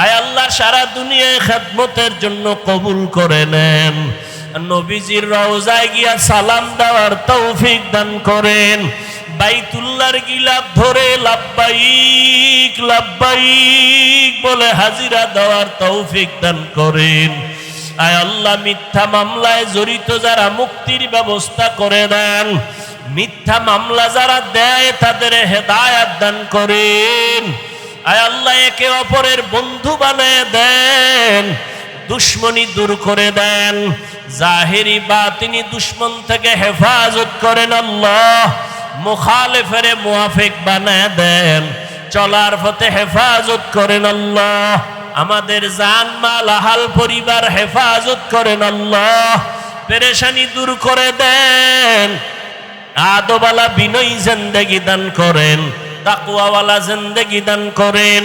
Speaker 1: আয় আল্লাহ সারা দুনিয়ায় খেদমতের জন্য কবুল করে নেন। নবীজির রওজায় গিয়া সালাম দেওয়ার তৌফিক দান করেন। বাইতুল্লাহর গিলাফ ধরে লাব্বাইক লাব্বাইক বলে হাজিরা দেওয়ার তৌফিক দান করেন। আয় আল্লাহ মিথ্যা মামলায় জড়িত যারা মুক্তির ব্যবস্থা করে দেন, মিথ্যা মামলা যারা দেয় তাদের হেদায়েত দান করেন। আয় আল্লাহ একে অপরের বন্ধু বানায় দেন, দুশ্মনী দূর করে দেন, জাহেরি বাতিনি দুশ্মন থেকে হেফাজত করেন আল্লাহ। মুখালিফের মুওয়াফিক বানায় দেন, চলার পথে হেফাজত করেন আল্লাহ। আমাদের জান মাল আহাল পরিবার হেফাজত করেন আল্লাহ। পেরেশানি দূর করে দেন, আদবওয়ালা বিনয়ী জিন্দেগি দান করেন, তাকওয়াওয়ালা জিন্দেগি দান করেন।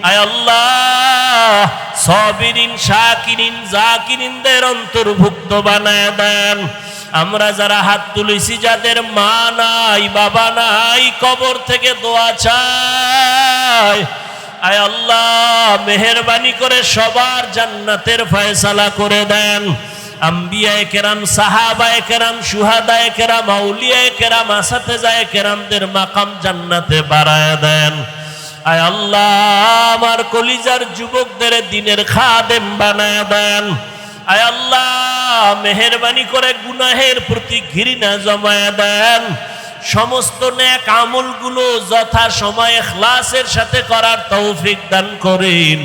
Speaker 1: আয় আল্লাহ সাবিরিন শাকিরিন জাকিরিনদের অন্তর্ভুক্ত বানায় দেন। আমরা যারা হাত তুলেছি, যাদের মা নাই বাবা নাই, কবর থেকে দোয়া চাই, আয় আল্লাহ মেহেরবানি করে সবার জান্নাতের ফয়সালা করে দেন। আম্বিয়ায়ে কেরাম, সাহাবায়ে কেরাম, শুহাদায়ে কেরাম, আউলিয়ায়ে কেরাম, আসাতেজায়ে কেরামদের মাকাম জান্নাতে বাড়ায় দেন। আয় আল্লাহ আমার কলিজার যুবকদের দ্বীনের খাদেম বানায় দেন। আয় আল্লাহ মেহেরবানি করে গুনাহের প্রতি ঘৃণা জমায় দেন। সমস্ত নেক আমলগুলো যথা সময়ে ইখলাসের সাথে করার তৌফিক দান করেন।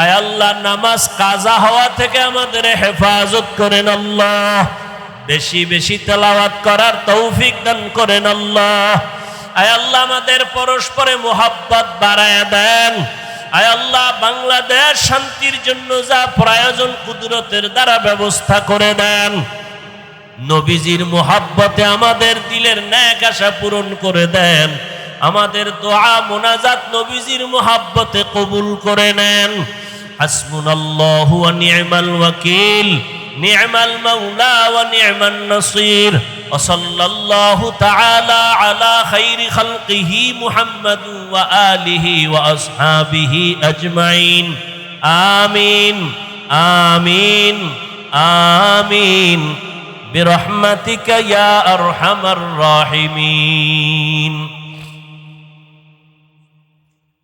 Speaker 1: আয় আল্লাহ নামাজ কাজা হওয়া থেকে আমাদের হেফাজত করেন আল্লাহ। বেশি বেশি তেলাওয়াত করার তৌফিক দান করেন আল্লাহ। আয় আল্লাহ আমাদের পরস্পরে মোহাব্বত বাড়ায় দেন। আয় আল্লাহ বাংলাদেশ শান্তির জন্য যা প্রয়োজন কুদরতের দ্বারা ব্যবস্থা করে দেন। নবীজির মোহাব্বতে আমাদের দিলের নেক আশা পূরণ করে দেন। আমাদের দোয়া মুনাজাত নবীজির মোহাব্বতে কবুল করে নেন। হাসবুনাল্লাহু ওয়া নি'মাল ওয়াকিল, নি'মাল মাওলা ওয়া নি'মান নাসির। ওয়া সাল্লাল্লাহু তাআলা আলা খাইরি খালকিহি মুহাম্মাদু ওয়া আলিহি ওয়া আসহাবিহি আজমাইন। আমিন আমিন আমিন বিরহমাতিকা ইয়া আরহামার রাহিমিন।